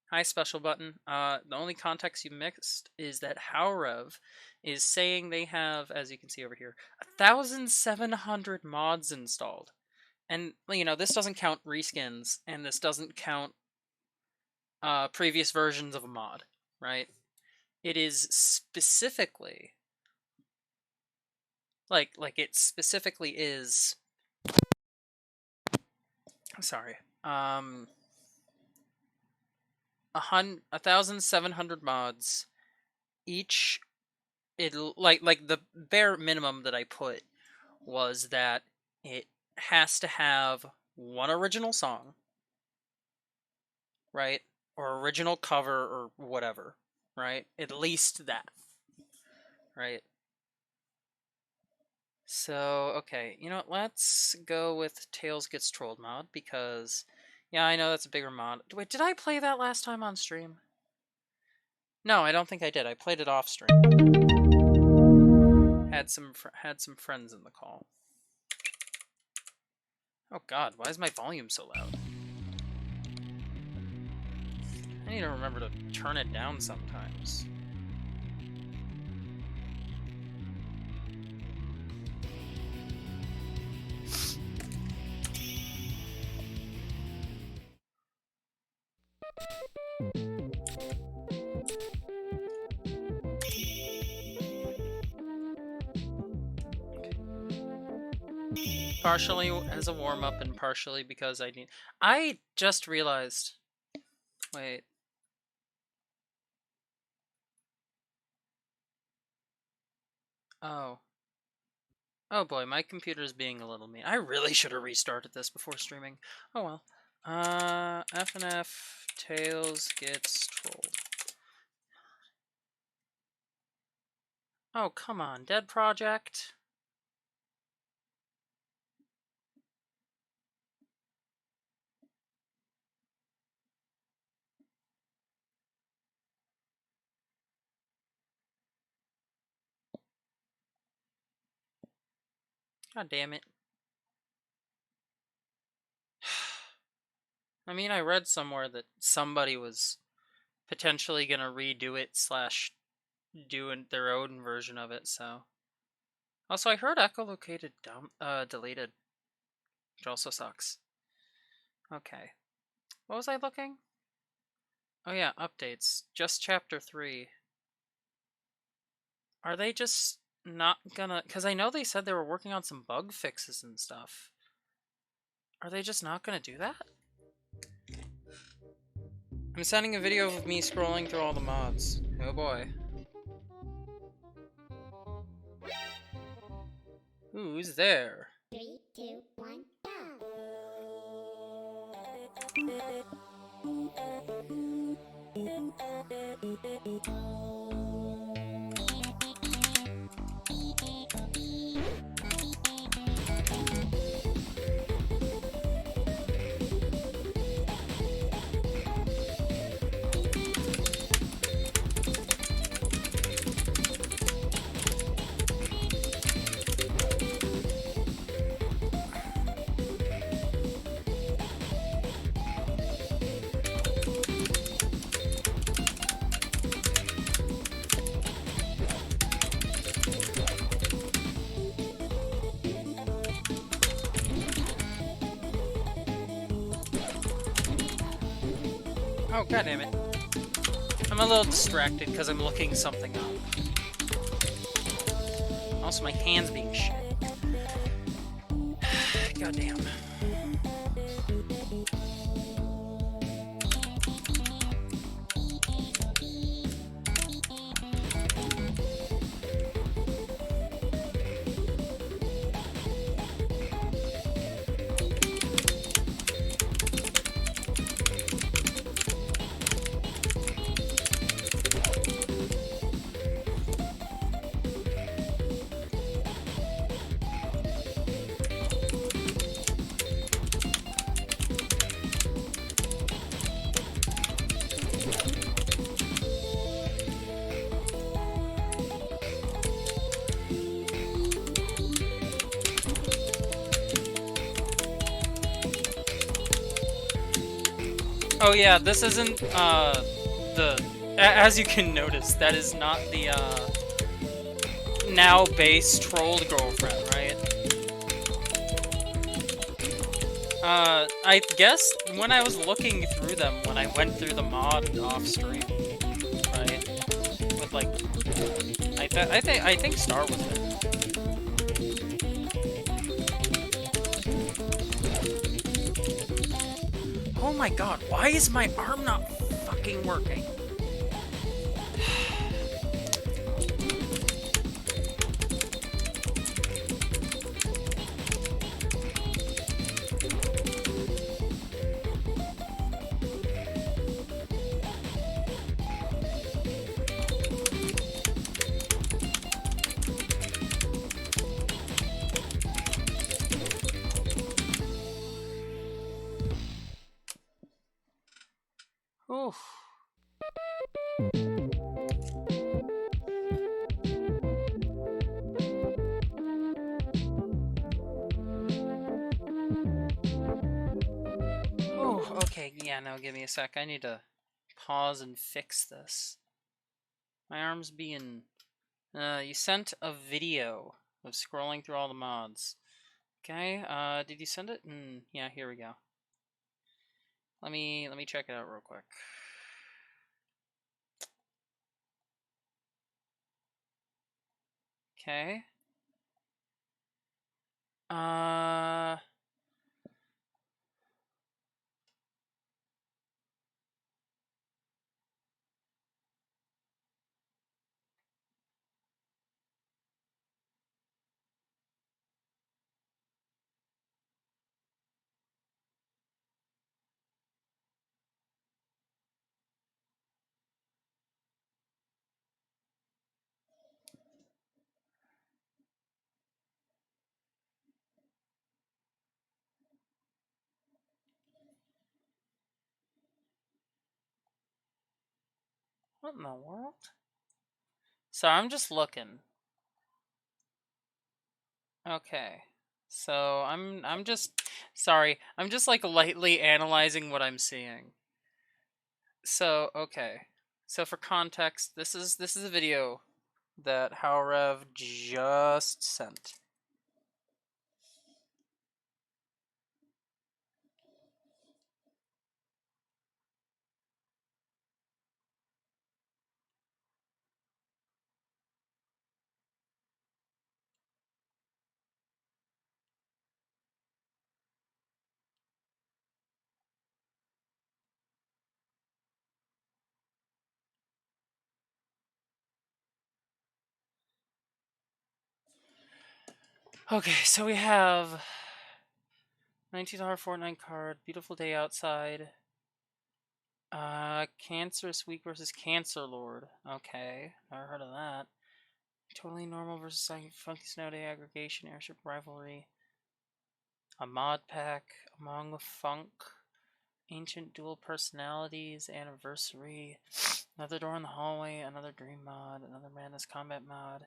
Hi, special button. The only context you mixed is that Howrev is saying they have, as you can see over here, 1,700 mods installed. And, this doesn't count reskins, and this doesn't count previous versions of a mod, right? It is specifically, it specifically is, I'm sorry, 1,700 mods, each, the bare minimum that I put was that it has to have one original song, right? Or original cover or whatever, right? At least that, right? So, okay, you know what? Let's go with Tails Gets Trolled mod because, yeah, I know that's a bigger mod. Wait, did I play that last time on stream? No, I don't think I did. I played it off stream. Had some friends in the call. Oh God, why is my volume so loud? I need to remember to turn it down sometimes. Partially as a warm-up and partially because I just realized... Wait. Oh. Oh boy, my computer's being a little mean. I really should have restarted this before streaming. Oh well. FNF Tails Gets Trolled. Oh, come on, Dead Project. God damn it. I mean, I read somewhere that somebody was potentially gonna redo it / do their own version of it, so... Also, I heard echolocated deleted, which also sucks. Okay. What was I looking? Oh yeah, updates. Just chapter 3. Are they just not gonna... Because I know they said they were working on some bug fixes and stuff. Are they just not gonna do that? I'm sending a video of me scrolling through all the mods. Oh boy. Who's there? 3, 2, 1, Oh, god damn it. I'm a little distracted because I'm looking something up. Also, my hand's being shit. God damn. Oh yeah, this isn't as you can notice, that is not the now base trolled girlfriend, right? I guess when I was looking through them, when I went through the mod off stream, right? With like, I think Star was there. Oh my god, why is my arm not fucking working? Oof. Oh, okay, yeah, no, give me a sec. I need to pause and fix this. My arm's being... you sent a video of scrolling through all the mods. Okay, did you send it? Yeah, here we go. Let me check it out real quick. Okay. What in the world? So I'm just looking. Okay. So I'm just sorry. I'm just like lightly analyzing what I'm seeing. So, okay. So for context, this is a video that Howrev just sent. Okay, so we have $19 Fortnite card, beautiful day outside. Cancerous Week versus Cancer Lord. Okay, never heard of that. Totally Normal versus Funky Snow Day aggregation, airship rivalry. A mod pack, Among Funk, Ancient Dual Personalities, Anniversary, another door in the hallway, another Dream mod, another Madness Combat mod,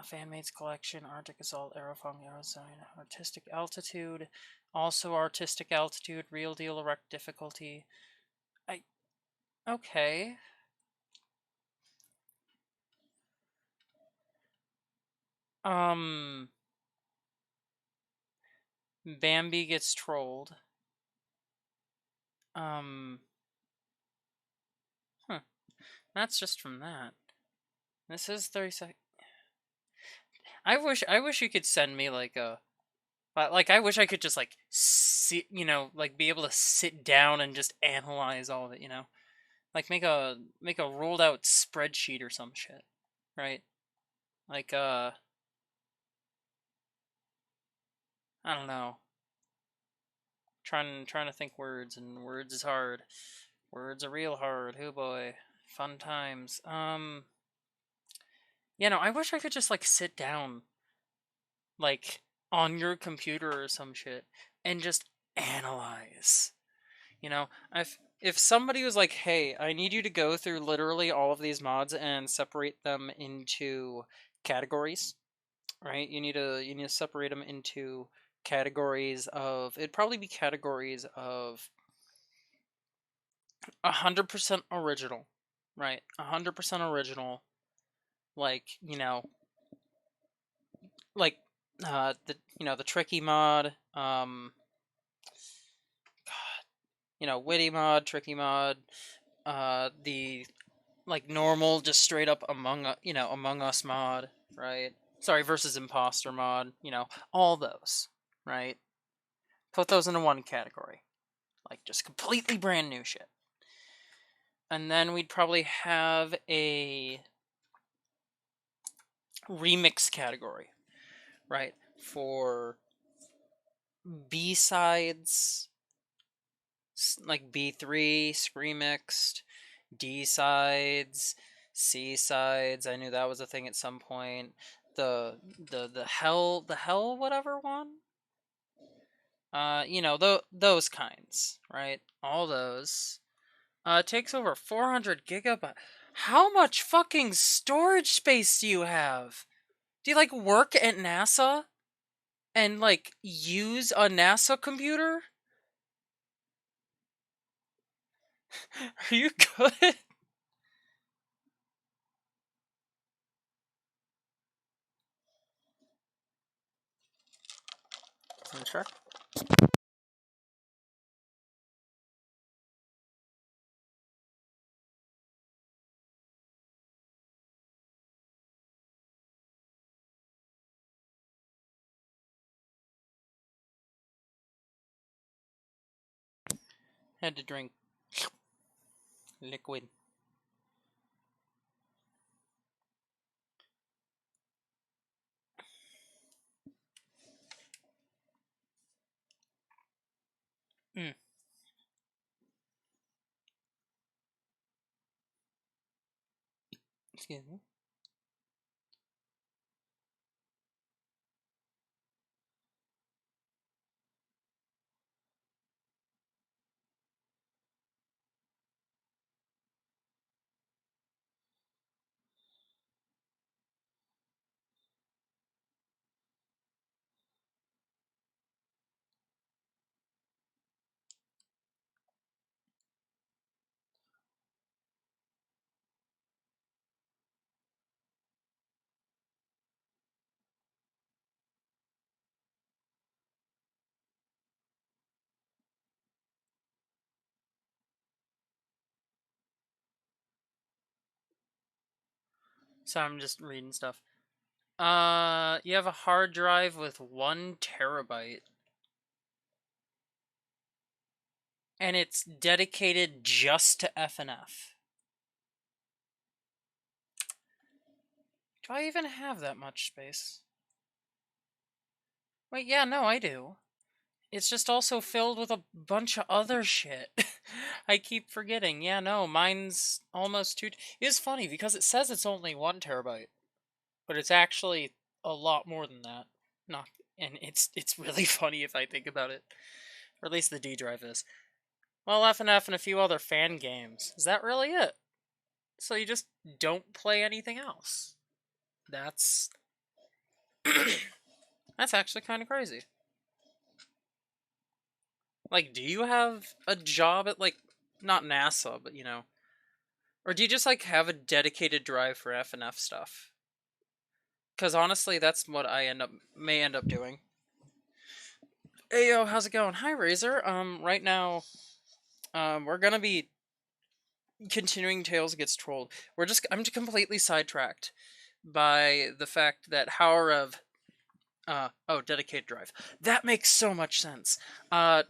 Fanmates Collection, Arctic Assault, Aerofong, Aerozone, Artistic Altitude, also Artistic Altitude, Real Deal Erect Difficulty. Okay. Bambi gets trolled. Huh. That's just from that. This is 30 seconds. I wish you could send me like a like I wish I could just like sit, like be able to sit down and just analyze all of it, Like make a rolled out spreadsheet or some shit, right? Like I don't know. Trying to think words, and words is hard. Words are real hard. Oh boy. Fun times. I wish I could just like sit down like on your computer or some shit and just analyze. If somebody was like, "Hey, I need you to go through literally all of these mods and separate them into categories," right? You need to separate them into categories of it'd probably be categories of 100% original, right? 100% original. Like, like the tricky mod, witty mod, tricky mod, the like normal, just straight up Among Us mod, right? Sorry, versus imposter mod, all those, right? Put those into one category, like just completely brand new shit. And then we'd probably have a remix category, right? For B-sides, like B3, Screamixed, D-sides, C-sides. I knew that was a thing at some point. The hell whatever one. Those kinds, right? All those. It takes over 400 gigabytes. How much fucking storage space do you have? Do you like work at NASA and like use a NASA computer? Are you good? Sure. Had to drink liquid. Mm. Excuse me. So I'm just reading stuff. You have a hard drive with 1 terabyte. And it's dedicated just to FNF. Do I even have that much space? Wait, yeah, no, I do. It's just also filled with a bunch of other shit. I keep forgetting. Yeah, no, mine's almost 2. It's funny because it says it's only 1 terabyte, but it's actually a lot more than that. Not, and it's really funny if I think about it. Or at least the D drive is. Well, FNF and a few other fan games. Is that really it? So you just don't play anything else? That's that's actually kind of crazy. Like, do you have a job at, like, not NASA, but or do you just like have a dedicated drive for FNF stuff? Because honestly, that's what I may end up doing. Hey yo, how's it going? Hi Razor. Right now, we're gonna be continuing Tails Gets Trolled. I'm completely sidetracked by the fact that Howrev dedicated drive. That makes so much sense.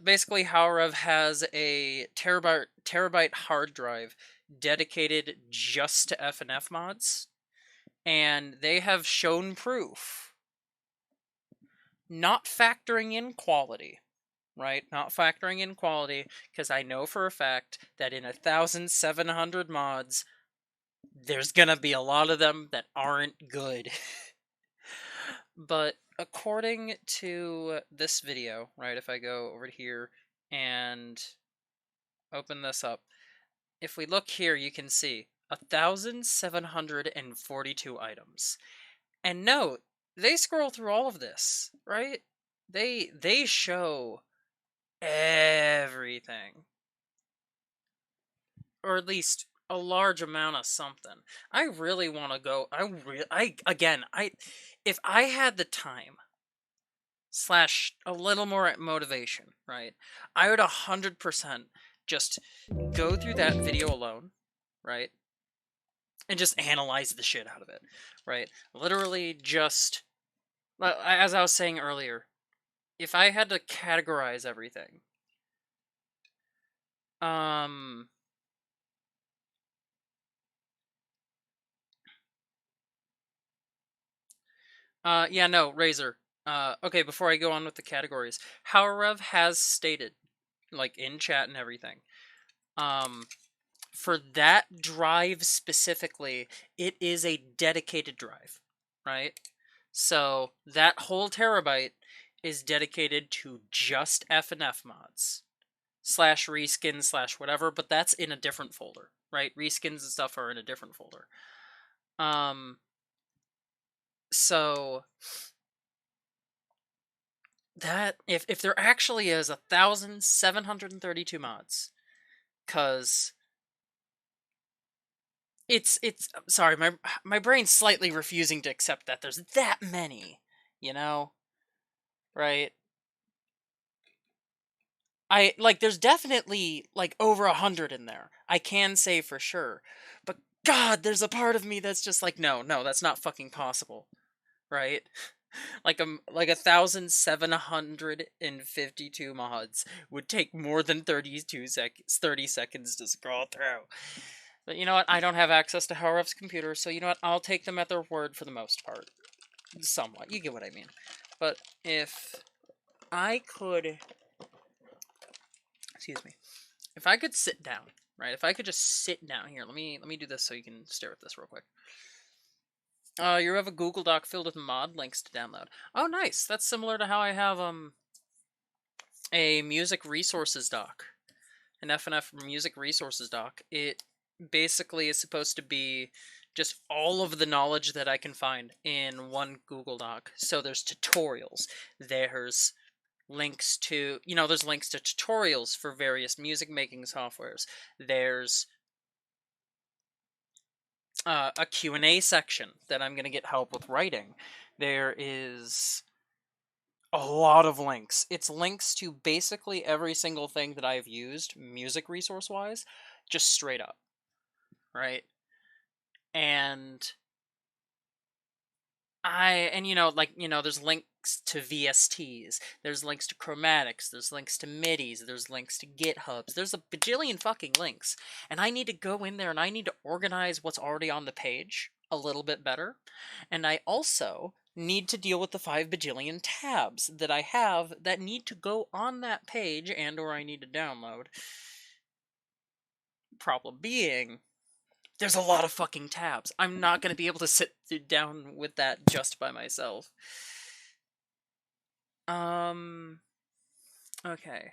Basically, Howrev has a terabyte hard drive dedicated just to FNF mods, and they have shown proof, not factoring in quality, right? Not factoring in quality, because I know for a fact that in 1,700 mods, there's gonna be a lot of them that aren't good. But according to this video, right, if I go over here and open this up, if we look here, you can see 1,742 items. And note, they scroll through all of this, right? They show everything. or at least a large amount of something. I really want to go. If I had the time slash a little more motivation, right, I would 100% just go through that video alone, right, and just analyze the shit out of it, right? Literally just, as I was saying earlier, if I had to categorize everything, um, yeah, no, Razor. Okay, before I go on with the categories, Howrev has stated, like in chat and everything, um, for that drive specifically, it is a dedicated drive, right? So that whole terabyte is dedicated to just F&F mods slash reskins slash whatever, but that's in a different folder, right? Reskins and stuff are in a different folder. Um, so that if there actually is 1,732 mods, because it's sorry, my brain's slightly refusing to accept that there's that many, you know, right? I like there's definitely like over 100 in there. I can say for sure, but God, there's a part of me that's just like, no, that's not fucking possible, right? Like 1,752 mods would take more than 30 seconds to scroll through. But you know what? I don't have access to Howref's computer, so you know what? I'll take them at their word for the most part. Somewhat. You get what I mean. But if I could, excuse me, if I could sit down, right? If I could just sit down here, let me do this so you can stare at this real quick. You have a Google Doc filled with mod links to download. Oh, nice. That's similar to how I have a music resources doc, an FNF music resources doc. It basically is supposed to be just all of the knowledge that I can find in one Google Doc. So there's tutorials, there's links to, there's links to tutorials for various music making softwares. There's a Q&A section that I'm going to get help with writing. There is a lot of links. It's links to basically every single thing that I've used music resource wise, just straight up, right? And there's links to VSTs, there's links to chromatics, there's links to MIDIs, there's links to GitHubs, there's a bajillion fucking links. And I need to go in there and I need to organize what's already on the page a little bit better. And I also need to deal with the 5 bajillion tabs that I have that need to go on that page and or I need to download. Problem being, there's a lot of fucking tabs. I'm not going to be able to sit down with that just by myself. Okay.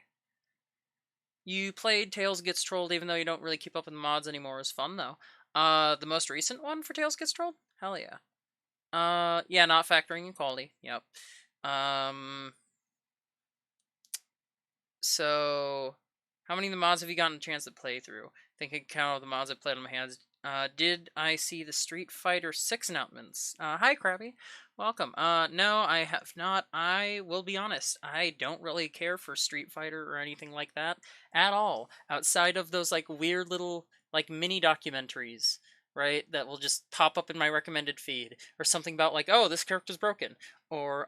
You played Tails Gets Trolled even though you don't really keep up with the mods anymore. It was fun, though. The most recent one for Tails Gets Trolled? Hell yeah. Yeah, not factoring in quality. Yep. So, how many of the mods have you gotten a chance to play through? I think I can count all the mods I played on my hands. Did I see the Street Fighter 6 announcements? Hi, Krabby. Welcome. No, I have not. I will be honest. I don't really care for Street Fighter or anything like that at all. Outside of those, like, weird little, like, mini documentaries, right? That will just pop up in my recommended feed. Or something about, like, oh, this character's broken. Or,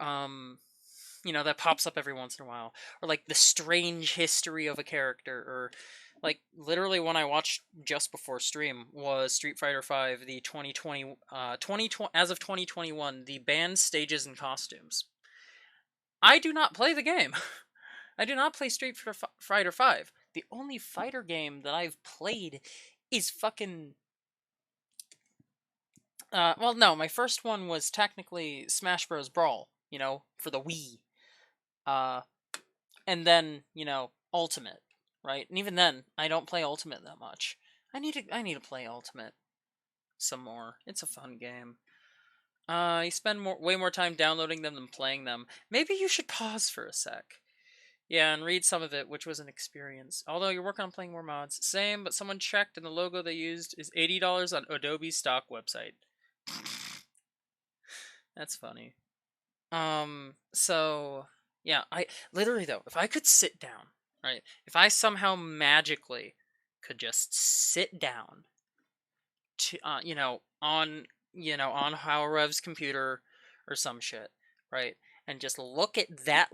that pops up every once in a while, or like the strange history of a character, or like literally one I watched just before stream was Street Fighter 5, the 2020 as of 2021, the banned stages and costumes. I do not play the game. I do not play Street Fighter 5. The only fighter game that I've played is fucking well, no, my first one was technically Smash Bros. Brawl, for the Wii. Uh, and then Ultimate, right? And even then, I don't play Ultimate that much. I need to play Ultimate some more. It's a fun game. You spend way more time downloading them than playing them. Maybe you should pause for a sec. Yeah, and read some of it, which was an experience. Although you're working on playing more mods. Same, but someone checked and the logo they used is $80 on Adobe's stock website. That's funny. So yeah, I literally though, if I could sit down, right? If I somehow magically could just sit down to on Howrev's computer or some shit, right? And just look at that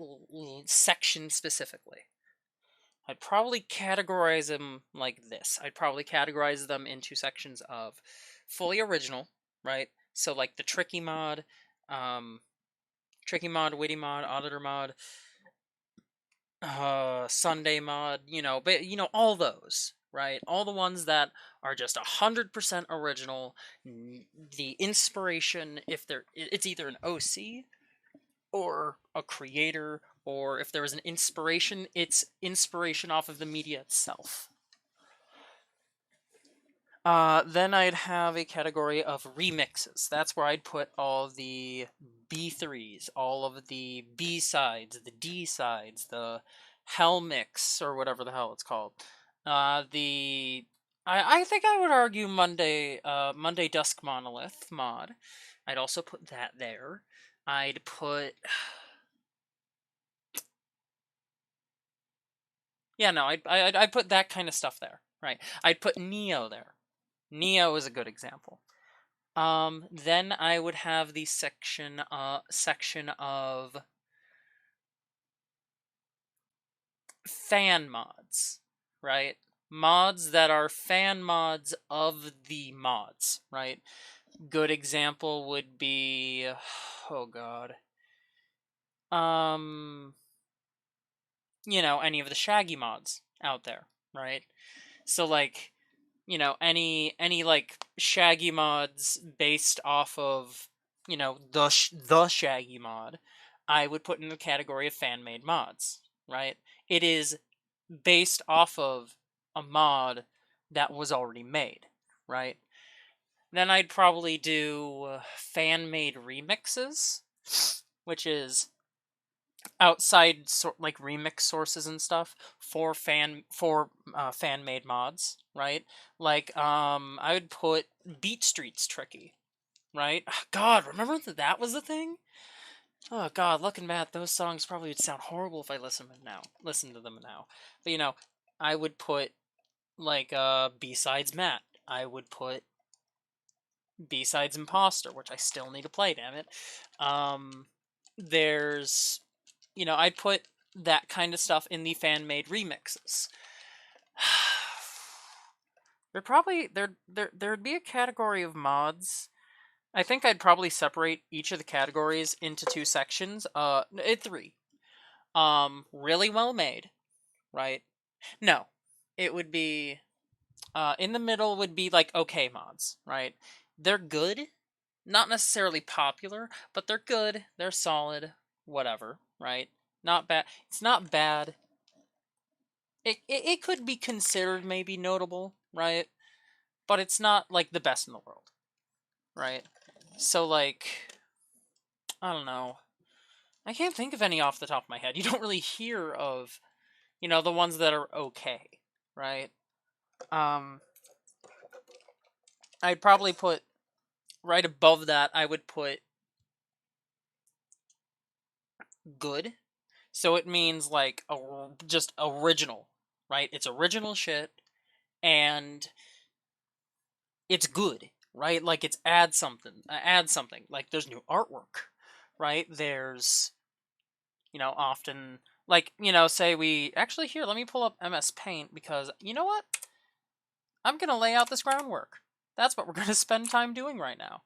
section specifically. I'd probably categorize them like this. I'd probably categorize them into sections of fully original, right? So like the um, tricky mod, witty mod, auditor mod, Sunday mod, but all those, right? All the ones that are just 100% original. The inspiration, if it's either an OC or a creator, or if there was an inspiration, it's inspiration off of the media itself. Then I'd have a category of remixes. That's where I'd put all the B3s, all of the B sides, the D sides, the Hell mix, or whatever the hell it's called. I think I would argue Monday Dusk Monolith mod. I'd also put that there. I'd put yeah, no, I'd put that kind of stuff there, right? I'd put Neo there. Neo is a good example. Then I would have the section of fan mods, right? Mods that are fan mods of the mods, right? Good example would be, oh god, um, any of the Shaggy mods out there, right? So like, any like Shaggy mods based off of the Shaggy mod, I would put in the category of fan made mods, right? It is based off of a mod that was already made, right? Then I'd probably do fan made remixes, which is outside like remix sources and stuff for fan made mods, right? Like I would put Beat Street's Tricky, right? God, remember that was the thing? Oh god, looking back, those songs probably would sound horrible if I listen to them now. But I would put like B-sides Matt. I would put B-sides Imposter, which I still need to play, damn it. There's I'd put that kind of stuff in the fan made remixes. There'd be a category of mods. I think I'd probably separate each of the categories into two sections. Three. Really well made, right? No, it would be in the middle would be like okay mods, right? They're good, not necessarily popular, but they're good. They're solid, whatever, right? Not bad. It's not bad. It could be considered maybe notable, right? But it's not like the best in the world, right? So like I don't know. I can't think of any off the top of my head. You don't really hear of, the ones that are okay, right? Um I'd probably put right above that I would put good. So it means like just original, right? It's original shit and it's good, right? Like it's add something. Like there's new artwork, right? There's, often like, say we actually here, let me pull up MS Paint because you know what? I'm going to lay out this groundwork. That's what we're going to spend time doing right now.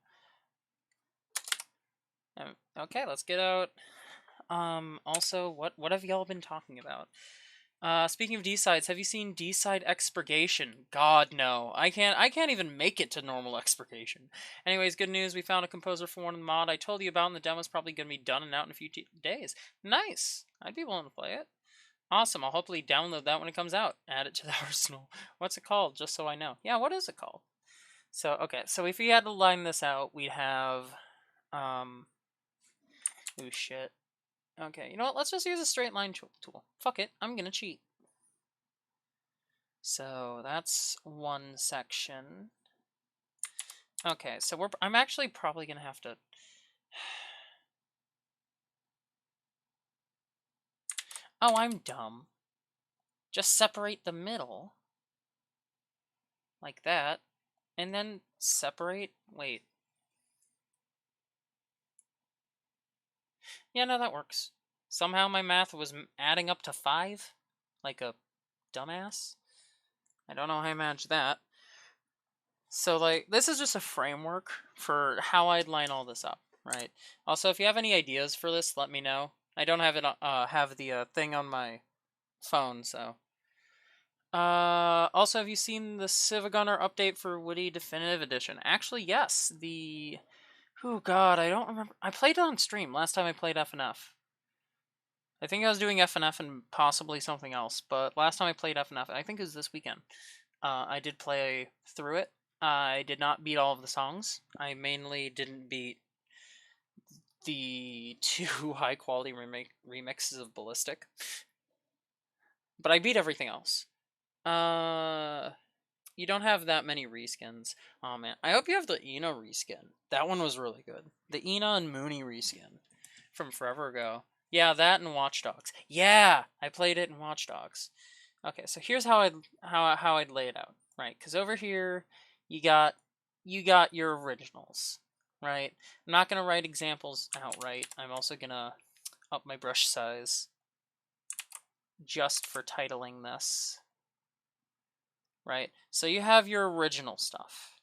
Okay, let's get out. Also, what have y'all been talking about? Speaking of D-sides, have you seen D-side expurgation? God, no. I can't even make it to normal expurgation. Anyways, good news. We found a composer for one of the mod I told you about, and the demo's probably going to be done and out in a few days. Nice. I'd be willing to play it. Awesome. I'll hopefully download that when it comes out. Add it to the arsenal. What's it called? Just so I know. Yeah, what is it called? So, okay. So if we had to line this out, we'd have, oh shit. Okay, you know what? Let's just use a straight line tool. Fuck it, I'm gonna cheat. So that's one section. Okay, so I'm actually probably gonna have to. Oh, I'm dumb. Just separate the middle. Like that. And then separate. Wait. Yeah, no, that works. Somehow my math was adding up to 5. Like a dumbass. I don't know how I managed that. So, like, this is just a framework for how I'd line all this up, right? Also, if you have any ideas for this, let me know. I don't have it have the thing on my phone, so. Also, have you seen the Civigunner update for Woody Definitive Edition? Actually, yes. Oh god, I don't remember. I played it on stream last time I played FNF. I think I was doing FNF and possibly something else, but last time I played FNF, I think it was this weekend. I did play through it. I did not beat all of the songs. I mainly didn't beat the 2 high quality remixes of Ballistic, but I beat everything else. You don't have that many reskins. Oh man, I hope you have the Ina reskin. That one was really good. The Ina and Mooney reskin from forever ago. Yeah, that and Watch Dogs. Yeah, I played it in Watch Dogs. Okay, so here's how I'd lay it out, right? Because over here you got your originals, right? I'm not gonna write examples outright. I'm also gonna up my brush size just for titling this, right? So you have your original stuff,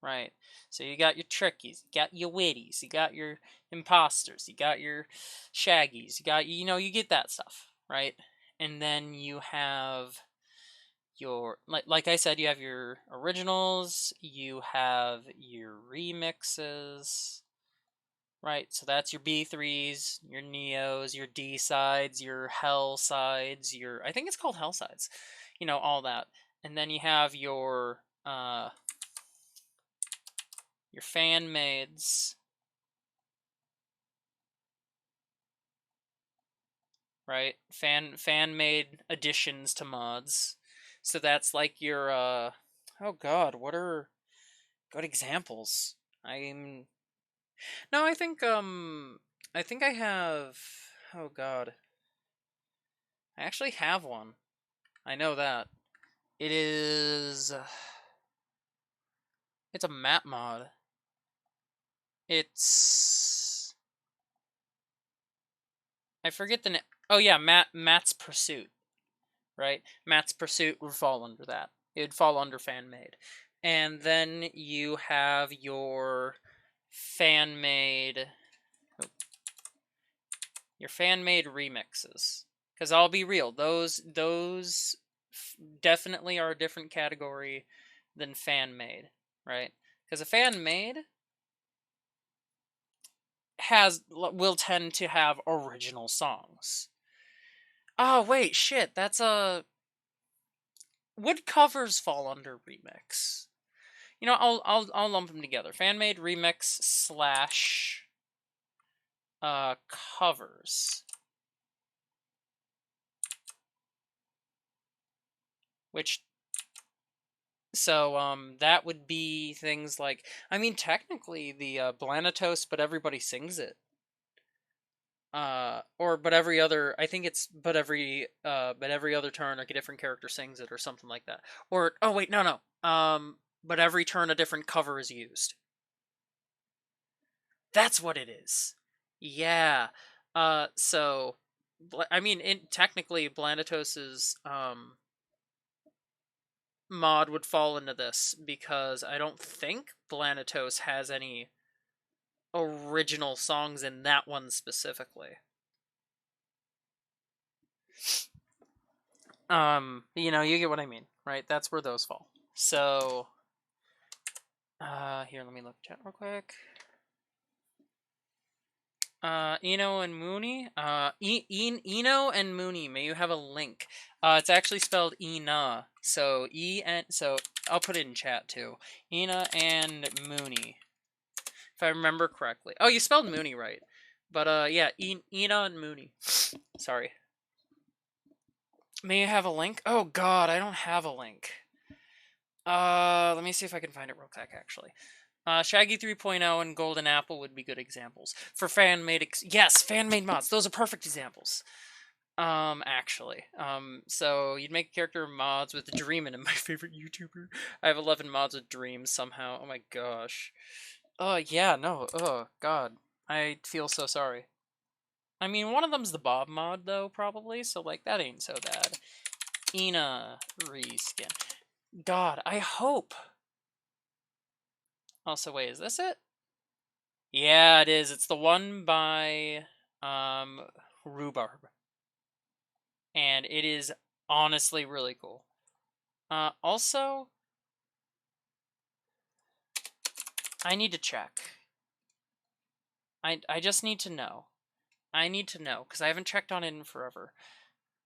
right? So you got your trickies, you got your witties, you got your imposters, you got your shaggies, you got, you get that stuff, right? And then you have your, like I said, you have your originals, you have your remixes, right? So that's your B3s, your Neos, your D sides, your Hell sides, I think it's called Hell sides, all that. And then you have your fan maids, right? Fan made additions to mods. So that's like your oh god, what are good examples? I'm No, I think I have, oh god. I actually have one. I know that. It is it's a map mod. It's I forget the name. Oh yeah, Matt's Pursuit, right? Matt's Pursuit would fall under that. It would fall under fan made. And then you have your fan made remixes. Because I'll be real, those definitely are a different category than fan made, right? Because a fan made will tend to have original songs. Oh wait, shit, that's a would covers fall under remix? I'll lump them together. Fan made remix slash covers. Which that would be things like, I mean, technically the Blanatos, but everybody sings it. Or but every other, I think it's but every other turn, like a different character sings it or something like that. Or oh wait, no. But every turn a different cover is used. That's what it is. Yeah. So I mean, technically Blanatos's mod would fall into this because I don't think Blanatos has any original songs in that one specifically. You get what I mean, right? That's where those fall. So here, let me look chat real quick. Eno and Mooney. Eno and Mooney. May you have a link. It's actually spelled Ina. So So I'll put it in chat too. Ina and Mooney, if I remember correctly. Oh, you spelled Mooney right. But yeah, Ina and Mooney. Sorry. May I have a link? Oh God, I don't have a link. Let me see if I can find it real quick. Actually, Shaggy 3.0 and Golden Apple would be good examples for fan made. Yes, fan made mods. Those are perfect examples. Actually, so you'd make a character mods with Dream and my favorite YouTuber. I have 11 mods with Dream somehow. Oh my gosh. Yeah, no. Oh God, I feel so sorry. I mean, one of them's the Bob mod though, probably. So like that ain't so bad. Ina reskin. God, I hope. Also, wait, is this it? Yeah, it is. It's the one by um Rhubarb. And it is honestly really cool. Also, I need to check. I just need to know. I need to know because I haven't checked on it in forever.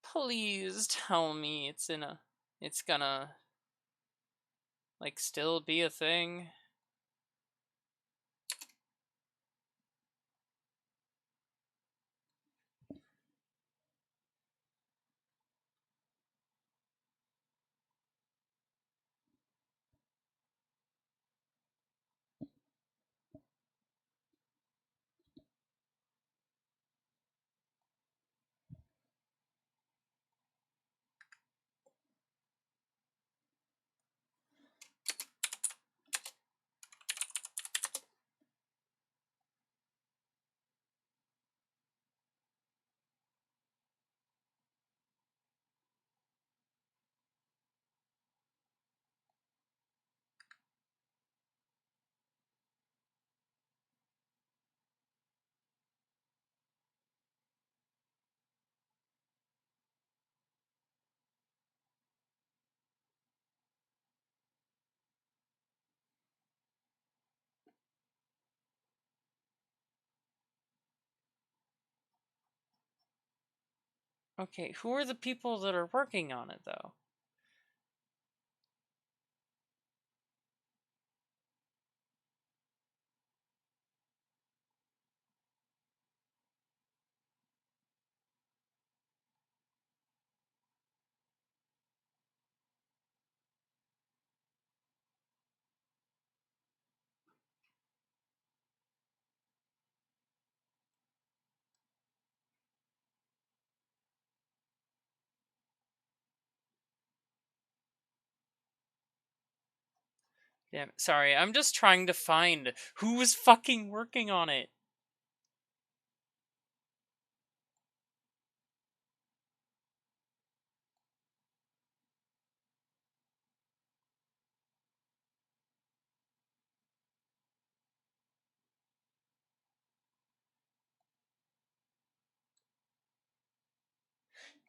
Please tell me it's gonna like still be a thing. Okay, who are the people that are working on it though? Damn, sorry, I'm just trying to find who was fucking working on it.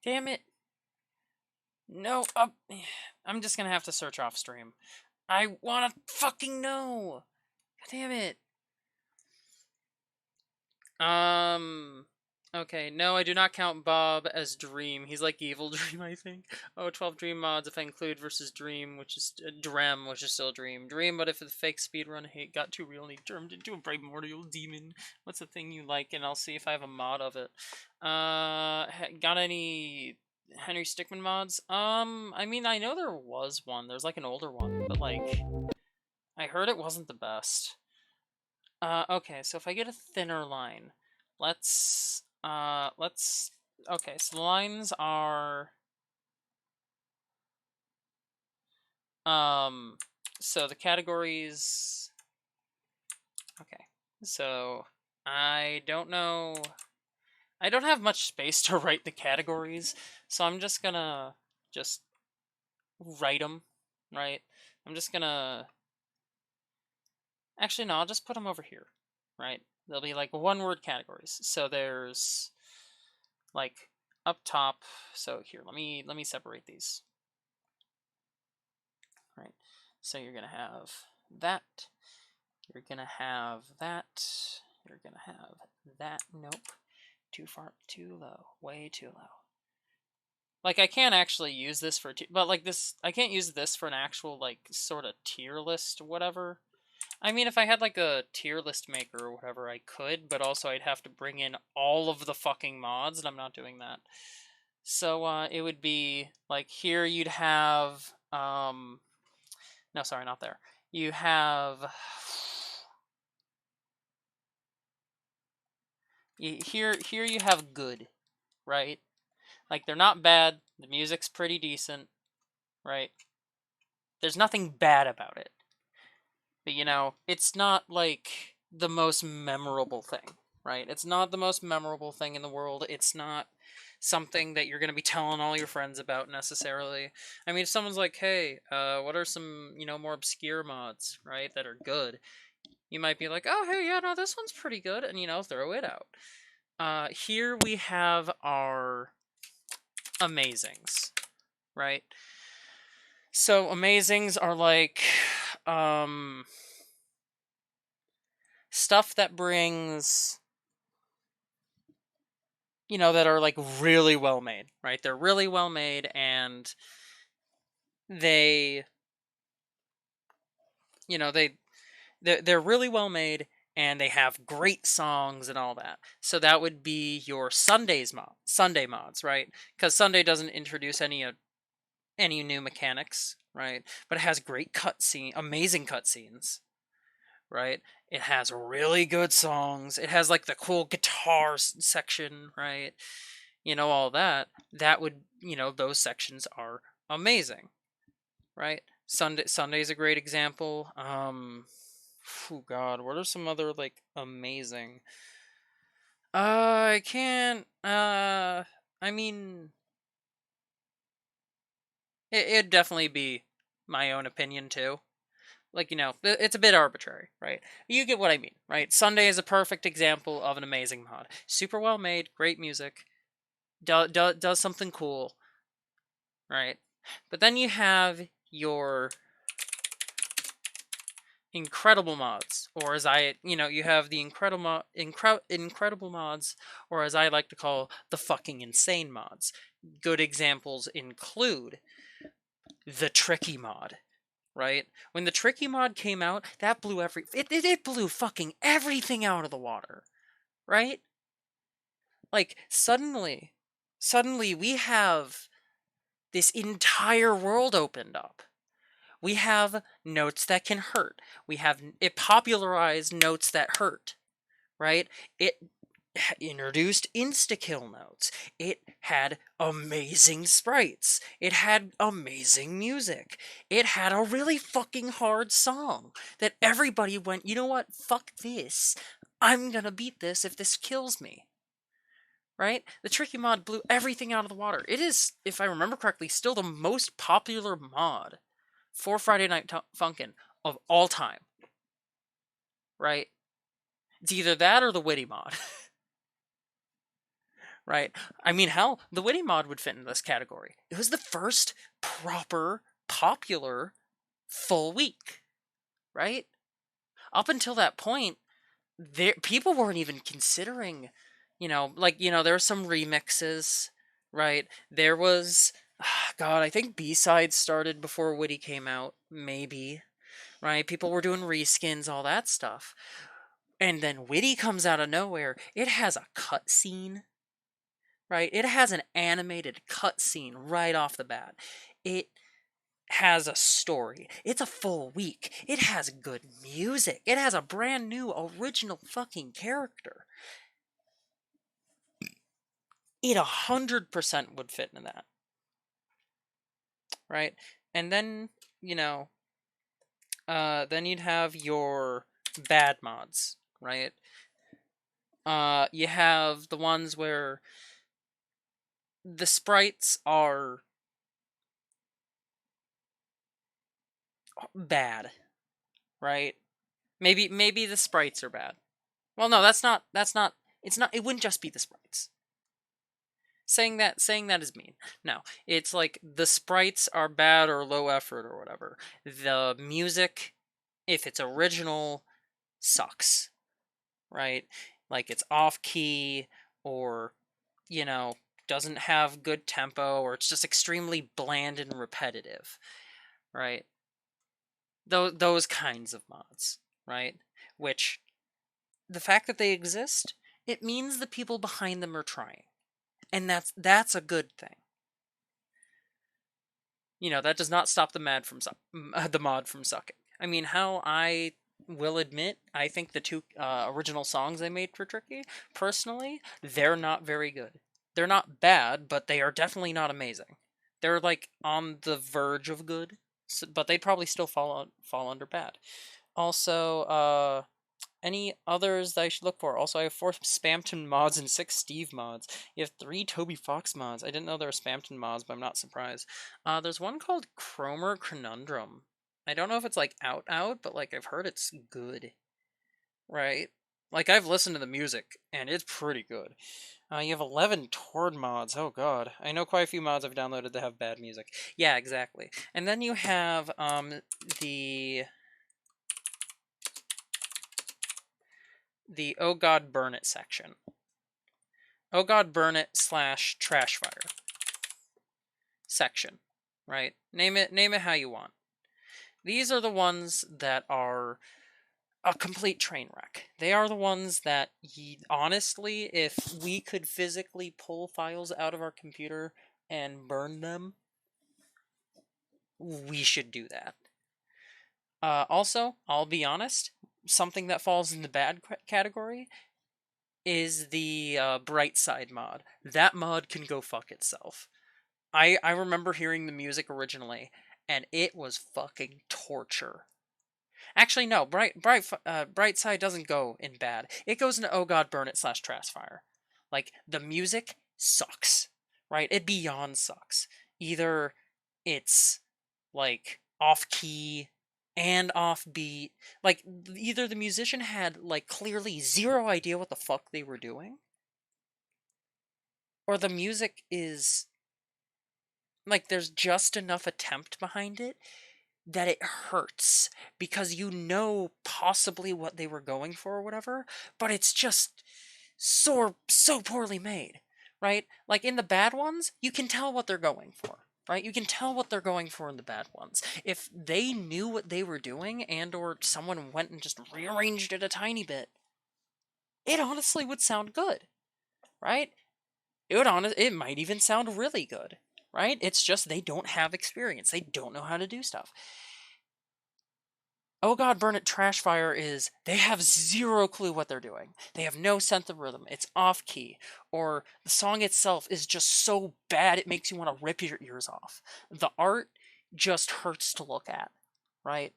Damn it. No, I'm just gonna have to search off stream. I wanna fucking know. God damn it. Um. Okay, no, I do not count Bob as Dream. He's like Evil Dream, I think. Oh, 12 Dream mods if I include versus Dream, which is Drem, which is still Dream. Dream, but if the fake speedrun hate got too real and he turned into a primordial demon, what's the thing you like? And I'll see if I have a mod of it. Got any Henry Stickmin mods? I mean, I know there was one. There's like an older one, but like, I heard it wasn't the best. Okay, so if I get a thinner line, okay, so the lines are, um, so the categories, okay, so I don't know, I don't have much space to write the categories, so I'm just gonna just write them, right? I'm just gonna, actually, no, I'll just put them over here, right? They'll be like one word categories. So there's like up top. So here, let me separate these. Right. So you're gonna have that. You're gonna have that. You're gonna have that. Nope. Too far. Too low. Way too low. Like I can't actually use this for, but like this, I can't use this for an actual like sort of tier list, whatever. I mean, if I had like a tier list maker or whatever, I could, but also I'd have to bring in all of the fucking mods, and I'm not doing that. So it would be like here you'd have no, sorry, not there. You have here you have good, right? Like they're not bad. The music's pretty decent, right? There's nothing bad about it. But it's not like the most memorable thing, right? It's not the most memorable thing in the world. It's not something that you're going to be telling all your friends about necessarily. I mean, if someone's like, "Hey, what are some, more obscure mods, right, that are good?" You might be like, "Oh, hey, yeah, no, this one's pretty good," and throw it out. Here we have our amazings, right? So amazings are like stuff that brings that are like really well made, right? They're really well made, and they you know they're really well made, and they have great songs and all that. So that would be your Sunday mods, right? Because Sunday doesn't introduce any new mechanics, right? But it has amazing cutscenes, right? It has really good songs. It has like the cool guitar section, right? All that. That would, those sections are amazing, right? Sunday's a great example. Oh God, what are some other like amazing? I can't. I mean, it'd definitely be my own opinion too. Like it's a bit arbitrary, right? You get what I mean, right? Sunday is a perfect example of an amazing mod. Super well made, great music, does something cool, right? But then you have your incredible mods, or as you have the incredible mods, or as I like to call the fucking insane mods. Good examples include the tricky mod, right? When the tricky mod came out, that blew it blew fucking everything out of the water, right? Like suddenly we have this entire world opened up. We have notes that can hurt. It popularized notes that hurt, right? It introduced insta-kill notes. It had amazing sprites. It had amazing music. It had a really fucking hard song that everybody went, "You know what? Fuck this. I'm gonna beat this if this kills me." Right? The Tricky mod blew everything out of the water. It is, if I remember correctly, still the most popular mod for Friday Night Funkin' of all time. Right? It's either that or the Witty mod. Right? I mean, hell, the Witty mod would fit in this category. It was the first proper, popular full week. Right? Up until that point, people weren't even considering, there were some remixes, right? There was, God, I think B-sides started before Witty came out, maybe, right? People were doing reskins, all that stuff. And then Witty comes out of nowhere. It has a cutscene, right? It has an animated cutscene right off the bat. It has a story. It's a full week. It has good music. It has a brand new original fucking character. It 100% would fit into that. Right? And then, then you'd have your bad mods, right? You have the ones where the sprites are bad, right? Maybe the sprites are bad. Well, no, it wouldn't just be the sprites. Saying that is mean. No, it's like the sprites are bad or low effort or whatever. The music, if it's original, sucks, right? Like it's off key, or doesn't have good tempo, or it's just extremely bland and repetitive, right? Those kinds of mods. right? Which, the fact that they exist, it means the people behind them are trying. And that's a good thing. That does not stop the mod from sucking. I mean, how I will admit, I think the two original songs they made for Tricky, personally, they're not very good. They're not bad, but they are definitely not amazing. They're like on the verge of good, but they'd probably still fall under bad. Also, any others that I should look for? Also, I have 4 Spamton mods and 6 Steve mods. You have 3 Toby Fox mods. I didn't know there were Spamton mods, but I'm not surprised. There's one called Cromer Conundrum. I don't know if it's like out, but like I've heard it's good, right? Like I've listened to the music and it's pretty good. You have 11 Tord mods. Oh god, I know quite a few mods I've downloaded that have bad music. Yeah, exactly. And then you have the Oh God Burn It section. Oh God Burn It / Trash Fire section, right? Name it how you want. These are the ones that are a complete train wreck. They are the ones that, honestly, if we could physically pull files out of our computer and burn them, we should do that. Also, I'll be honest, something that falls in the bad category is the Bright Side mod. That mod can go fuck itself. I remember hearing the music originally, and it was fucking torture. Actually, no, Bright Side doesn't go in bad. It goes into Oh God Burn It / Trash Fire. Like, the music sucks, right? It beyond sucks. Either it's like off key and offbeat. Like, either the musician had like clearly zero idea what the fuck they were doing, or the music is like there's just enough attempt behind it that it hurts because you know possibly what they were going for or whatever, but it's just so poorly made, right? Like in the bad ones, you can tell what they're going for, right? You can tell what they're going for in the bad ones. If they knew what they were doing and or someone went and just rearranged it a tiny bit, it honestly would sound good, right? It might even sound really good, right? It's just they don't have experience. They don't know how to do stuff. Oh God, Burn It Trash Fire is they have zero clue what they're doing. They have no sense of rhythm. It's off key. Or the song itself is just so bad it makes you want to rip your ears off. The art just hurts to look at, right?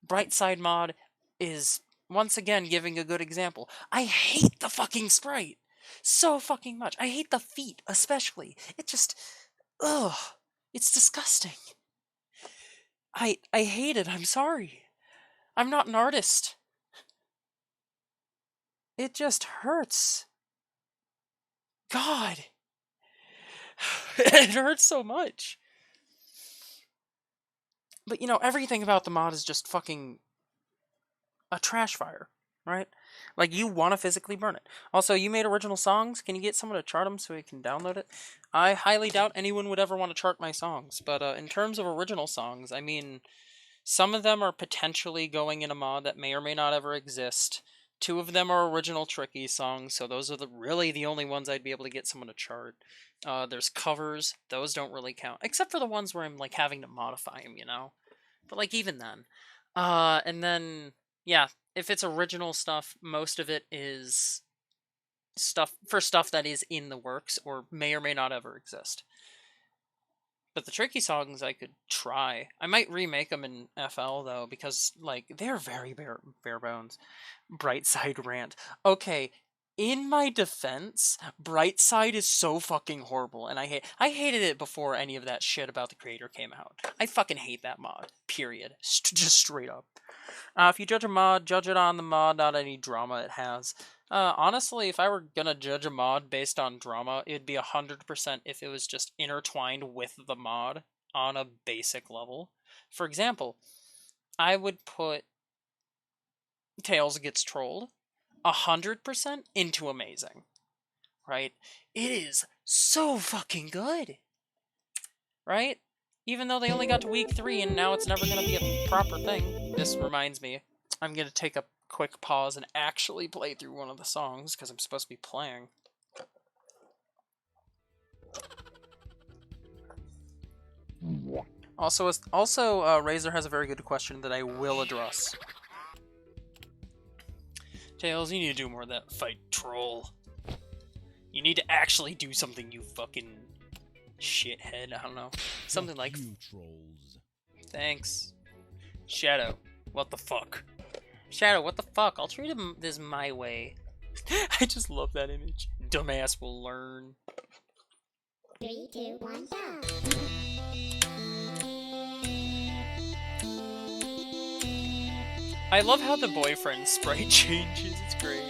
Bright Side mod is once again giving a good example. I hate the fucking sprite so fucking much. I hate the feet especially. It just ugh. It's disgusting. I hate it. I'm sorry. I'm not an artist. It just hurts. God. It hurts so much. But everything about the mod is just fucking a trash fire, right? Like, you want to physically burn it. Also, you made original songs. Can you get someone to chart them so we can download it? I highly doubt anyone would ever want to chart my songs. But in terms of original songs, I mean, some of them are potentially going in a mod that may or may not ever exist. 2 of them are original Tricky songs, so those are really the only ones I'd be able to get someone to chart. There's covers. Those don't really count. Except for the ones where I'm, like, having to modify them, But, like, even then. And then, yeah, if it's original stuff, most of it is stuff that is in the works or may or may not ever exist. But the Tricky songs I could try. I might remake them in FL though, because like they're very bare bones. Brightside rant. Okay, in my defense, Brightside is so fucking horrible, and I hated it before any of that shit about the creator came out. I fucking hate that mod. Period. Just straight up. If you judge a mod, judge it on the mod, not any drama it has. Honestly, if I were gonna judge a mod based on drama, it'd be 100% if it was just intertwined with the mod on a basic level. For example, I would put Tails Gets Trolled 100% into amazing. Right? It is so fucking good. Right? Even though they only got to week 3 and now it's never gonna be a proper thing. This reminds me. I'm gonna take a quick pause and actually play through one of the songs, because I'm supposed to be playing. Also, Razor has a very good question that I will address. Tails, you need to do more of that fight troll. You need to actually do something, you fucking shithead. I don't know. Something like... trolls. Thanks. Shadow, what the fuck? Shadow, what the fuck? I'll treat him this my way. I just love that image. Dumbass will learn. 3, 2, 1, go! I love how the boyfriend sprite changes. It's great.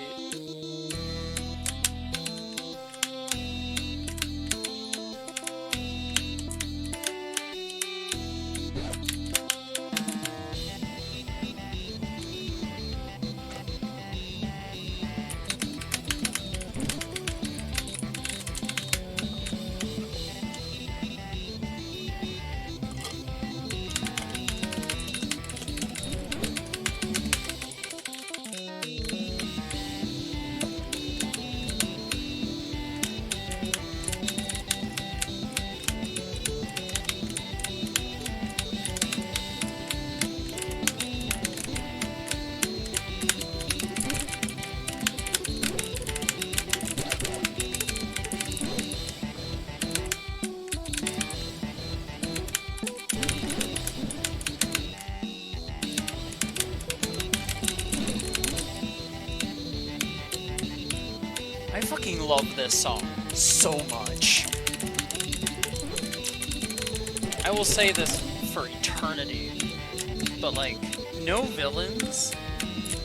I fucking love this song so much. I will say this for eternity, but like, No Villains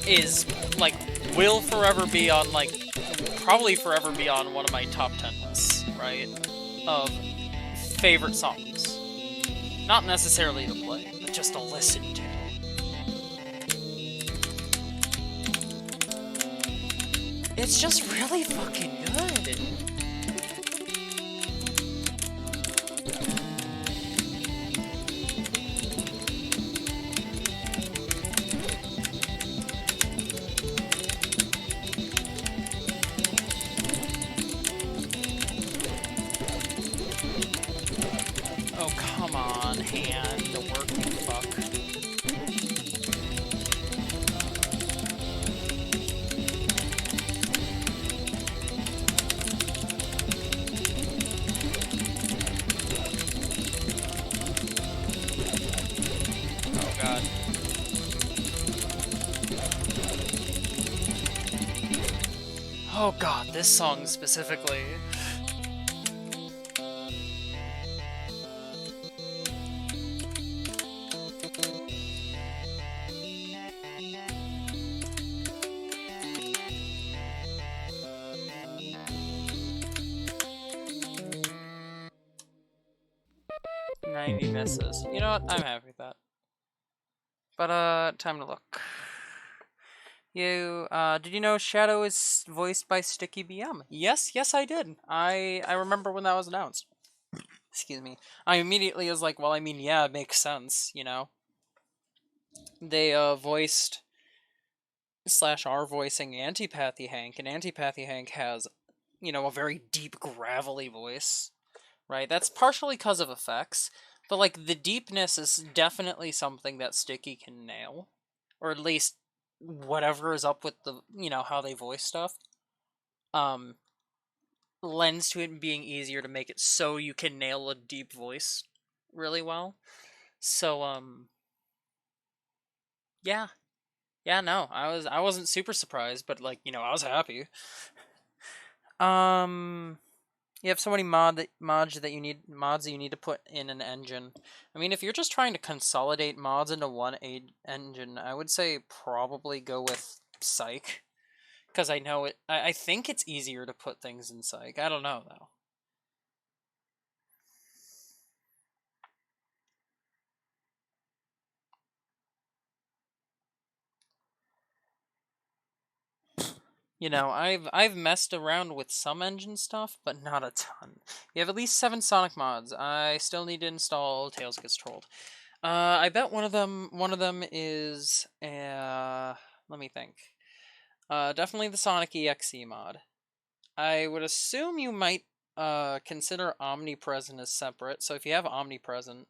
is like, will forever be on like, probably forever be on one of my top 10 lists, right? Of favorite songs. Not necessarily to play, but just to listen to. It's just really fucking good. Oh, come on, hand, the working fuck. Oh god. Oh god, this song specifically. He misses. You know what? I'm happy with that. But, time to look. Did you know Shadow is voiced by Sticky BM? Yes, I did. I remember when that was announced. Excuse me. I immediately was like, well, I mean, yeah, it makes sense, you know? They, voiced / are voicing Antipathy Hank, and Antipathy Hank has, you know, a very deep, gravelly voice, right? That's partially because of effects, but, like, the deepness is definitely something that Sticky can nail. Or at least whatever is up with the, you know, how they voice stuff. Lends to it being easier to make it so you can nail a deep voice really well. So, yeah. Yeah, no, I wasn't super surprised, but, like, you know, I was happy. You have so many mods that you need to put in an engine. I mean, if you're just trying to consolidate mods into one engine, I would say probably go with Psych, because I know it. I think it's easier to put things in Psych. I don't know though. You know, I've messed around with some engine stuff, but not a ton. You have at least 7 Sonic mods. I still need to install Tails Gets Trolled. I bet one of them is Let me think. Definitely the Sonic EXE mod. I would assume you might consider Omnipresent as separate. So if you have Omnipresent,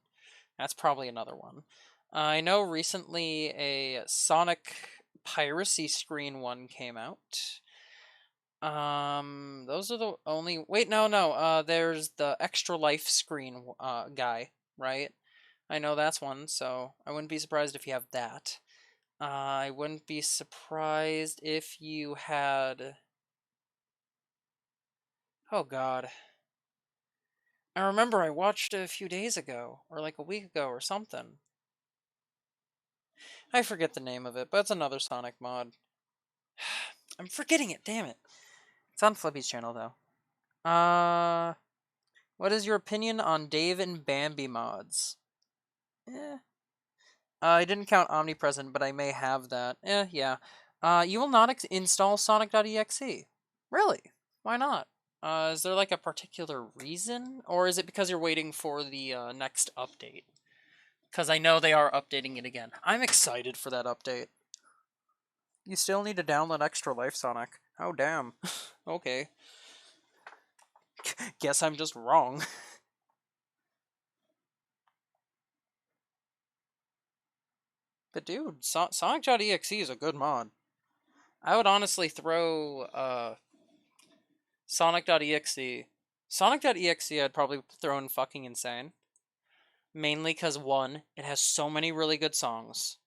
that's probably another one. I know recently a Sonic piracy screen one came out. Those are the only. Wait, no, no. There's the Extra Life screen guy, right? I know that's one, so I wouldn't be surprised if you have that. I wouldn't be surprised if you had. Oh God, I remember I watched it a few days ago, or like a week ago, or something. I forget the name of it, but it's another Sonic mod. I'm forgetting it. Damn it. It's on Flippy's channel though. What is your opinion on Dave and Bambi mods? Eh. I didn't count Omnipresent, but I may have that. Yeah. You will not install Sonic.exe. Really? Why not? Is there like a particular reason? Or is it because you're waiting for the next update? Because I know they are updating it again. I'm excited for that update. You still need to download Extra Life Sonic. Oh, damn. Okay. Guess I'm just wrong. But dude, Sonic.exe is a good mod. I would honestly throw Sonic.exe. Sonic.exe I'd probably throw in fucking insane. Mainly because one, it has so many really good songs.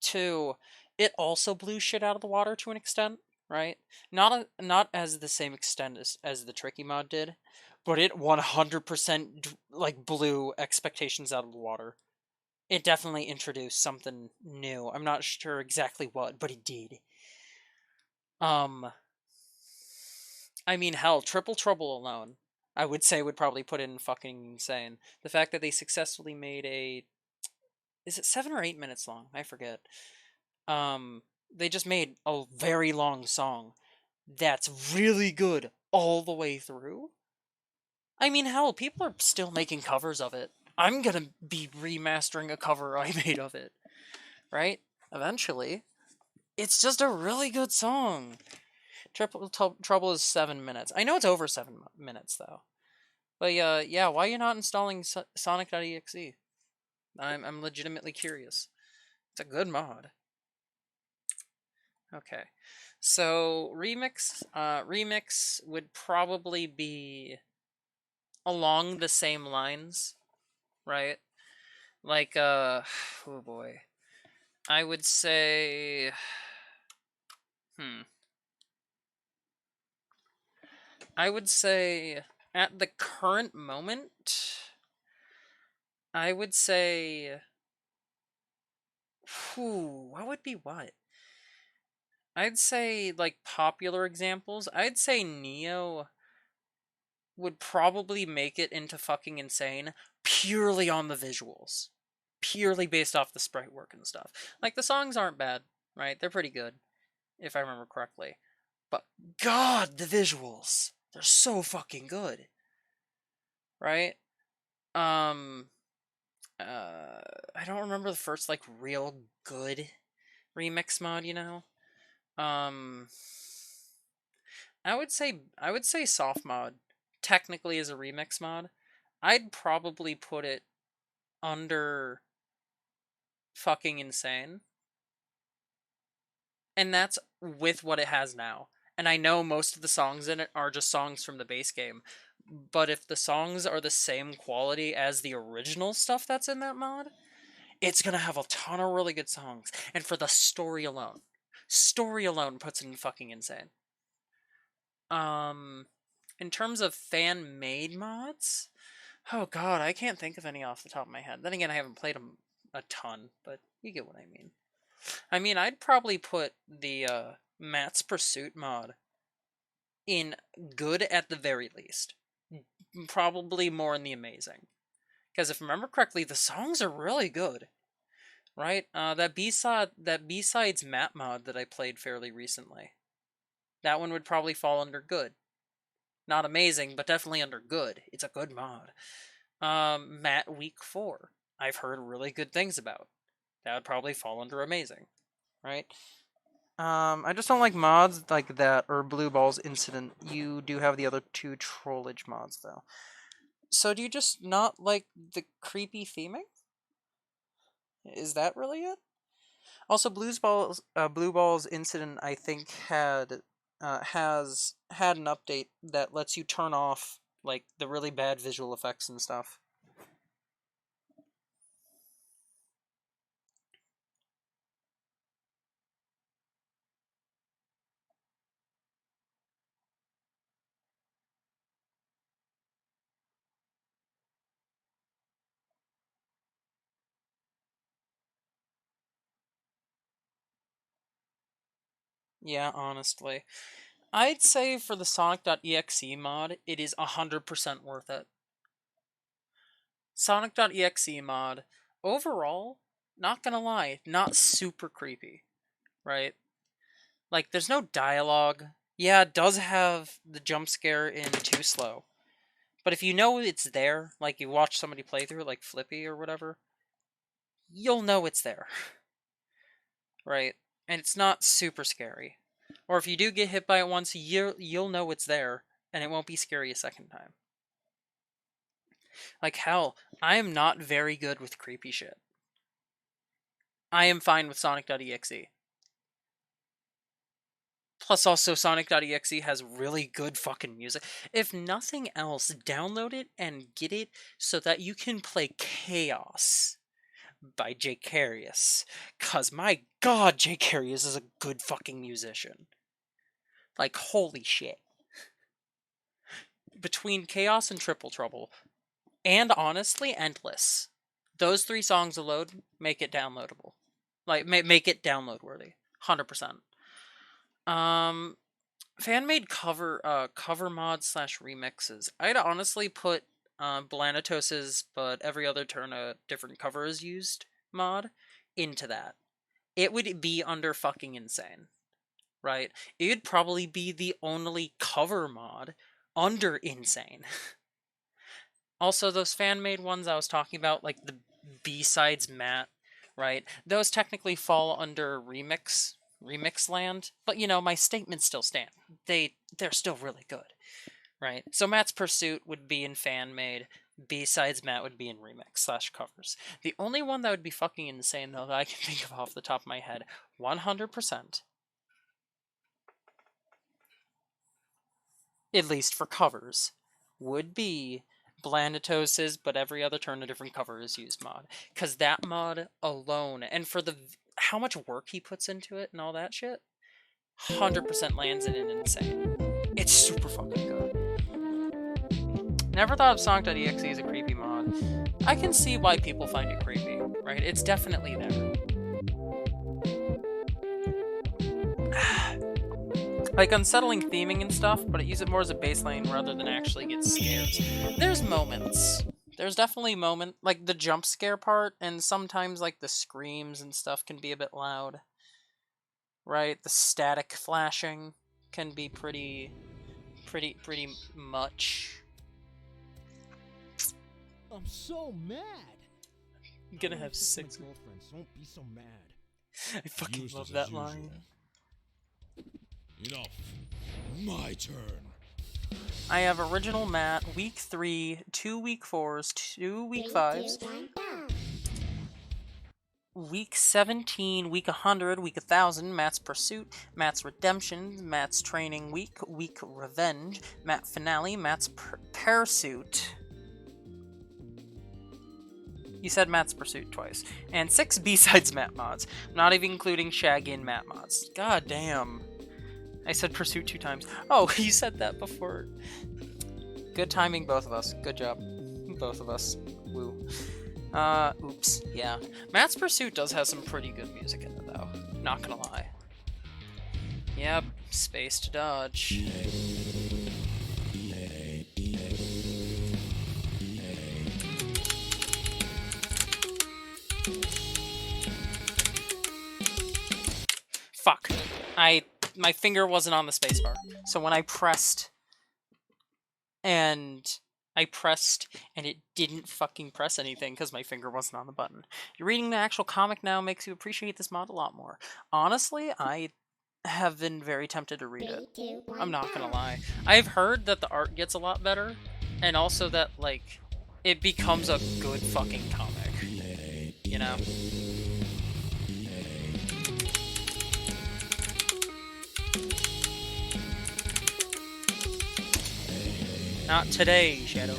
Two, it also blew shit out of the water to an extent, right? Not as the same extent as the Tricky mod did, but it 100% like blew expectations out of the water. It definitely introduced something new. I'm not sure exactly what, but it did. Um, I mean, hell, Triple Trouble alone, I would say would probably put in fucking insane. The fact that they successfully made a, is it 7 or 8 minutes long? I forget. They just made a very long song that's really good all the way through. I mean, hell, people are still making covers of it. I'm gonna be remastering a cover I made of it, right? Eventually. It's just a really good song. Trouble is 7 minutes. I know it's over 7 minutes though. But yeah, why are you not installing Sonic.exe? I'm legitimately curious. It's a good mod. Okay. So remix would probably be along the same lines, right? Like oh boy. I would say hmm. I would say at the current moment, I would say what would be what? I'd say like popular examples. I'd say Neo would probably make it into fucking insane purely on the visuals. Purely based off the sprite work and stuff. Like the songs aren't bad, right? They're pretty good, if I remember correctly. But god, the visuals. They're so fucking good. Right? Um I don't remember the first like real good remix mod, you know? Um I would say soft mod technically is a remix mod. I'd probably put it under fucking insane. And that's with what it has now. And I know most of the songs in it are just songs from the base game. But if the songs are the same quality as the original stuff that's in that mod, it's gonna have a ton of really good songs. And for the story alone puts it in fucking insane. Um, in terms of fan made mods, oh god, I can't think of any off the top of my head. Then again, I haven't played them a ton, but you get what I mean. I mean, I'd probably put the Matt's Pursuit mod in good at the very least. Probably more in the amazing. Because if I remember correctly, the songs are really good. Right? That B-sides map mod that I played fairly recently. That one would probably fall under good. Not amazing, but definitely under good. It's a good mod. Matt Week 4. I've heard really good things about. That would probably fall under amazing. Right? I just don't like mods like that or Blue Balls Incident. You do have the other two Trollage mods though. So do you just not like the creepy theming? Is that really it? Also, Blue Balls Incident, I think has had an update that lets you turn off like the really bad visual effects and stuff. Yeah, honestly. I'd say for the Sonic.exe mod, it is 100% worth it. Sonic.exe mod, overall, not gonna lie, not super creepy, right? Like, there's no dialogue. Yeah, it does have the jump scare in Too Slow. But if you know it's there, like you watch somebody play through, like Flippy or whatever, you'll know it's there, right? And it's not super scary. Or if you do get hit by it once, you'll know it's there, and it won't be scary a second time. Like hell, I am not very good with creepy shit. I am fine with Sonic.exe. Plus, also, Sonic.exe has really good fucking music. If nothing else, download it and get it so that you can play Chaos by Jacarius. Cause my god, Jacarius is a good fucking musician. Like, holy shit. Between Chaos and Triple Trouble, and honestly, Endless, those three songs alone make it downloadable. Like, make it download worthy. 100%. Um, fan made cover mods slash remixes. I'd honestly put Blanatos's but every other turn a different cover is used mod into that. It would be under fucking insane, right? It'd probably be the only cover mod under insane. Also, those fan made ones I was talking about, like the B-sides mat, right? Those technically fall under remix land, but my statements still stand. They're still really good, right? So Matt's Pursuit would be in fan made. B-sides Matt would be in remix slash covers. The only one that would be fucking insane though that I can think of off the top of my head, 100%, at least for covers, would be Blanditos's but every other turn a different cover is used mod. Because that mod alone, and for the how much work he puts into it and all that shit, 100% lands in an insane. It's super fucking good. Never thought of Sonic.exe as a creepy mod. I can see why people find it creepy, right? It's definitely there. Like unsettling theming and stuff, but it uses it more as a baseline rather than actually get scares. There's moments. There's definitely like the jump scare part, and sometimes like the screams and stuff can be a bit loud. Right? The static flashing can be pretty much. I'm so mad. I'm gonna I have fix my 6. girlfriend, so don't be so mad. I fucking Useless love as that usual. line. Enough. My turn. I have original Matt, week 3, 2 week 4s, 2 week 3, 5s, 2, 1, go. week 17, week 100, week 1000, Matt's Pursuit, Matt's Redemption, Matt's Training Week, week Revenge, Matt Finale, Matt's Parasuit. You said Matt's Pursuit twice. And 6 B-sides Matt mods, not even including Shaggy and Matt mods. God damn. I said Pursuit 2 times. Oh, you said that before. Good timing, both of us. Good job. Both of us. Woo. Oops. Yeah. Matt's Pursuit does have some pretty good music in it, though. Not gonna lie. Yep. Space to dodge. Fuck. My finger wasn't on the spacebar. So when I pressed and it didn't fucking press anything because my finger wasn't on the button. You're reading the actual comic now makes you appreciate this mod a lot more. Honestly, I have been very tempted to read it. 3, 2, 1, I'm not gonna go. lie. I've heard that the art gets a lot better, and also that, like, it becomes a good fucking comic. You know? Not today, Shadow.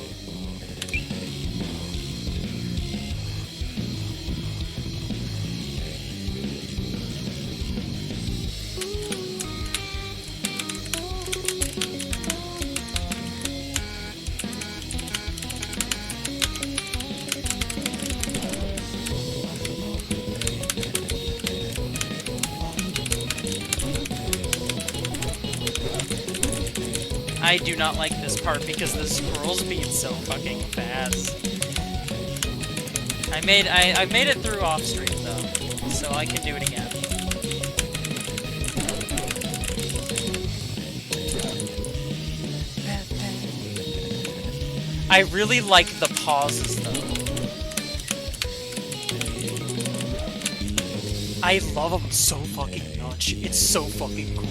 I do not like this part because the scroll's being so fucking fast. I made it through off stream though, so I can do it again. I really like the pauses though. I love them so fucking much. It's so fucking cool.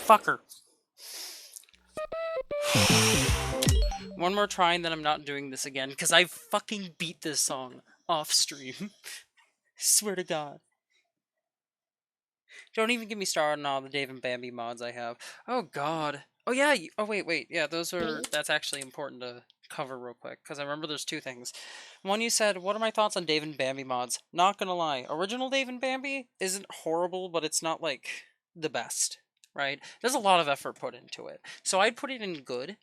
Fucker. One more try and then I'm not doing this again, because I fucking beat this song off stream. Swear to God. Don't even get me started on all the Dave and Bambi mods I have. Oh God. Oh yeah. Oh wait. Yeah, those are. 3, That's actually important to cover real quick because I remember there's two things. One, you said, "What are my thoughts on Dave and Bambi mods?" Not gonna lie, original Dave and Bambi isn't horrible, but it's not like the best. Right? There's a lot of effort put into it, so I'd put it in good.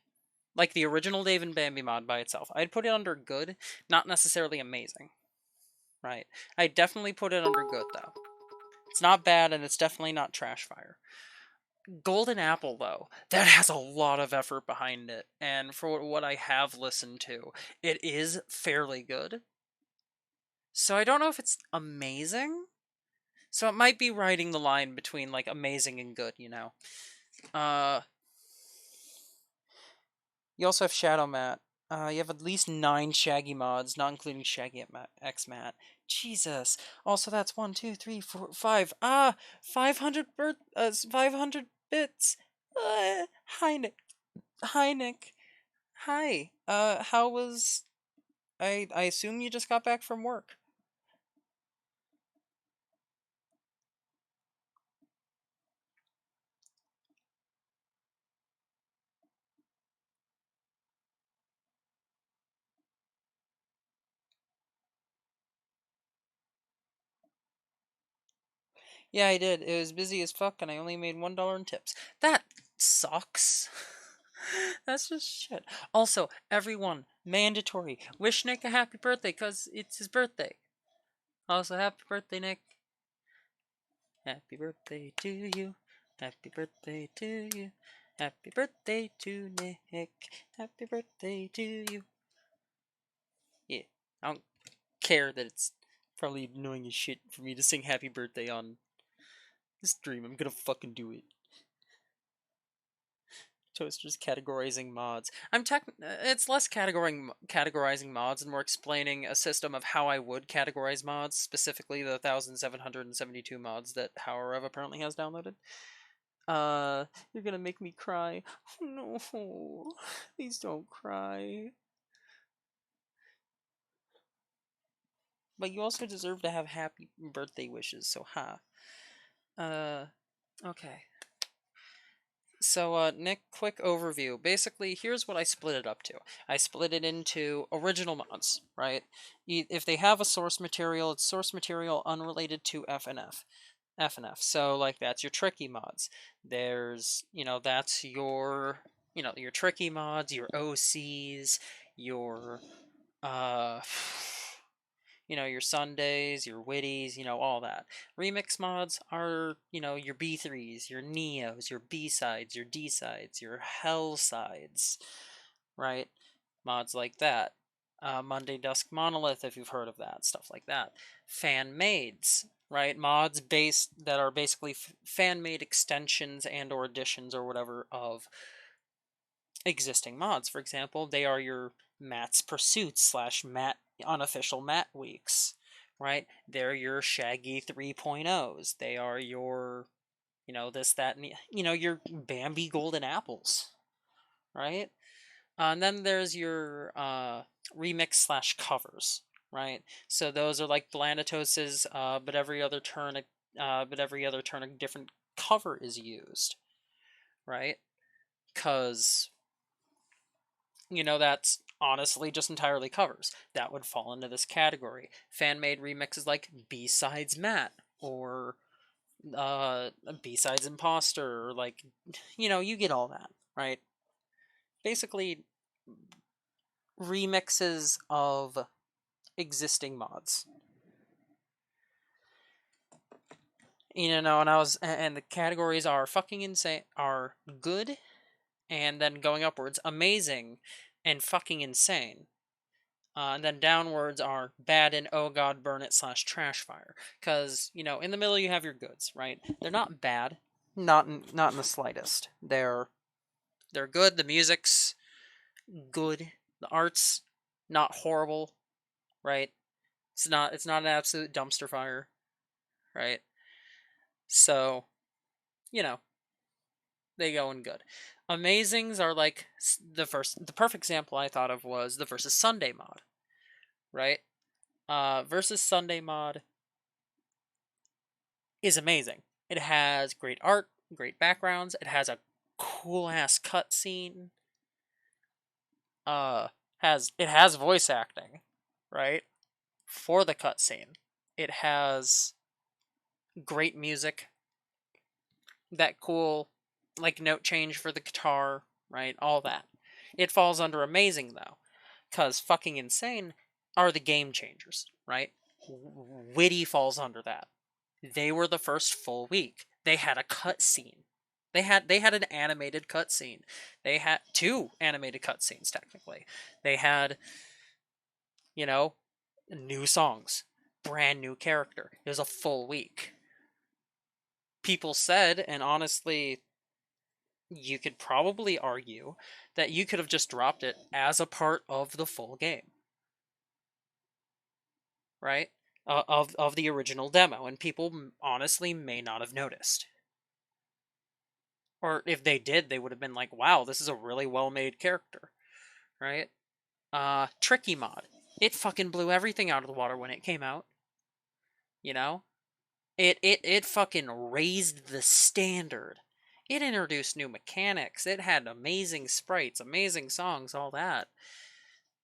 Like the original Dave and Bambi mod by itself, I'd put it under good, not necessarily amazing. Right? I'd definitely put it under good though. It's not bad, and it's definitely not trash fire. Golden Apple, though, that has a lot of effort behind it, and for what I have listened to, it is fairly good. So I don't know if it's amazing. So it might be riding the line between like amazing and good, you know. Uh, you also have Shadow Mat. You have at least 9 Shaggy mods, not including Shaggy X Mat. Jesus. Also, that's 1, 2, 3, 4, 5. 500 500 bits. Hi, Nick. Hi, Nick. Hi. How was? I assume you just got back from work. Yeah, I did. It was busy as fuck, and I only made $1 in tips. That sucks. That's just shit. Also, everyone, mandatory. Wish Nick a happy birthday, cause it's his birthday. Also, happy birthday, Nick. Happy birthday to you. Happy birthday to you. Happy birthday to Nick. Happy birthday to you. Yeah, I don't care that it's probably annoying as shit for me to sing happy birthday on this stream. I'm gonna fucking do it. Toaster's categorizing mods. It's less categorizing mods and more explaining a system of how I would categorize mods, specifically the 1,772 mods that HowerRev apparently has downloaded. You're gonna make me cry. No, please don't cry. But you also deserve to have happy birthday wishes, so okay. So, Nick, quick overview. Basically, here's what I split it up to. I split it into original mods, right? If they have a source material, it's source material unrelated to FNF. FNF. So, like, that's your tricky mods. There's, that's your tricky mods, your OCs, your, uh, your Sundays, your Witties, all that. Remix mods are, your B3s, your Neos, your B-sides, your D-sides, your Hell sides, right? Mods like that. Monday Dusk Monolith, if you've heard of that, stuff like that. Fan mades, right? Mods based that are basically fan made extensions and or additions or whatever of existing mods. For example, they are your Matt's Pursuits slash Matt unofficial Matt weeks, right? They're your Shaggy 3.0s. They are your, this, that, and your Bambi Golden Apples, right? And then there's your remix slash covers, right? So those are like Blanatos's, but every other turn, a different cover is used, right? Because that's honestly just entirely covers. That would fall into this category. Fan-made remixes like B-Sides Matt, or B-Sides Imposter, or like, you get all that, right? Basically, remixes of existing mods. And the categories are fucking insane, are good, and then going upwards, amazing, and fucking insane. And then downwards are bad and oh god burn it slash trash fire. Because, in the middle you have your goods, right? They're not bad. Not in the slightest. They're good. The music's good. The art's not horrible, right? It's not an absolute dumpster fire, right? So, you know, they go in good. Amazings are like the perfect example I thought of was the Versus Sunday mod, right? Versus Sunday mod is amazing. It has great art, great backgrounds. It has a cool ass cutscene. Uh, it has voice acting, right? For the cutscene, it has great music. That cool, like note change for the guitar, right? All that. It falls under amazing though, cause fucking insane are the game changers, right? Witty falls under that. They were the first full week. They had a cutscene. They had an animated cutscene. They had two animated cutscenes technically. They had, you know, new songs, brand new character. It was a full week. People said, and honestly, you could probably argue that you could have just dropped it as a part of the full game, right? Of the original demo, and people honestly may not have noticed. Or if they did, they would have been like, wow, this is a really well-made character, right? Tricky mod. It fucking blew everything out of the water when it came out. You know? It fucking raised the standard. It introduced new mechanics. It had amazing sprites, amazing songs, all that.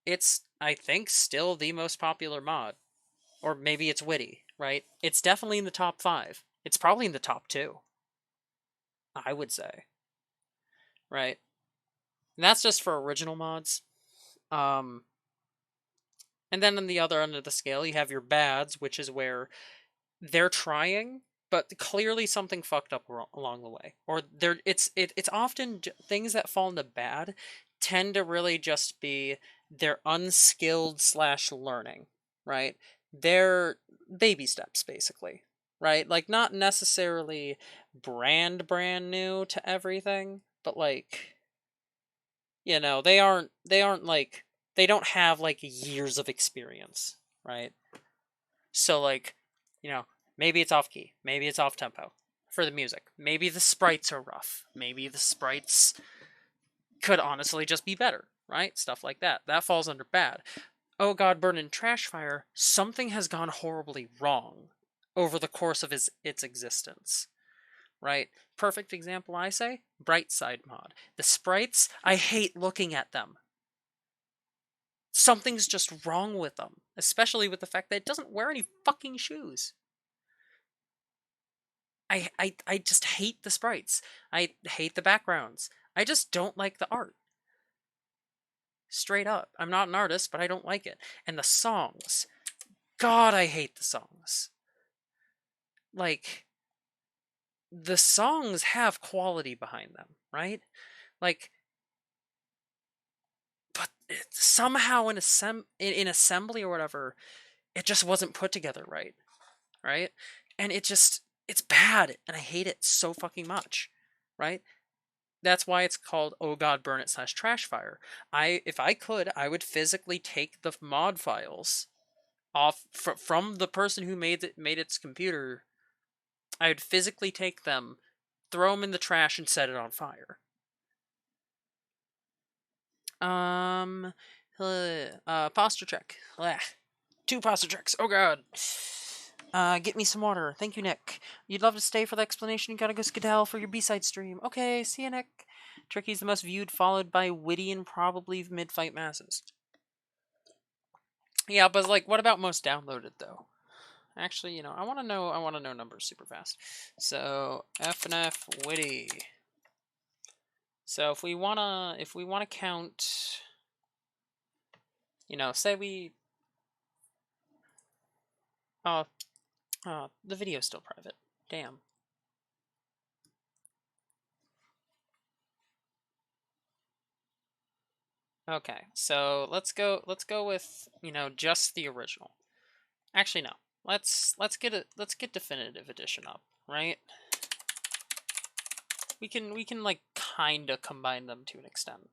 It's, I think, still the most popular mod. Or maybe it's witty, right? It's definitely in the top 5. It's probably in the top 2, I would say. Right? And that's just for original mods. Um, and then on the other end of the scale, you have your bads, which is where they're trying, but clearly something fucked up along the way. Or it's often things that fall into bad tend to really just be they're unskilled slash learning, right? They're baby steps basically, right? Like not necessarily brand new to everything, but like you know, they aren't like, they don't have like years of experience, right? So like, you know, maybe it's off key, maybe it's off tempo for the music. Maybe the sprites are rough. Maybe the sprites could honestly just be better, right? Stuff like that. That falls under bad. Oh God, Burn in Trash Fire, something has gone horribly wrong over the course of its existence, right? Perfect example, I say, Brightside mod. The sprites, I hate looking at them. Something's just wrong with them, especially with the fact that it doesn't wear any fucking shoes. I just hate the sprites. I hate the backgrounds. I just don't like the art. Straight up. I'm not an artist, but I don't like it. And the songs. God, I hate the songs. Like, the songs have quality behind them, right? Like, but somehow in assembly or whatever, it just wasn't put together right, right? And it's bad, and I hate it so fucking much, right? That's why it's called Oh God Burn It / Trash Fire. If I could, I would physically take the mod files off from the person who made its computer. I would physically take them, throw them in the trash, and set it on fire. Posture check. Ugh. 2 posture checks. Oh god. Get me some water. Thank you, Nick. You'd love to stay for the explanation. You gotta go skedaddle for your B-side stream. Okay, see you, Nick. Tricky's the most viewed, followed by Witty and probably mid-fight masses. Yeah, but like, what about most downloaded though? Actually, you know, I want to know numbers super fast. So FNF Witty. So if we wanna count, you know, say we, oh, the video's still private. Damn. Okay, so let's go with, you know, just the original. Actually no. Let's get definitive edition up, right? We can like kinda combine them to an extent.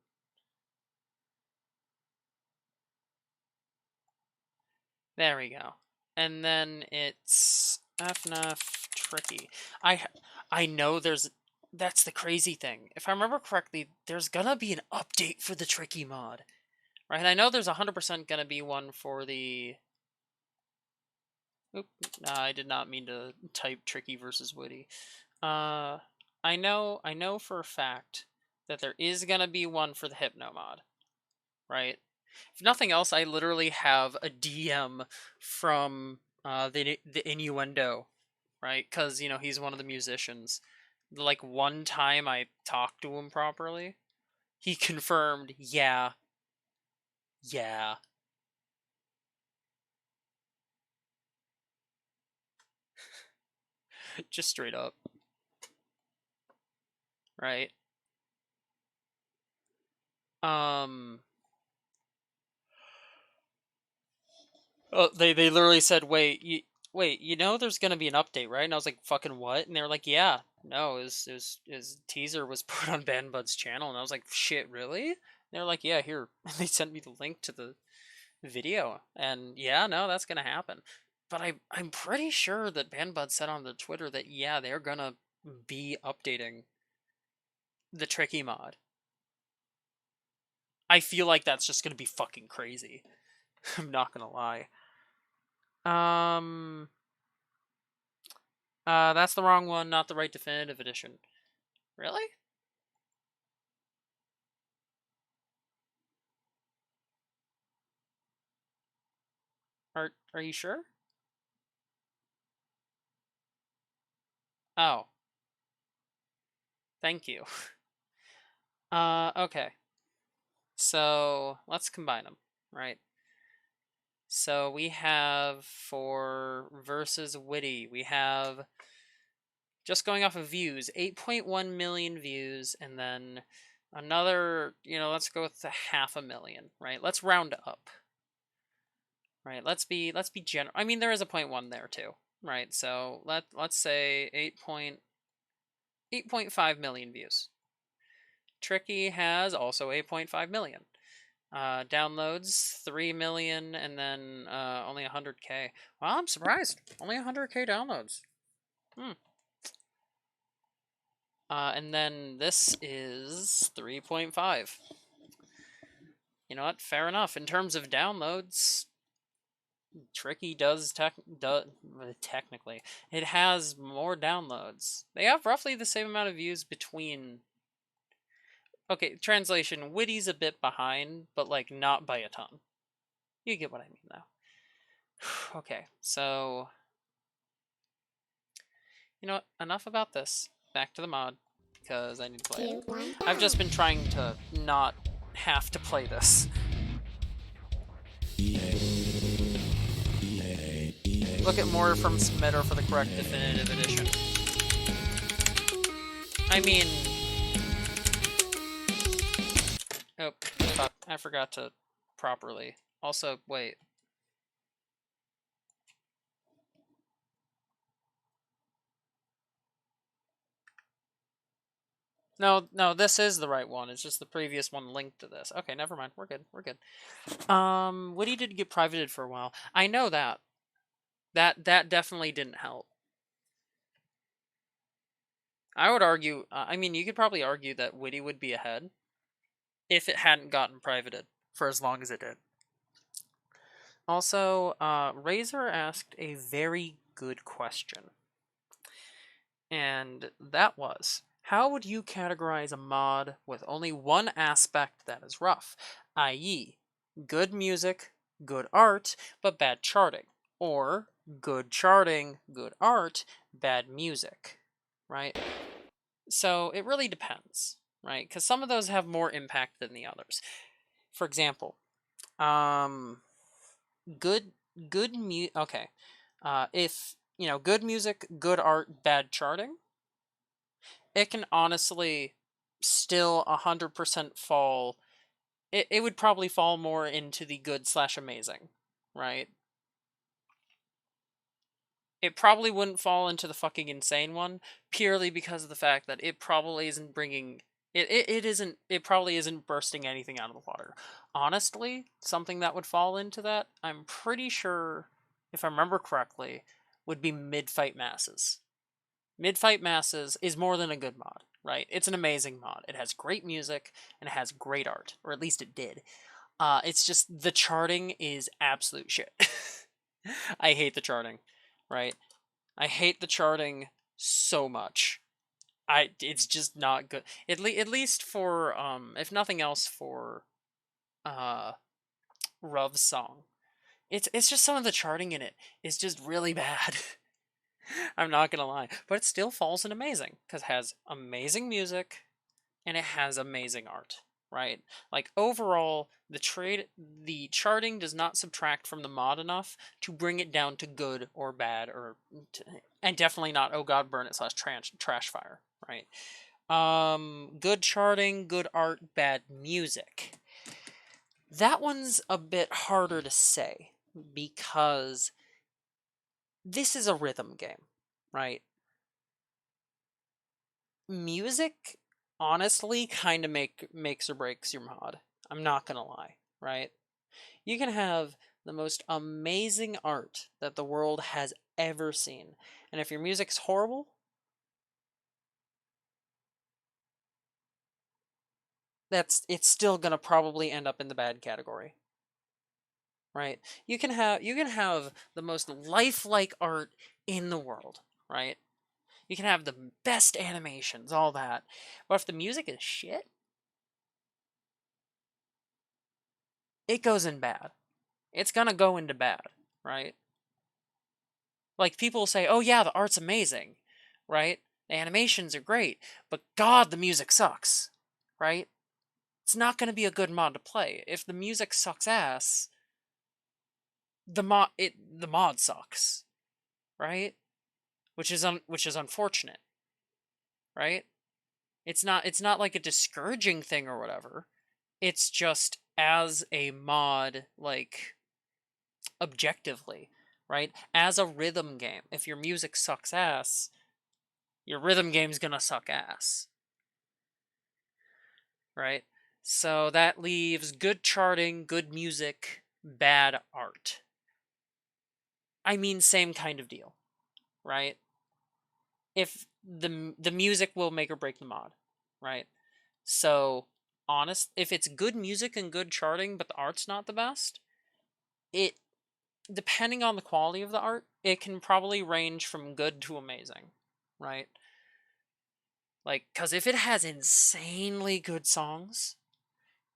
There we go. And then it's FNF Tricky. I know that's the crazy thing. If I remember correctly, there's gonna be an update for the Tricky mod. Right? I know there's 100% gonna be one for the. Oop, I did not mean to type Tricky versus Witty. Uh, I know for a fact that there is gonna be one for the Hypno mod, right? If nothing else, I literally have a DM from the Innuendo, right? Because you know he's one of the musicians. Like one time I talked to him properly, he confirmed, yeah, yeah. Just straight up, right? Um, oh, they literally said, wait, you know, there's gonna be an update, right? And I was like, fucking what? And they were like, yeah, no, his teaser was put on BandBud's channel, and I was like, shit, really? And they were like, yeah, here. And they sent me the link to the video, and yeah, no, that's gonna happen. But I'm pretty sure that BandBud said on the Twitter that yeah, they're gonna be updating the Tricky mod. I feel like that's just gonna be fucking crazy. I'm not gonna lie. Um, that's the wrong one, not the right definitive edition. Really? Are you sure? Oh, thank you. Okay. So let's combine them, right? So we have for versus Witty, we have just going off of views, 8.1 million views, and then another, you know, let's go with the 500,000, right? Let's round up. Right, let's be general. I mean, there is a 0.1 there too, right? So let's say 8.5 million views. Tricky has also 8.5 million. Downloads 3 million, and then only 100K. Well, I'm surprised. Only 100K downloads. And then this is 3.5. You know what? Fair enough. In terms of downloads, Tricky does technically. It has more downloads. They have roughly the same amount of views between. Okay, translation. Witty's a bit behind, but like not by a ton. You get what I mean, though. Okay, so you know what? Enough about this. Back to the mod because I need to play it. 2, 1, I've go. just been trying to not have to play this. Look at more from Submitter for the correct definitive edition. I mean... Oh, fuck. I forgot to properly. Also, wait. No, this is the right one. It's just the previous one linked to this. Okay, never mind. We're good. We're good. Woody did get privated for a while. I know that. That definitely didn't help. I would argue, I mean, you could probably argue that Witty would be ahead if it hadn't gotten privated for as long as it did. Also, Razor asked a very good question. And that was, how would you categorize a mod with only one aspect that is rough, i.e., good music, good art, but bad charting, or good charting, good art, bad music, right? So it really depends, right? Because some of those have more impact than the others. For example, good okay. If good music, good art, bad charting, it can honestly still 100% fall. It would probably fall more into the good/amazing, right? It probably wouldn't fall into the fucking insane one purely because of the fact that it probably isn't bringing it probably isn't bursting anything out of the water. Honestly, something that would fall into that, I'm pretty sure, if I remember correctly, would be Mid-Fight Masses. Mid-Fight Masses is more than a good mod, right? It's an amazing mod. It has great music and it has great art, or at least it did. It's just the charting is absolute shit. I hate the charting, right? I hate the charting so much. It's just not good. At least for if nothing else for Ruv's song. It's just some of the charting in it is just really bad. I'm not gonna lie, but it still falls in amazing because it has amazing music and it has amazing art, right? Like overall, the charting does not subtract from the mod enough to bring it down to good or bad, and definitely not oh god burn it /trash fire, right? Good charting, good art, bad music. That one's a bit harder to say because this is a rhythm game, right? Music honestly kind of makes or breaks your mod. I'm not gonna lie, right? You can have the most amazing art that the world has ever seen, and if your music's horrible, it's still gonna probably end up in the bad category, right? You can have the most lifelike art in the world, right? You can have the best animations, all that, but if the music is shit, it goes in bad. It's gonna go into bad, right? Like people say, "Oh yeah, the art's amazing," right? The animations are great, but God, the music sucks, right? It's not going to be a good mod to play. If the music sucks ass, the mod sucks, right? Which is unfortunate, right? It's not like a discouraging thing or whatever. It's just as a mod, like objectively, right? As a rhythm game, if your music sucks ass, your rhythm game's gonna suck ass. right? So that leaves good charting, good music, bad art. I mean, same kind of deal, right? If the music will make or break the mod, right? So, if it's good music and good charting, but the art's not the best, it depending on the quality of the art, it can probably range from good to amazing, right? Like, because if it has insanely good songs,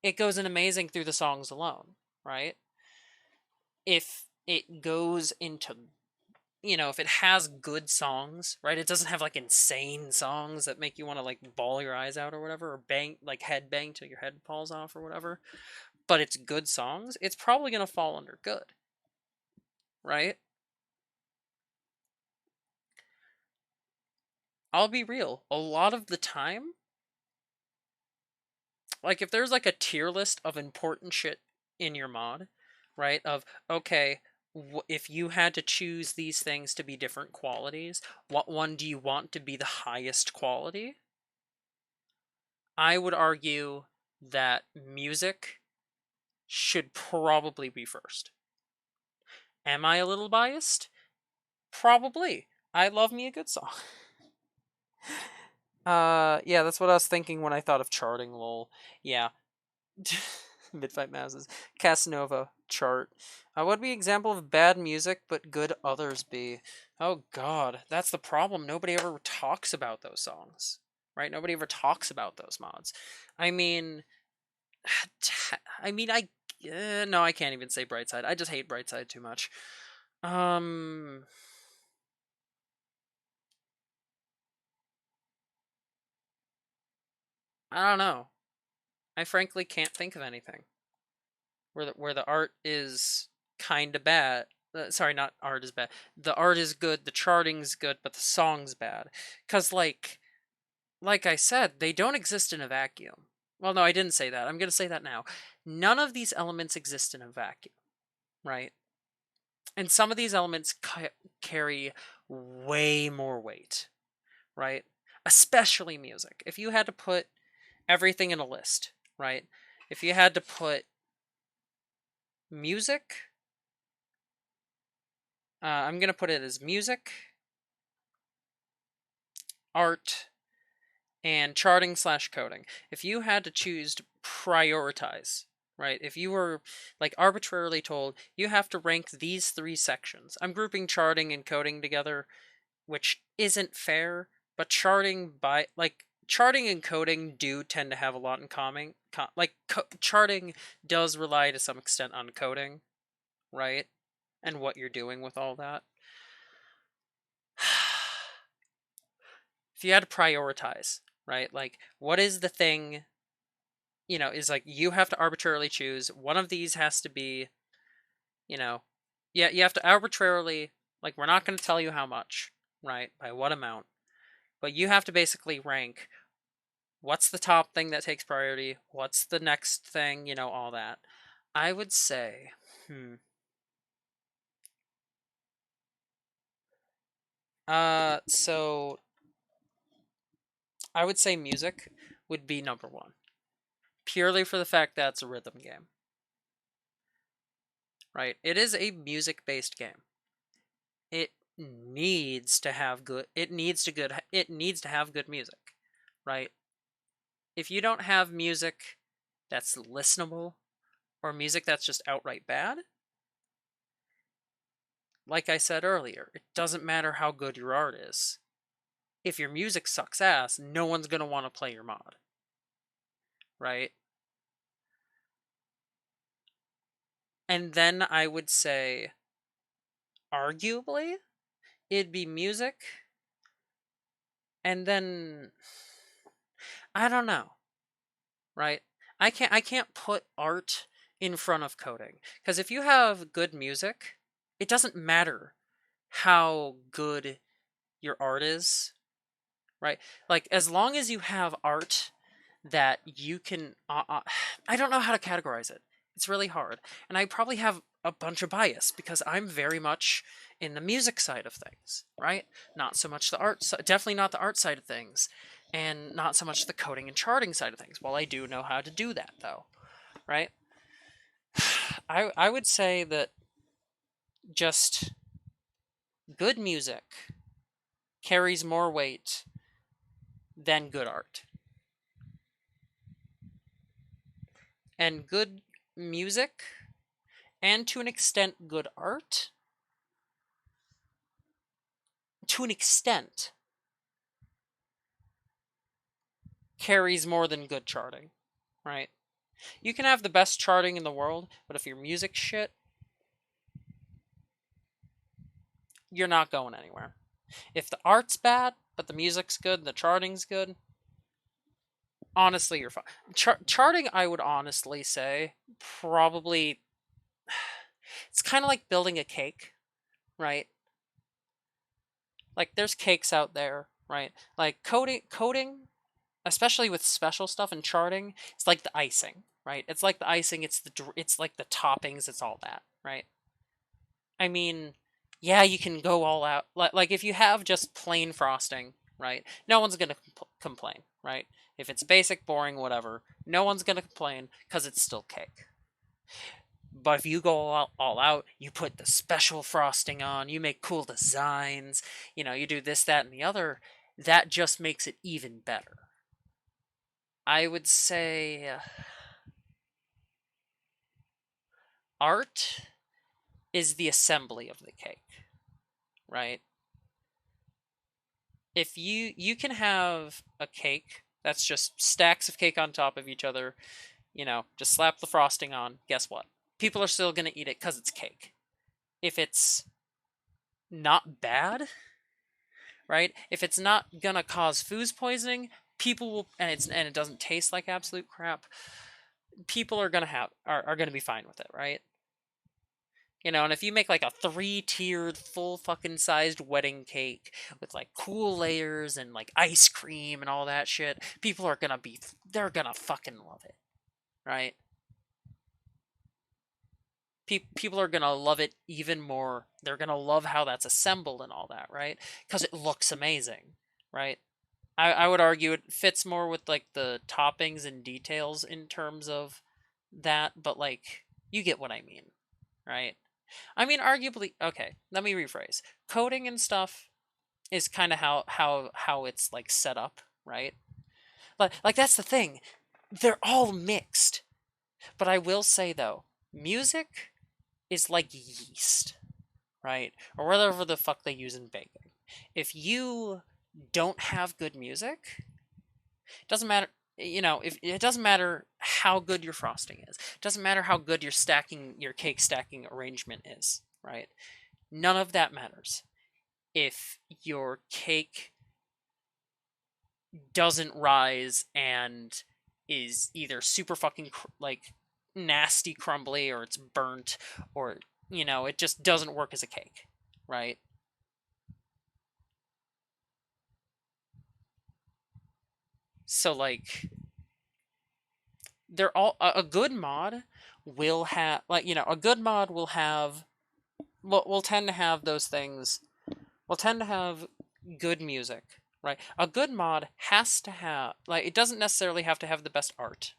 it goes in amazing through the songs alone, right? If it goes into, if it has good songs, right? It doesn't have like insane songs that make you want to like bawl your eyes out or whatever, or bang, like head bang till your head falls off or whatever, but it's good songs, it's probably going to fall under good, right? I'll be real. A lot of the time, like if there's like a tier list of important shit in your mod, right? Of okay, if you had to choose these things to be different qualities, what one do you want to be the highest quality? I would argue that music should probably be first. Am I a little biased? Probably. I love me a good song. Yeah, that's what I was thinking when I thought of charting, lol. Yeah. Midfight Masses. Casanova chart. What would be example of bad music but good others be? Oh god, that's the problem. Nobody ever talks about those songs. Right? Nobody ever talks about those mods. I mean, I mean, no, I can't even say Brightside. I just hate Brightside too much. Um, I don't know. I frankly can't think of anything where the art is kind of bad. Sorry, not art is bad. The art is good, the charting's good, but the song's bad. Cause like I said, they don't exist in a vacuum. Well, no, I didn't say that. I'm gonna say that now. None of these elements exist in a vacuum, right? And some of these elements carry way more weight, right? Especially music. If you had to put everything in a list, right? If you had to put music, I'm going to put it as music, art, and charting slash coding. If you had to choose to prioritize, right? If you were like arbitrarily told you have to rank these three sections, I'm grouping charting and coding together, which isn't fair, but charting and coding do tend to have a lot in common. Charting does rely to some extent on coding, right? And what you're doing with all that. If you had to prioritize, right? Like, what is the thing, is like you have to arbitrarily choose. One of these has to be, you know, yeah, you have to arbitrarily, like, we're not going to tell you how much, right? By what amount. But you have to basically rank what's the top thing that takes priority, what's the next thing, all that. I would say, so I would say music would be number one, purely for the fact that it's a rhythm game, right? It is a music-based game. It needs to have good. It needs to have good music, right? If you don't have music that's listenable or music that's just outright bad, like I said earlier, it doesn't matter how good your art is. If your music sucks ass, no one's going to want to play your mod, right? And then I would say, arguably, it'd be music, and then I don't know, right? I can't put art in front of coding because if you have good music, it doesn't matter how good your art is, right? Like as long as you have art that you can I don't know how to categorize it. It's really hard. And I probably have a bunch of bias because I'm very much in the music side of things, right? Not so much the art side, definitely not the art side of things. and not so much the coding and charting side of things. Well, I do know how to do that though, right? I would say that just good music carries more weight than good art. And good music, and to an extent, good art, to an extent, carries more than good charting, right? You can have the best charting in the world, but if your music's shit, you're not going anywhere. If the art's bad, but the music's good, the charting's good, honestly, you're fine. Charting, I would honestly say, probably. It's kind of like building a cake, right? Like, there's cakes out there, right? Like, coding, especially with special stuff and charting, it's like the icing, right? It's like the icing, it's like the toppings, it's all that, right? I mean, yeah, you can go all out. Like if you have just plain frosting, right? No one's gonna complain, right? If it's basic, boring, whatever, no one's gonna complain because it's still cake. But if you go all out, you put the special frosting on, you make cool designs, you do this, that, and the other, that just makes it even better. I would say art is the assembly of the cake, right? If you can have a cake that's just stacks of cake on top of each other, just slap the frosting on, guess what? People are still going to eat it cuz it's cake. If it's not bad, right? If it's not going to cause food poisoning, people will and it doesn't taste like absolute crap, people are going to are going to be fine with it, right? And if you make like a 3-tiered full fucking sized wedding cake with like cool layers and like ice cream and all that shit, they're gonna fucking love it, right? People are gonna love it even more. They're gonna love how that's assembled and all that, right? Because it looks amazing, right? I would argue it fits more with like the toppings and details in terms of that, but like you get what I mean, right? I mean, arguably, okay. Let me rephrase. Coding and stuff is kind of how it's like set up, right? Like that's the thing. They're all mixed. But I will say though, music is like yeast, right? Or whatever the fuck they use in baking. If you don't have good music, it doesn't matter. If it doesn't matter how good your frosting is, it doesn't matter how good your cake stacking arrangement is, right? None of that matters if your cake doesn't rise and is either super fucking like nasty crumbly, or it's burnt, or it just doesn't work as a cake, right? So like they're all a good mod will have, like, a good mod will have, will tend to have those things, will tend to have good music, right? A good mod has to have, like, it doesn't necessarily have to have the best art,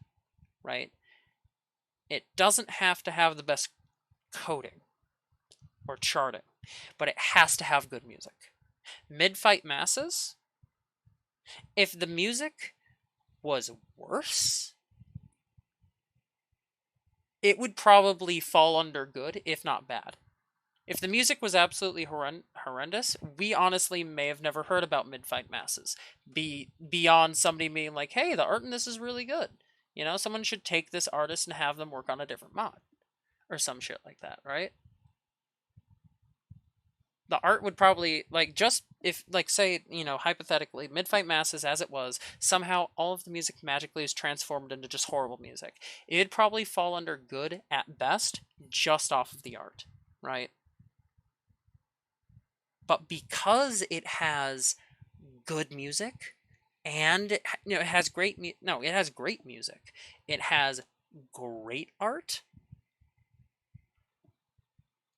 right? It doesn't have to have the best coding or charting, but it has to have good music. Mid-fight masses, if the music was worse, it would probably fall under good, if not bad. If the music was absolutely horrendous, we honestly may have never heard about mid-fight masses. Beyond somebody being like, hey, the art in this is really good. Someone should take this artist and have them work on a different mod. Or some shit like that, right? The art would probably, like, just if, like, say, hypothetically, mid-fight masses as it was, somehow all of the music magically is transformed into just horrible music. It'd probably fall under good at best, just off of the art, right? But because it has good music, and it has it has great music, it has great art,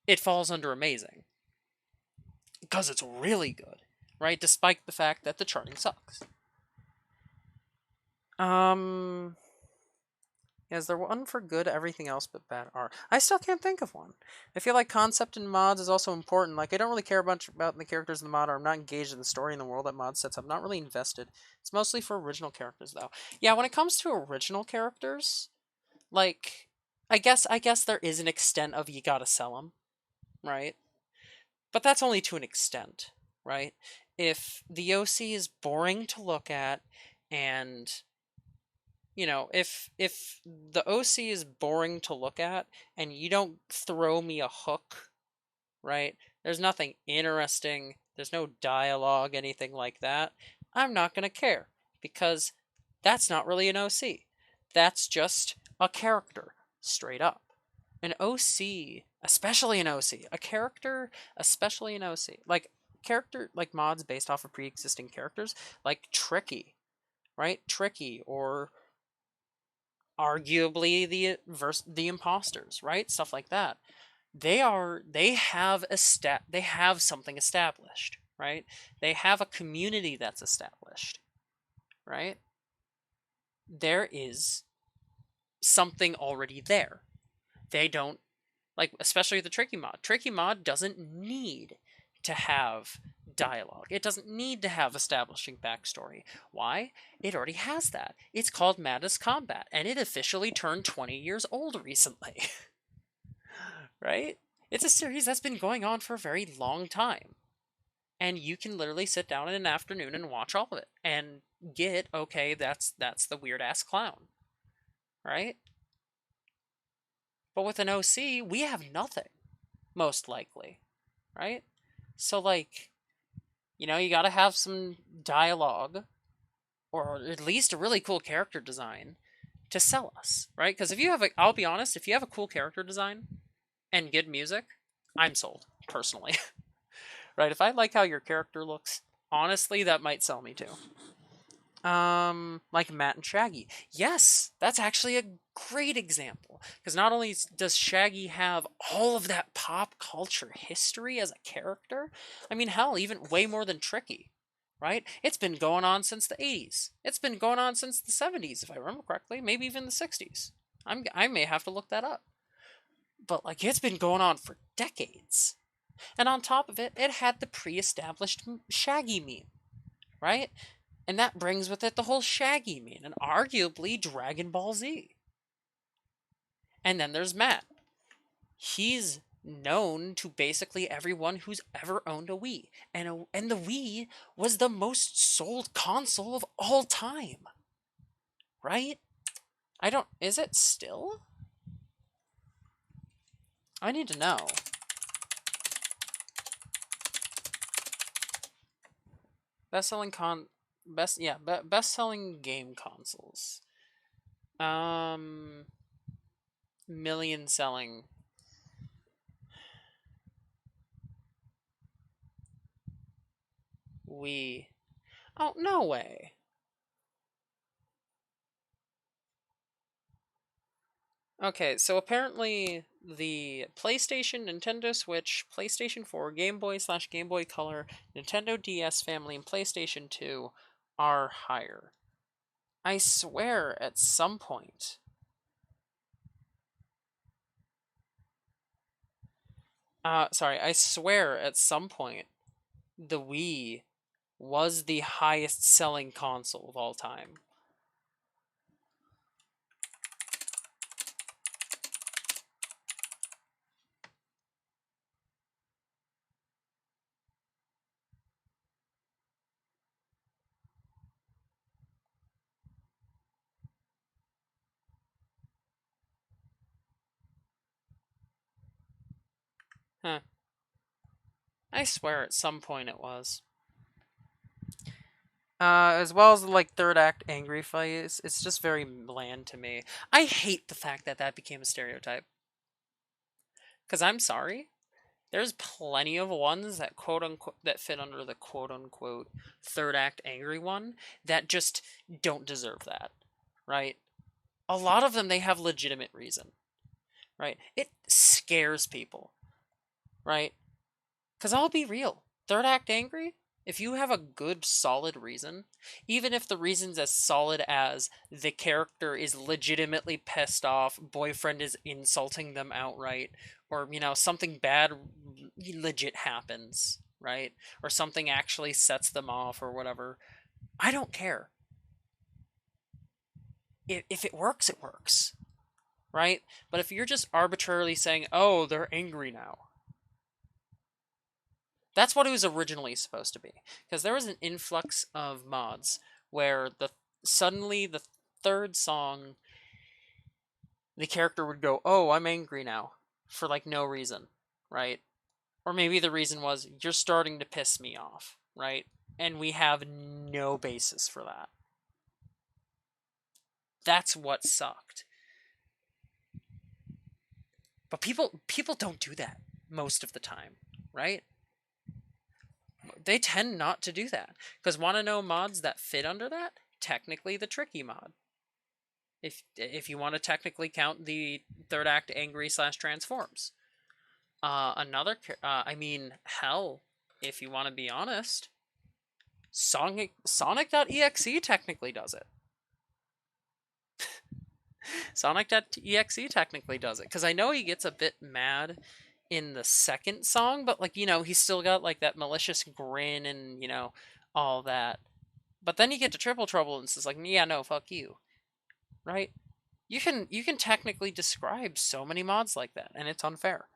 it falls under amazing because it's really good, right? Despite the fact that the charting sucks. Um, is there one for good, everything else but bad art? I still can't think of one. I feel like concept in mods is also important. Like, I don't really care much about the characters in the mod, or I'm not engaged in the story in the world that mod sets up. I'm not really invested. It's mostly for original characters, though. Yeah, when it comes to original characters, like, I guess there is an extent of you gotta sell them, right? But that's only to an extent, right? If the OC is boring to look at, and if the OC is boring to look at and you don't throw me a hook, right? There's nothing interesting, there's no dialogue, anything like that. I'm not going to care because that's not really an OC. That's just a character, straight up. An OC, especially an OC, a character, especially an OC, like character, like mods based off of pre-existing characters, like Tricky, right? Tricky, or arguably the imposters, right? Stuff like that. They have something established, right? They have a community that's established, right? There is something already there. They don't, like, especially the tricky mod. Tricky mod doesn't need to have dialogue. It doesn't need to have establishing backstory. Why? It already has that. It's called Madness Combat, and it officially turned 20 years old recently. Right? It's a series that's been going on for a very long time. And you can literally sit down in an afternoon and watch all of it and get, okay, that's the weird ass clown. Right? But with an OC, we have nothing, most likely. Right? So, like, you gotta have some dialogue, or at least a really cool character design to sell us, right? Because if you have I'll be honest, if you have a cool character design and good music, I'm sold, personally. Right? If I like how your character looks, honestly, that might sell me too. Like Matt and Shaggy. Yes, that's actually a great example. Because not only does Shaggy have all of that pop culture history as a character, I mean, hell, even way more than Tricky, right? It's been going on since the 80s. It's been going on since the 70s, if I remember correctly, maybe even the 60s. I may have to look that up. But, like, it's been going on for decades. And on top of it, it had the pre established Shaggy meme, right? And that brings with it the whole Shaggy meme and arguably Dragon Ball Z. And then there's Matt. He's known to basically everyone who's ever owned a Wii. And the Wii was the most sold console of all time. Right? Is it still? I need to know. Best-selling best-selling game consoles. Million selling. Wii. Oh, no way. Okay, so apparently the PlayStation, Nintendo Switch, PlayStation 4, Game Boy/Game Boy Color, Nintendo DS family, and PlayStation 2 are higher. I swear at some point. I swear at some point the Wii was the highest selling console of all time. Huh. I swear at some point it was. As well as the, like, third act angry fight, it's just very bland to me. I hate the fact that that became a stereotype. Because I'm sorry, there's plenty of ones that quote unquote that fit under the quote unquote third act angry one that just don't deserve that, right? A lot of them, they have legitimate reason, right? It scares people, right? Because I'll be real, third act angry, If you have a good, solid reason, even if the reason's as solid as the character is legitimately pissed off, boyfriend is insulting them outright, or, something bad legit happens, right? Or something actually sets them off or whatever, I don't care. If it works, it works, right? But if you're just arbitrarily saying, oh, they're angry now, that's what it was originally supposed to be. Because there was an influx of mods where suddenly the third song, the character would go, oh, I'm angry now, for like no reason, right? Or maybe the reason was, you're starting to piss me off, right? And we have no basis for that. That's what sucked. But people don't do that most of the time, right? They tend not to do that. Because want to know mods that fit under that? Technically the tricky mod. If you want to technically count the third act angry / transforms. I mean, hell, if you want to be honest, Sonic.exe technically does it. Sonic.exe technically does it. Because I know he gets a bit mad in the second song, but, like, he's still got, like, that malicious grin and, all that. But then you get to Triple Trouble and it's just like, yeah, no, fuck you. Right? You can technically describe so many mods like that, and it's unfair.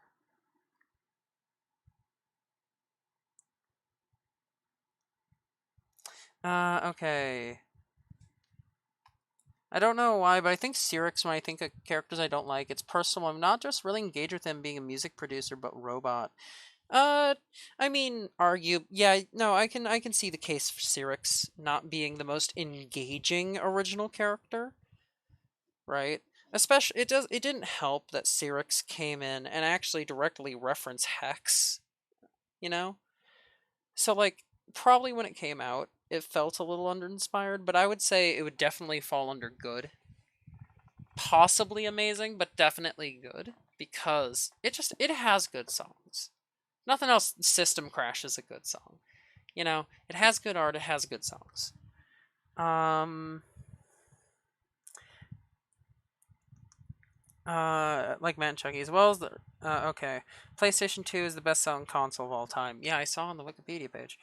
Okay. I don't know why, but I think Cyrix, when I think of characters I don't like, it's personal. I'm not just really engaged with him being a music producer, but robot. I mean, yeah, no, I can see the case for Cyrix not being the most engaging original character, right? Especially, it didn't help that Cyrix came in and actually directly referenced Hex, you know? So, like, probably when it came out, it felt a little underinspired, but I would say it would definitely fall under good. Possibly amazing, but definitely good, because it has good songs. Nothing else. System Crash is a good song. It has good art, it has good songs. Like Matt and Chucky, as well as the okay. PlayStation 2 is the best selling console of all time. Yeah, I saw on the Wikipedia page.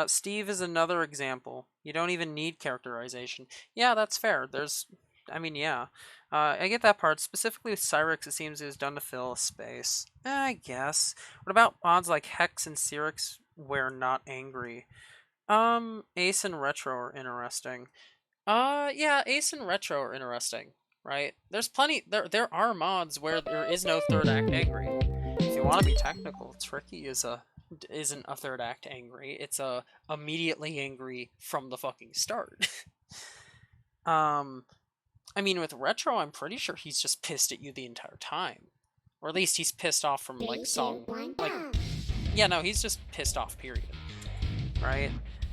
Steve is another example. You don't even need characterization. Yeah, that's fair. Yeah. I get that part. Specifically with Cyrix, it seems it was done to fill a space. I guess. What about mods like Hex and Cyrix where not angry? Ace and Retro are interesting. Yeah, Ace and Retro are interesting, right? There's plenty. There are mods where there is no third act angry. If you want to be technical, Tricky isn't a third act angry. It's immediately angry from the fucking start. I mean, with Retro, I'm pretty sure he's just pissed at you the entire time, or at least he's pissed off from like song. Like, yeah, no, he's just pissed off. Period. Right?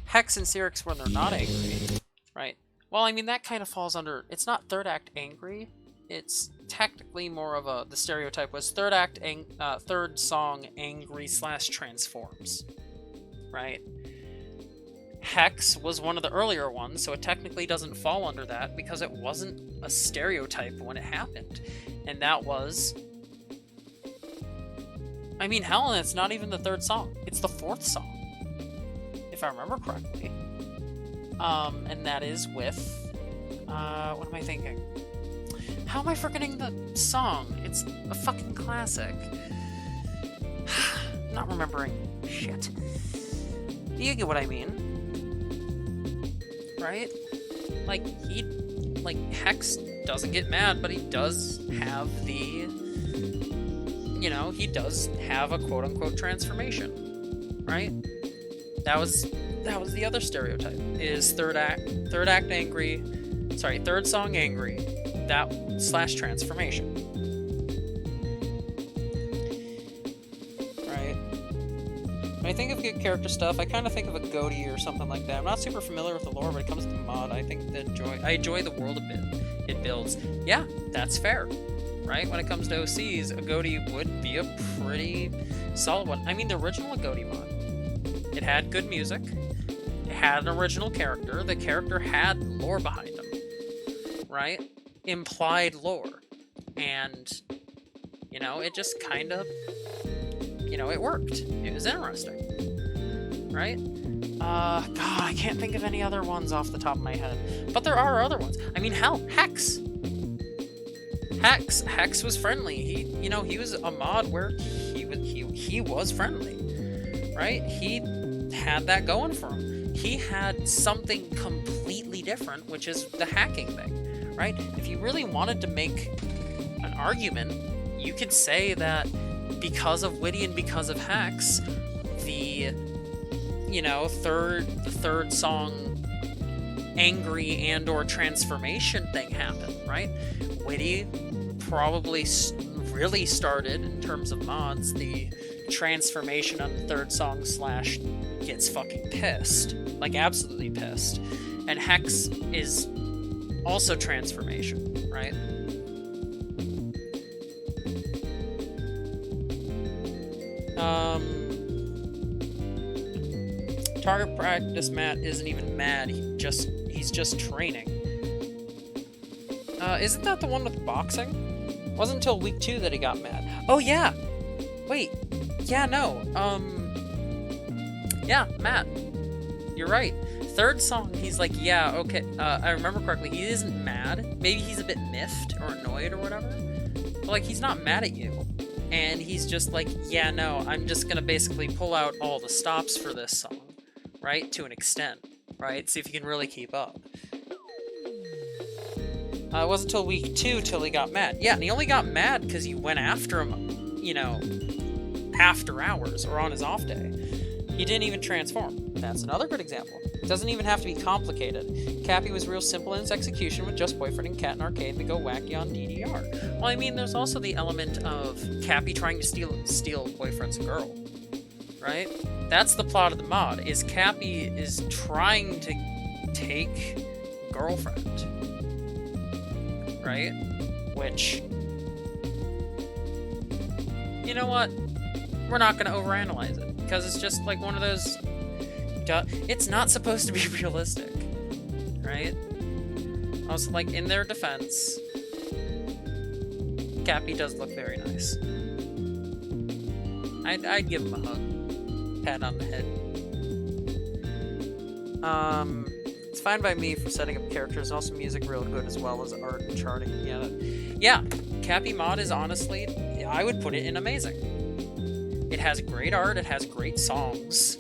Hex and Cyrix when they're not angry. Right? Well, I mean, that kind of falls under. It's not third act angry. It's technically more of the stereotype was third song angry / transforms, right? Hex was one of the earlier ones, so it technically doesn't fall under that because it wasn't a stereotype when it happened, and that was. I mean, hell, it's not even the third song; it's the fourth song, if I remember correctly. And that is with. What am I thinking? How am I forgetting the song? It's a fucking classic. Not remembering. Shit. You get what I mean? Right? Like, Hex doesn't get mad, but he does have he does have a quote-unquote transformation. Right? That was the other stereotype, is third song angry, that / transformation. Right? When I think of good character stuff, I kind of think of a Goaty or something like that. I'm not super familiar with the lore, but it comes to mod. I enjoy the world a bit it builds. Yeah, that's fair. Right? When it comes to OCs, a Goaty would be a pretty solid one. I mean, the original Goaty mod It had good music. It had an original character. The character had lore behind him, right? Implied lore. And, you know, it just kind of, you know, it worked. It was interesting, right? God, I can't think of any other ones off the top of my head. But there are other ones. I mean, hell, Hex. Hex was friendly. He was a mod where he was friendly, right? He had that going for him. He had something completely different, which is the hacking thing, right? If you really wanted to make an argument, you could say that because of Witty and because of Hex, the third song angry and or transformation thing happened, right? Witty probably really started, in terms of mods, the transformation on the third song / gets fucking pissed, like absolutely pissed, and Hex is also transformation, right? Target practice Matt isn't even mad. He's just training. Isn't that the one with boxing? Wasn't until week 2 that he got mad. Oh yeah. Wait. Yeah, no. Yeah, Matt. You're right. Third song, he's like, yeah, okay. I remember correctly. He isn't mad. Maybe he's a bit miffed or annoyed or whatever. But like, he's not mad at you. And he's just like, yeah, no, I'm just gonna basically pull out all the stops for this song, right? To an extent, right? See if you can really keep up. It wasn't until week 2 till he got mad. Yeah, and he only got mad because you went after him, you know, after hours or on his off day. He didn't even transform. That's another good example. It doesn't even have to be complicated. Cappy was real simple in its execution with just Boyfriend and Cat in Arcade to go wacky on DDR. Well, I mean, there's also the element of Cappy trying to steal Boyfriend's girl, right? That's the plot of the mod, is Cappy is trying to take Girlfriend, right? Which, you know what? We're not going to overanalyze it, because it's just like one of those... It's not supposed to be realistic, right? Also, like, in their defense, Cappy does look very nice. I'd give him a hug. Pat on the head. It's fine by me for setting up characters, and also music real good, as well as art and charting. Yeah, Cappy mod is honestly, I would put it in amazing. It has great art, it has great songs,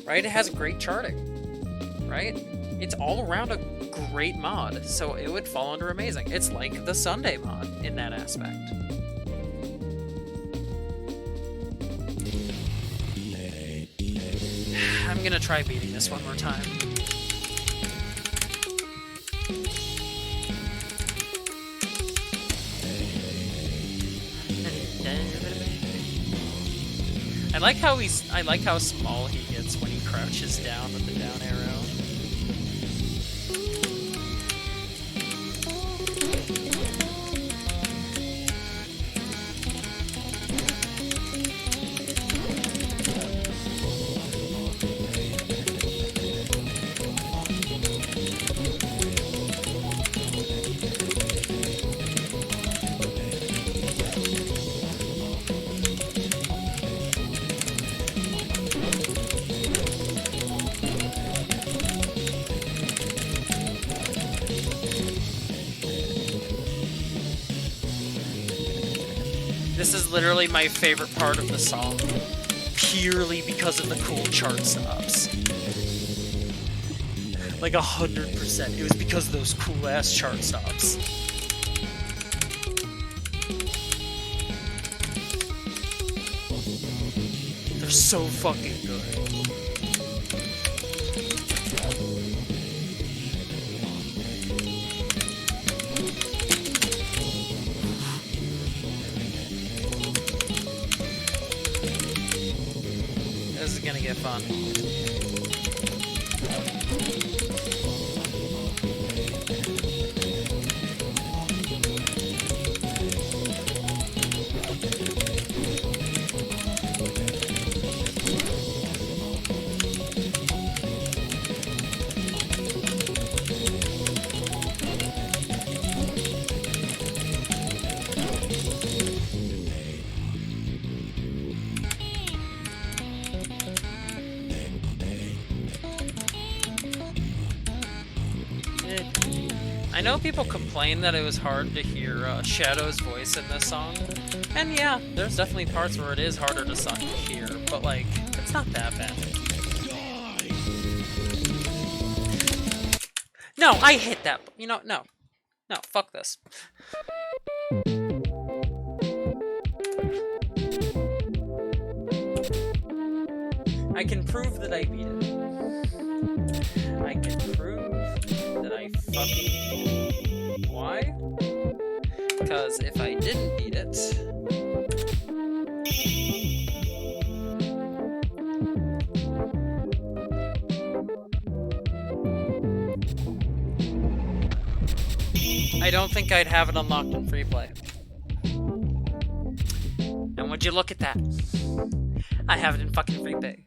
right? It has great charting, right? It's all around a great mod, so it would fall under amazing. It's like the Sunday mod in that aspect. I'm gonna try beating this one more time. I like how small he gets when he crouches down with the down arrow. This is literally my favorite part of the song, purely because of the cool chart stops. Like 100%. It was because of those cool ass chart stops. They're so fucking good. This is gonna get fun. I know people complain that it was hard to hear Shadow's voice in this song, and yeah, there's definitely parts where it is harder to hear, but like, it's not that bad. No, I hit that. You know, no, fuck this. I can prove that I beat it. I can prove that I fucking beat it. Why? Because if I didn't beat it, I don't think I'd have it unlocked in free play. And would you look at that? I have it in fucking free play.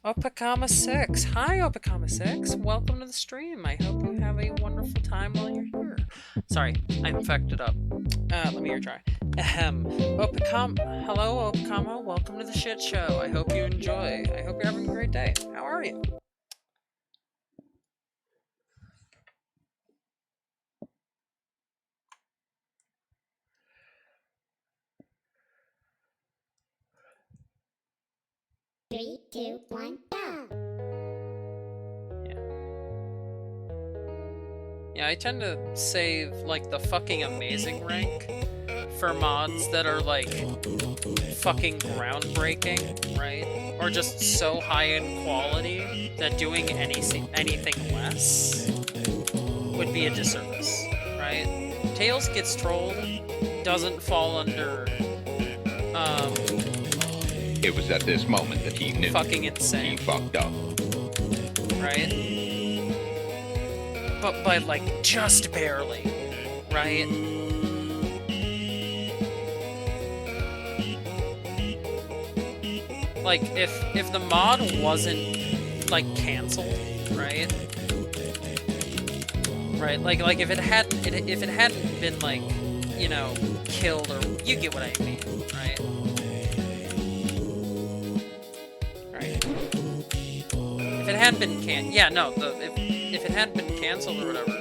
Opakama6. Hi, Opakama6. Welcome to the stream. I hope you have a wonderful time while you're here. Sorry, I infected up. Let me retry. Hello, Opakama. Welcome to the shit show. I hope you enjoy. I hope you're having a great day. How are you? 3, 2, 1, go! Yeah, I tend to save, like, the fucking amazing rank for mods that are, like, fucking groundbreaking, right? Or just so high in quality that doing anything less would be a disservice, right? Tails Gets Trolled doesn't fall under, It was at this moment that he knew. fucking insane. He fucked up. Right? But by, like, just barely, right? Like, if the mod wasn't, like, cancelled, right? Right, like if it hadn't been, like, you know, killed, or you get what I mean, right? Right. If it hadn't been if it hadn't been canceled or whatever,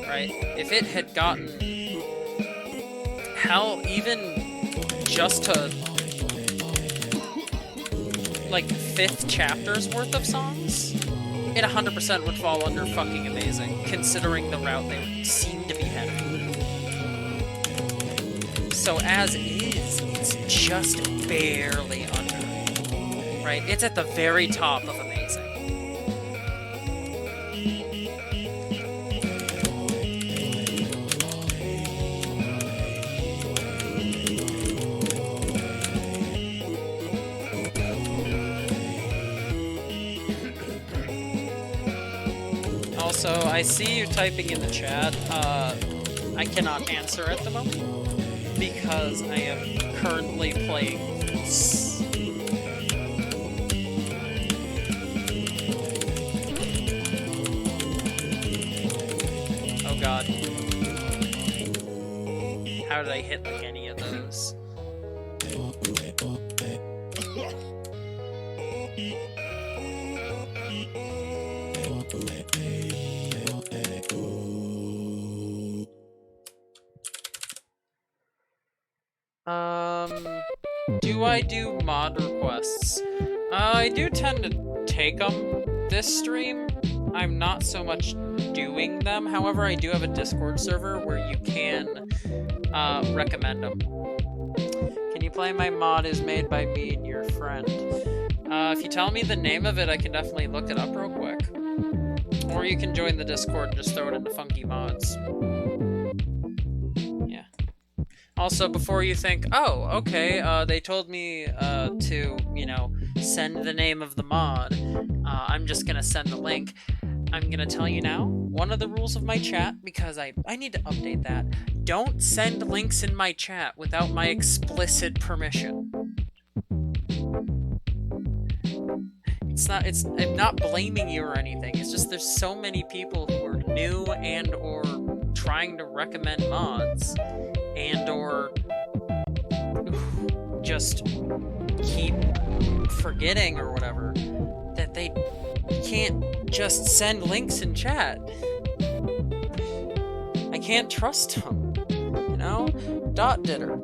right? If it had gotten, hell, even just to, like, 5th chapter's worth of songs, it 100% would fall under fucking amazing, considering the route they seem to be heading. So as is, it's just barely under, right? It's at the very top of amazing. Also, I see you typing in the chat. I cannot answer at the moment because I am currently playing this. Oh god. How did I hit, like, any of those? Do I do mod requests? I do tend to take them this stream. I'm not so much doing them. However, I do have a Discord server where you can recommend them. Can you play my mod is made by me and your friend? If you tell me the name of it, I can definitely look it up real quick. Or you can join the Discord and just throw it into Funky Mods. Yeah. Also, before you think, oh, okay, they told me to, you know, send the name of the mod, I'm just gonna send the link. I'm gonna tell you now, one of the rules of my chat, because I need to update that, don't send links in my chat without my explicit permission. I'm not blaming you or anything, it's just there's so many people who are new and or trying to recommend mods, and or just keep forgetting or whatever, that they You can't just send links in chat. I can't trust him. You know? Dot ditter.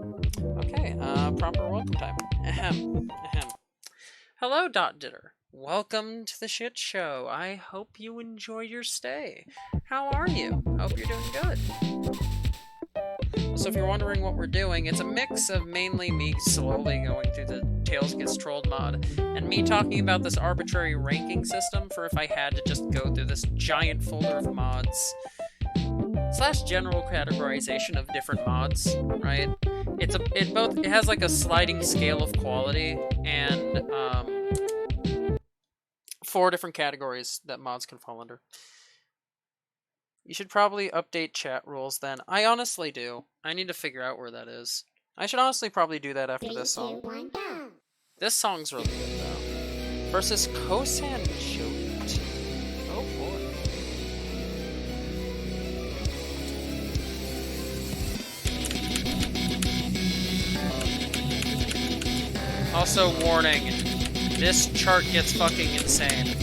Okay, proper welcome time. Ahem. Ahem. Hello, Dot ditter. Welcome to the shit show. I hope you enjoyed your stay. How are you? Hope you're doing good. So if you're wondering what we're doing, it's a mix of mainly me slowly going through the Tails Gets Trolled mod, and me talking about this arbitrary ranking system for if I had to just go through this giant folder of mods, slash general categorization of different mods, right? It has like a sliding scale of quality, and 4 different categories that mods can fall under. You should probably update chat rules then. I honestly do. I need to figure out where that is. I should honestly probably do that after 3, this 2, song. 1, go. This song's really good though. Versus Kosan Joked. Oh boy. Also warning, this chart gets fucking insane.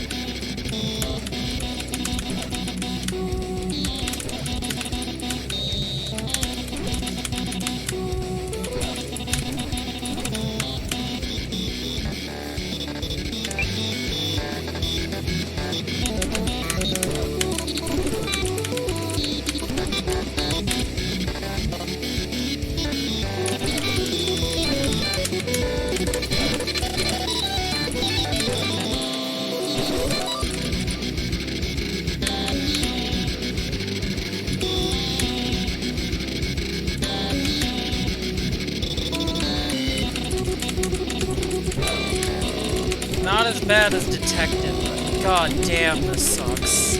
Not as bad as Detective, but god damn, this sucks.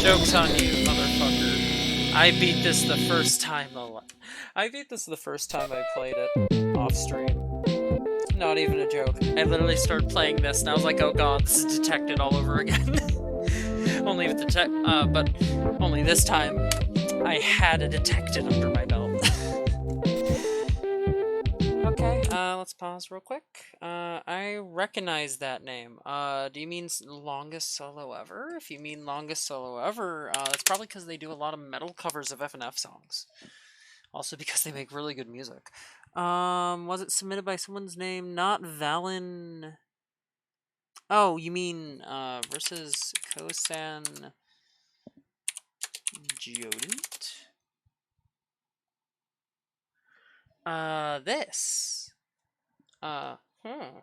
Joke's on you, motherfucker. I beat this the first time I beat this the first time I played it off stream. Not even a joke. I literally started playing this and I was like, oh god, this is detected all over again. Only with but only this time I had a detected under my belt. Okay, let's pause real quick. I recognize that name. Do you mean longest solo ever? If you mean longest solo ever, that's probably because they do a lot of metal covers of FNF songs. Also because they make really good music. Was it submitted by someone's name? Not Valen. Oh, you mean, versus Kosan Jodent? This. Hmm.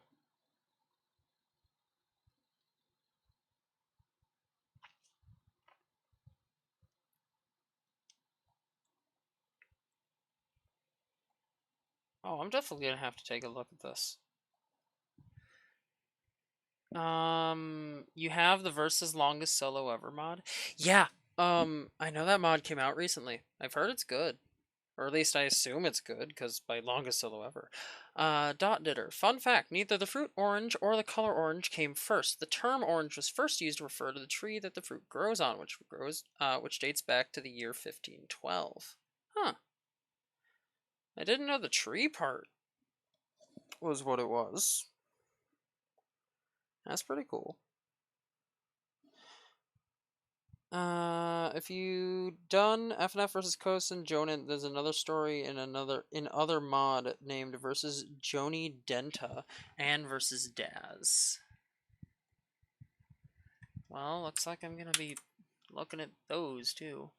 Oh, I'm definitely gonna have to take a look at this. You have the versus longest solo ever mod. Yeah. I know that mod came out recently. I've heard it's good. Or at least I assume it's good, because by longest solo ever. Dot Ditter. Fun fact, neither the fruit orange or the color orange came first. The term orange was first used to refer to the tree that the fruit grows on, which dates back to the year 1512. Huh. I didn't know the tree part was what it was. That's pretty cool. If you done FNF versus Kosen Jonin, there's another story in other mod named versus Joni Denta and versus Daz. Well, looks like I'm gonna be looking at those too.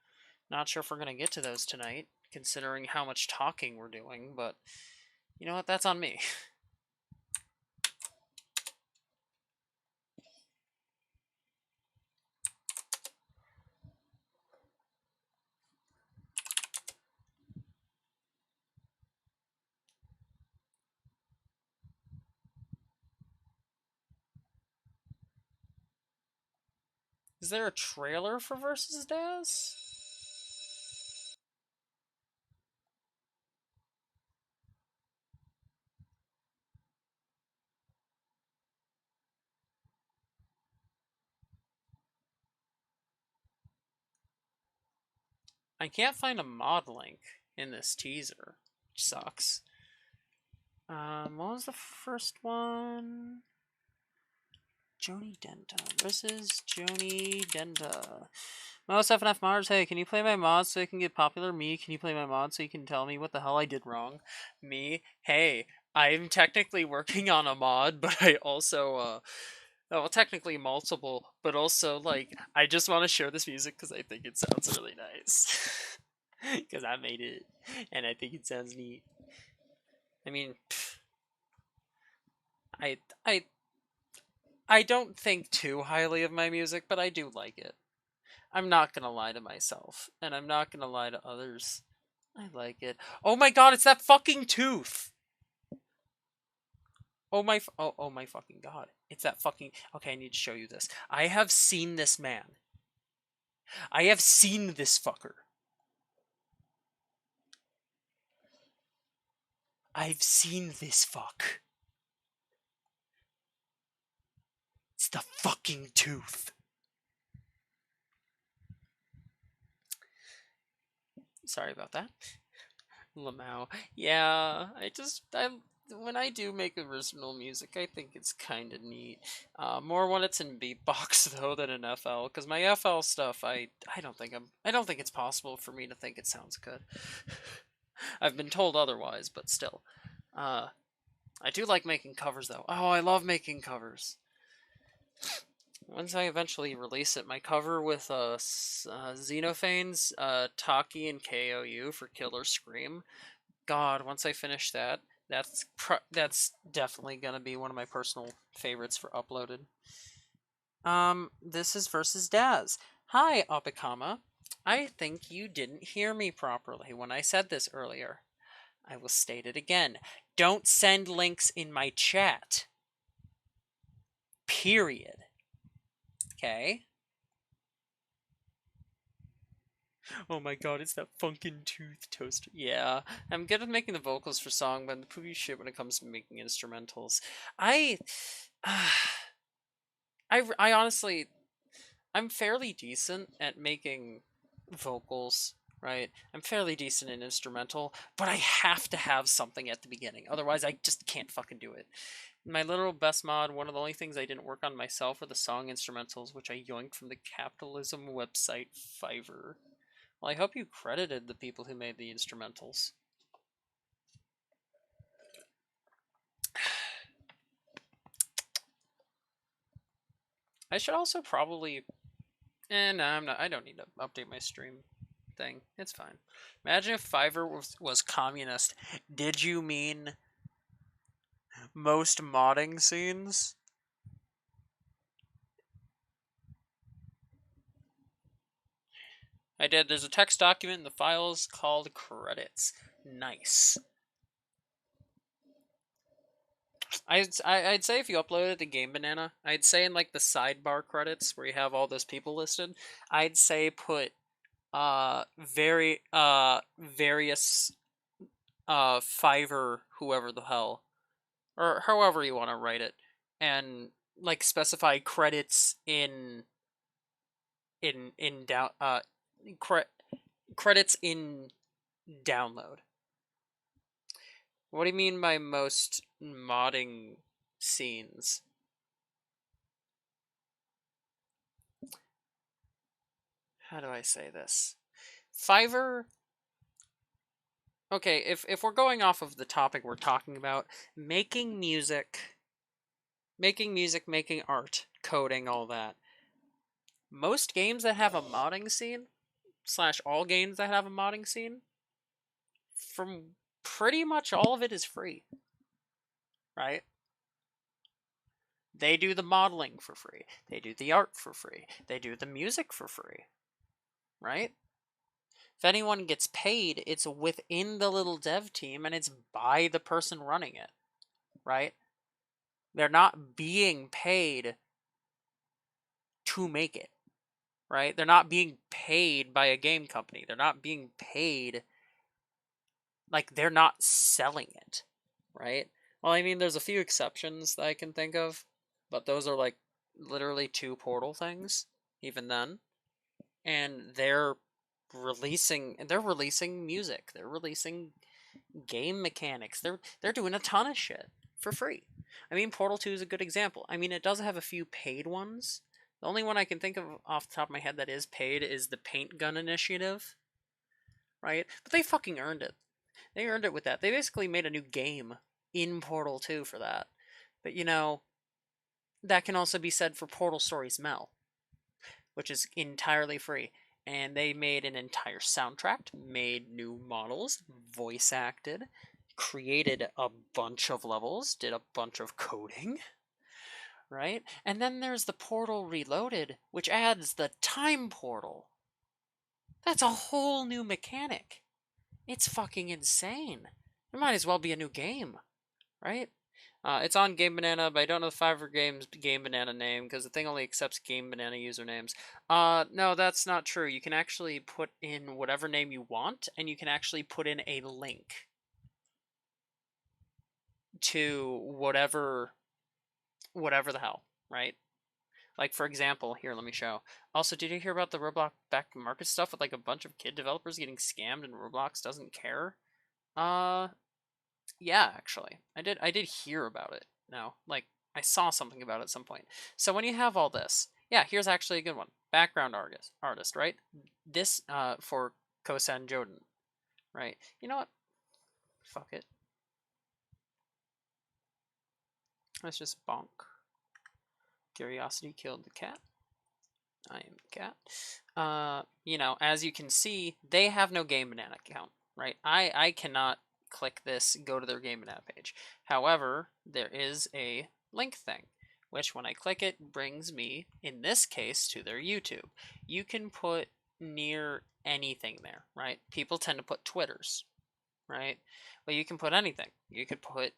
Not sure if we're gonna get to those tonight, considering how much talking we're doing, but you know what? That's on me. Is there a trailer for versus Daz? I can't find a mod link in this teaser, which sucks. What was the first one? Joni Denta versus Joni Denta. Most FNF modders, hey, can you play my mod so I can get popular? Me, can you play my mod so you can tell me what the hell I did wrong? Me, hey, I'm technically working on a mod, but I also, well, technically multiple, but also, like, I just want to share this music because I think it sounds really nice. Because I made it, and I think it sounds neat. I mean, I, I, I don't think too highly of my music, but I do like it. I'm not gonna lie to myself, and I'm not gonna lie to others. I like it. Oh my god, it's that fucking tooth! Oh my fucking god. It's that fucking... Okay, I need to show you this. I have seen this man. I have seen this fucker. I've seen this fuck. It's the fucking tooth. Sorry about that. Lamau. Yeah, when I do make original music, I think it's kind of neat. More when it's in beatbox though than in FL, because my FL stuff, I don't think it's possible for me to think it sounds good. I've been told otherwise, but still. I do like making covers though. Oh, I love making covers. Once I eventually release it, my cover with Xenophanes, Taki, and KOU for Killer Scream. God, once I finish that, that's definitely gonna be one of my personal favorites for uploaded. This is versus Daz. Hi, Opikama. I think you didn't hear me properly when I said this earlier. I will state it again. Don't send links in my chat. Period. Okay? Oh my god, it's that fucking tooth toaster. Yeah, I'm good at making the vocals for song, but I'm the poopy shit when it comes to making instrumentals. I, I honestly, I'm fairly decent at making vocals, right? I'm fairly decent in instrumental, but I have to have something at the beginning. Otherwise, I just can't fucking do it. My literal best mod, one of the only things I didn't work on myself were the song instrumentals, which I yoinked from the capitalism website Fiverr. Well, I hope you credited the people who made the instrumentals. I should also probably... no, I'm not. I don't need to update my stream thing. It's fine. Imagine if Fiverr was communist. Did you mean most modding scenes? I did. There's a text document in the files called credits. Nice. I'd say if you upload it to Game Banana, I'd say in like the sidebar credits where you have all those people listed, I'd say put various Fiverr whoever the hell, or however you want to write it, and like specify credits in down cre- credits in download. What do you mean by most modding scenes? How do I say this? Fiverr. Okay, if we're going off of the topic we're talking about, making music, making art, coding, all that. Most games that have a modding scene, slash all games that have a modding scene, from pretty much all of it is free, right? They do the modeling for free. They do the art for free. They do the music for free, right? If anyone gets paid, it's within the little dev team and it's by the person running it, right? They're not being paid to make it, right? They're not being paid by a game company. They're not being paid, like, they're not selling it, right? Well, I mean, there's a few exceptions that I can think of, but those are like literally 2 Portal things, even then. And they're releasing music. They're releasing game mechanics. They're doing a ton of shit for free. I mean, Portal 2 is a good example. I mean, it does have a few paid ones. The only one I can think of off the top of my head that is paid is the Paint Gun Initiative, right? But they fucking earned it. They earned it with that. They basically made a new game in Portal 2 for that. But you know, that can also be said for Portal Stories Mel, which is entirely free. And they made an entire soundtrack, made new models, voice acted, created a bunch of levels, did a bunch of coding, right? And then there's the Portal Reloaded, which adds the time portal. That's a whole new mechanic. It's fucking insane. It might as well be a new game, right? It's on Game Banana, but I don't know the Fiverr Games Game Banana name because the thing only accepts Game Banana usernames. No, that's not true. You can actually put in whatever name you want, and you can actually put in a link to whatever the hell, right? Like, for example, here, let me show. Also, did you hear about the Roblox back market stuff with like a bunch of kid developers getting scammed and Roblox doesn't care? Uh, Yeah, actually. I did hear about it. No, like I saw something about it at some point. So when you have all this, yeah, here's actually a good one. Background artist, right? This for Kosan Joden, right? You know what? Fuck it. Let's just bonk. Curiosity killed the cat. I am the cat. You know, as you can see, they have no Game Banana account, right? I cannot click this, go to their Game Banana page. However, there is a link thing, which when I click it brings me, in this case, to their YouTube. You can put near anything there, right? People tend to put Twitters, right? But you can put anything. You could put,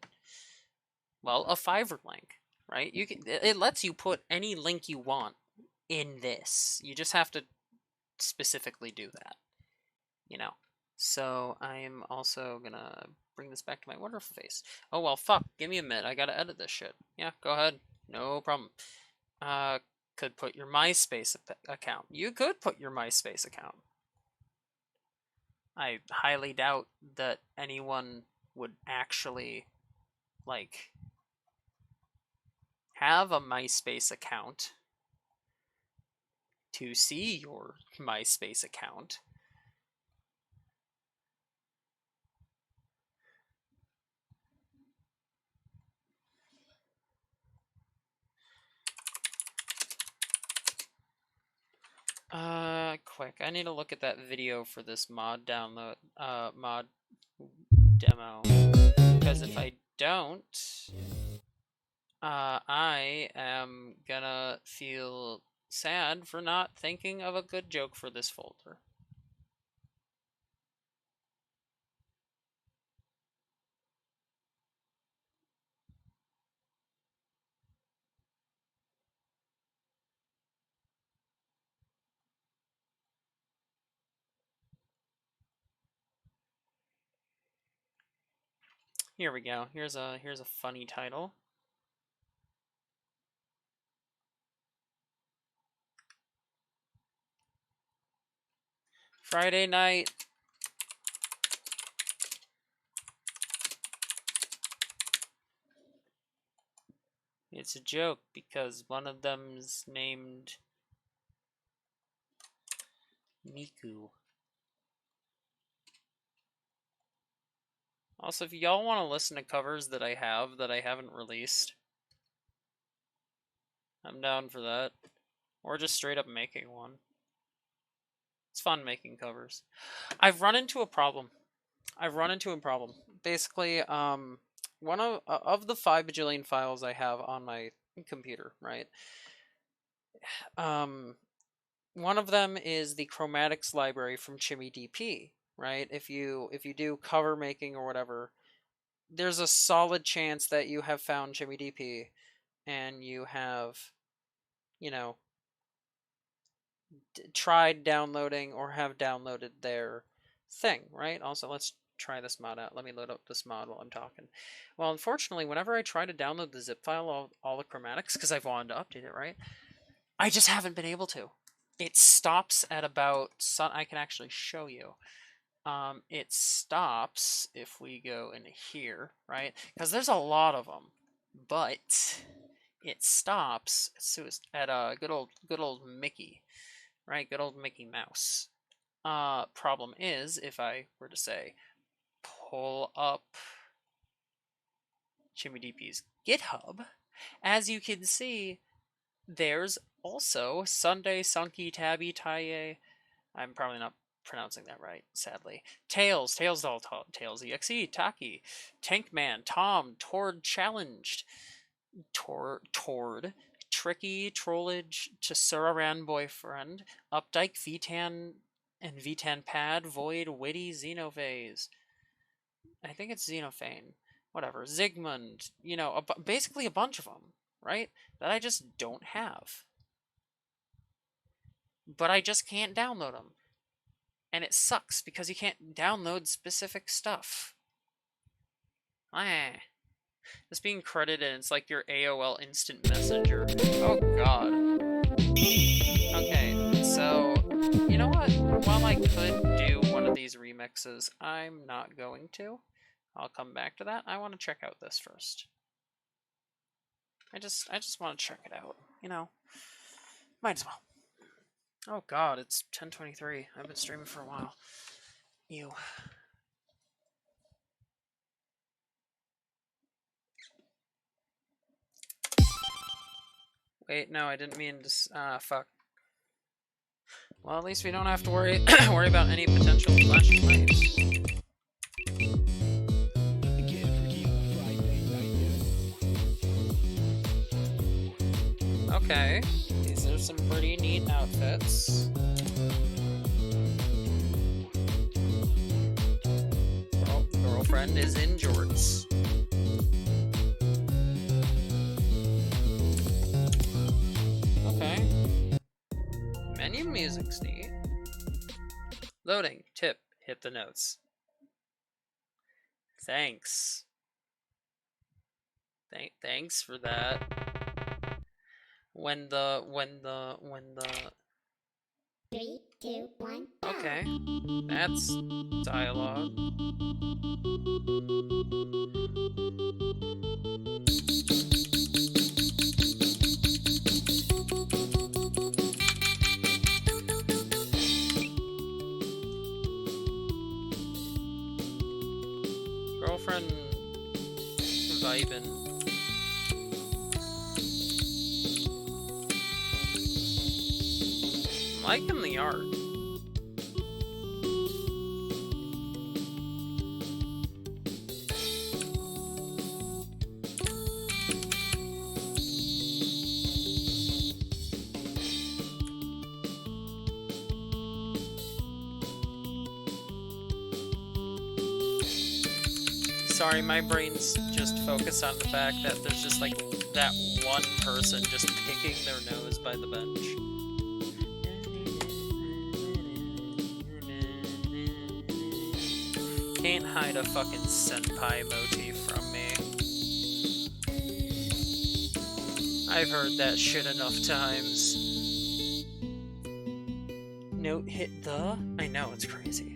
well, a Fiverr link, right? It lets you put any link you want in this. You just have to specifically do that, you know. So I'm also gonna bring this back to my wonderful face. Oh well, fuck. Give me a minute. I gotta edit this shit. Yeah, go ahead. No problem. Uh, could put your MySpace account. You could put your MySpace account. I highly doubt that anyone would actually like have a MySpace account to see your MySpace account. Quick. I need to look at that video for this mod download, mod demo. Because if I don't, I am gonna feel sad for not thinking of a good joke for this folder. Here we go. Here's a funny title. Friday night. It's a joke because one of them's named Miku. Also, if y'all want to listen to covers that I haven't released, I'm down for that. Or just straight up making one. It's fun making covers. I've run into a problem. Basically, one of the 5 bajillion files I have on my computer, right? One of them is the chromatics library from ChimyDP, right? If you do cover making or whatever, there's a solid chance that you have found ChimyDP and you have, you know, tried downloading or have downloaded their thing, right? Also, let's try this mod out. Let me load up this mod while I'm talking. Well, unfortunately, whenever I try to download the zip file of all the chromatics, because I've wanted to update it, right? I just haven't been able to. It stops at about, I can actually show you. It stops if we go in here, right? Because there's a lot of them, but it stops at a good old Mickey, right? Good old Mickey Mouse. Problem is, if I were to say, pull up ChimyDP's GitHub, as you can see, there's also Sunday, Sunky, Tabby, Taye. I'm probably not pronouncing that right, sadly. Tails EXE, Taki, Tankman, Tom, Tord Challenged, Tord, Tricky, Trollage, Chasuraran Boyfriend, Updike, VTan, and VTan Pad, Void, Witty, Xenophase. I think it's Xenophane. Whatever. Zygmunt. You know, basically a bunch of them, right? That I just don't have. But I just can't download them. And it sucks because you can't download specific stuff. It's being credited, it's like your AOL Instant Messenger. Oh god. Okay, so, you know what? While I could do one of these remixes, I'm not going to. I'll come back to that. I want to check out this first. I just want to check it out, you know. Might as well. Oh god, it's 10:23. I've been streaming for a while. Ew. Wait, no, I didn't mean to. Fuck. Well, at least we don't have to worry worry about any potential flashing lights. Okay, these are some pretty neat outfits. Girlfriend is in jorts. Okay. Menu music's neat. Loading. Tip. Hit the notes. Thanks. Thanks for that. When the 3, 2, 1. Okay. That's dialogue. Girlfriend vibin'. Liking the art. Sorry, my brain's just focused on the fact that there's just like that one person just picking their nose by the bench. Can't hide a fucking senpai motif from I've heard that shit enough times. Note hit the? I know, it's crazy.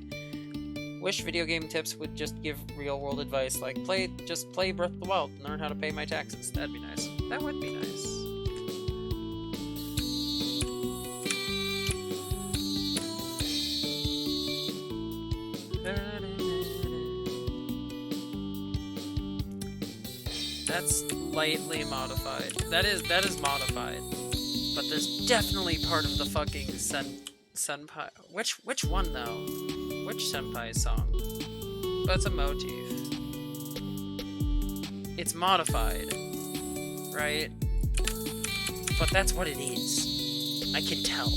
Wish video game tips would just give real world advice like just play Breath of the Wild and learn how to pay my taxes. That'd be nice. That would be nice. That's lightly modified. That is modified. But there's definitely part of the fucking senpai. Which one though? Which senpai song? That's a motif. It's modified, right? But that's what it is. I can tell.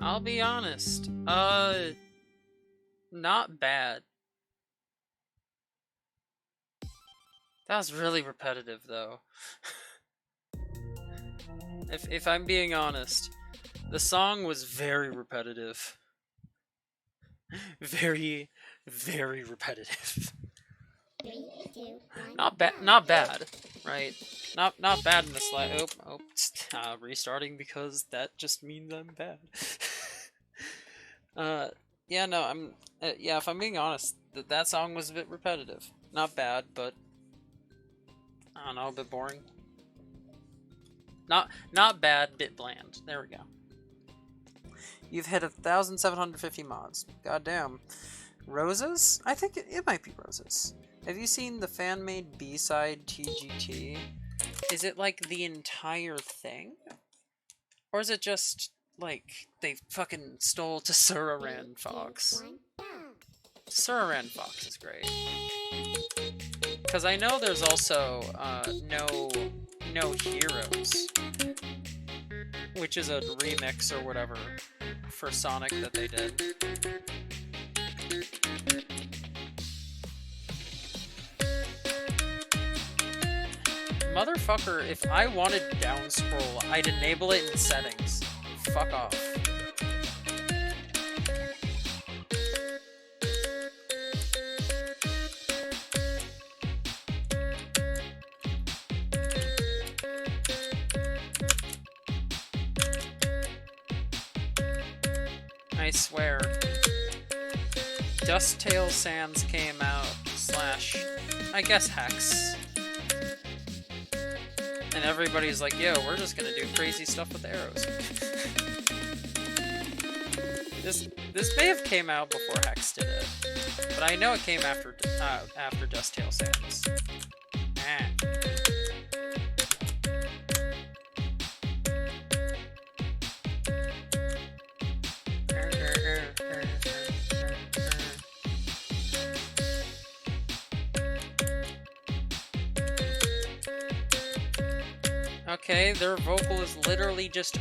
I'll be honest. Not bad. That was really repetitive, though. If I'm being honest, the song was very repetitive. Very, very repetitive. 3, 2, 1. Not bad, right? Not bad in the slide. Restarting because that just means I'm bad. Yeah, no, I'm. Yeah, if I'm being honest, that song was a bit repetitive. Not bad, but I don't know, a bit boring. Not bad, bit bland. There we go. You've hit 1,750 mods. Goddamn. Roses? I think it might be Roses. Have you seen the fan-made B-side TGT? Is it like the entire thing? Or is it just, like, they fucking stole to Suraran Fox? Suraran Fox is great. Because I know there's also, No Heroes, which is a remix or whatever for Sonic that they did. Motherfucker, if I wanted down scroll, I'd enable it in settings. Fuck off. I swear. Dusttail Sands came out, / I guess Hex. And everybody's like, yo, we're just gonna do crazy stuff with arrows. This may have came out before Hex did it, but I know it came after Dusttail Sands. Okay, their vocal is literally just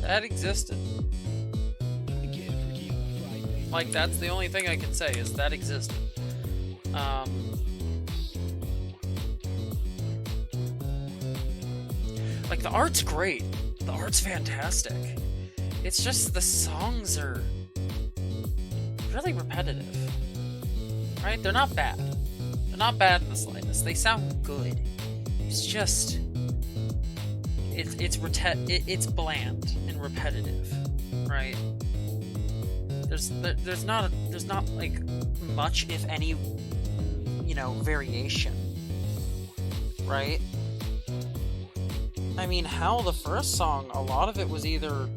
that existed. Like, that's the only thing I can say, is that existed. Like, the art's great. The art's fantastic. It's just the songs are really repetitive. Right? They're not bad. They're not bad in the slightest. They sound good. it's just it's bland and repetitive, right? There's not like much, if any, variation, right? I mean, hell, the first song, a lot of it was either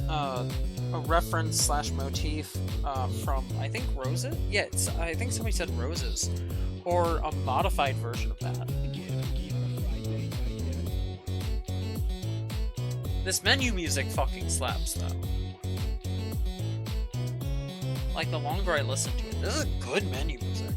a reference slash motif from, I think, Roses? Yeah, I think somebody said Roses. Or a modified version of that. This menu music fucking slaps, though. Like, the longer I listen to it, this is good menu music.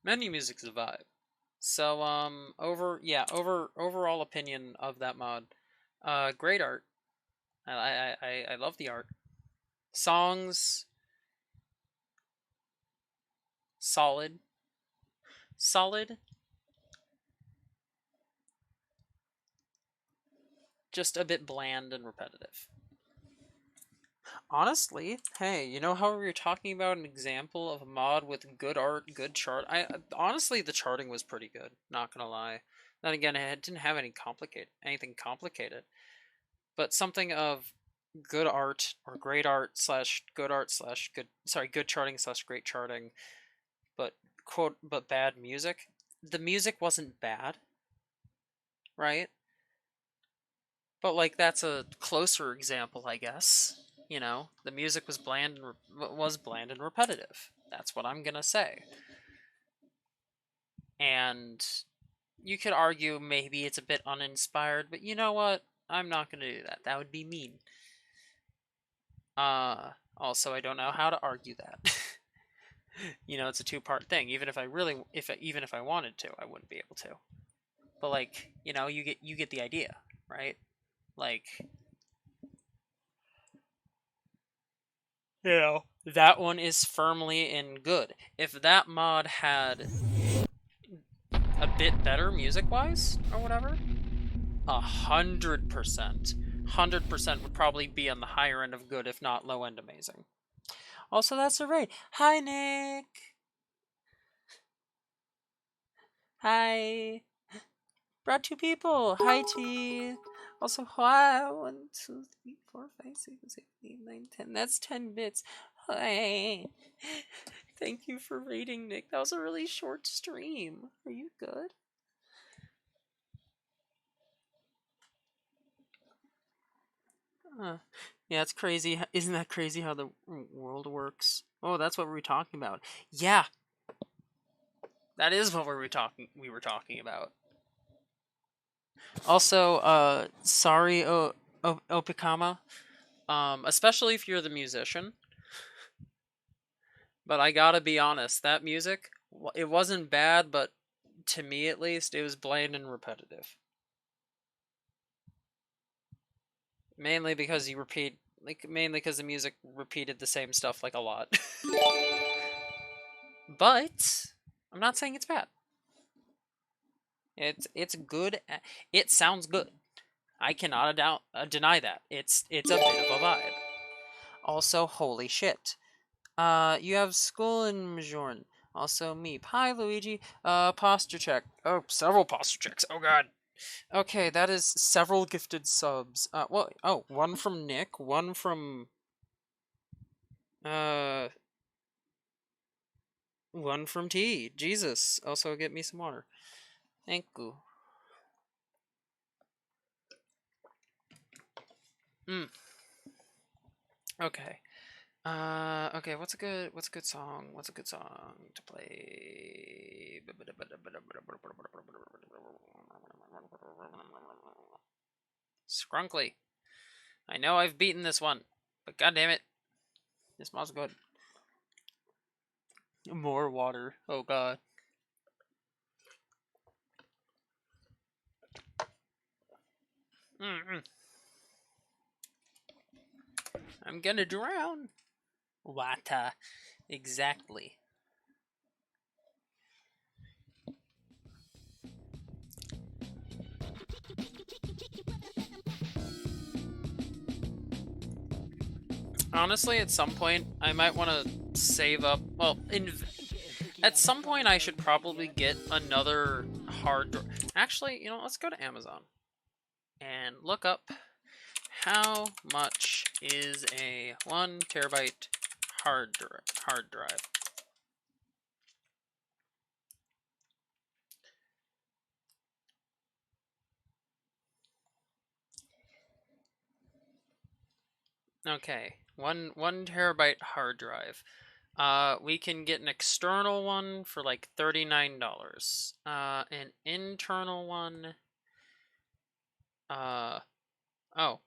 Menu music's a vibe. So, overall opinion of that mod, great art. I love the art. Songs, solid. Just a bit bland and repetitive. Honestly, hey, you know how we were talking about an example of a mod with good art, good chart? Honestly, the charting was pretty good, not gonna lie. Then again, it didn't have anything complicated. But something of good art or great art slash good art slash good charting slash great charting, but bad music. The music wasn't bad, right? But like that's a closer example, I guess. The music was bland and repetitive. That's what I'm gonna say. And you could argue maybe it's a bit uninspired, but you know what? I'm not gonna do that. That would be mean. Also, I don't know how to argue that. It's a two-part thing. Even if I wanted to, I wouldn't be able to. But like, you get the idea, right? Like, that one is firmly in good. If that mod had a bit better music-wise or whatever, 100% would probably be on the higher end of good, if not low end amazing. Also, that's a raid. Hi, Nick. Hi. Brought 2 people. Hi, T. Also, hi. 1, 2, 3, 4, 5, 6, 7, 8, 9, 10. That's 10 bits. Hi. Thank you for raiding, Nick. That was a really short stream. Are you good? Yeah, it's crazy. Isn't that crazy how the world works? Oh, that's what we were talking about. Yeah, that is what we were talking about. Also, sorry, Opikama. Especially if you're the musician. But I gotta be honest, that music, it wasn't bad, but to me at least, it was bland and repetitive. Mainly because the music repeated the same stuff like a lot. But I'm not saying it's bad. It's good. It sounds good. I cannot deny that. It's a bit of a vibe. Also, holy shit. You have Skull and Majorn. Also, Meep. Hi, Luigi. Posture check. Oh, several posture checks. Oh, God. Okay, that is several gifted subs. One from Nick, one from... One from T. Jesus. Also, get me some water. Thank you. Okay. Okay, what's a good song? What's a good song to play? Scrunkly. I know I've beaten this one, but goddammit, this mod's good. More water. Oh god. I'm gonna drown. Wata. Exactly. Honestly, at some point, I might want to save up. Well, at some point, I should probably get another hard drive. Actually, you know, let's go to Amazon and look up how much is a 1 terabyte hard drive. Okay, one terabyte hard drive. We can get an external one for like $39. An internal one. Oh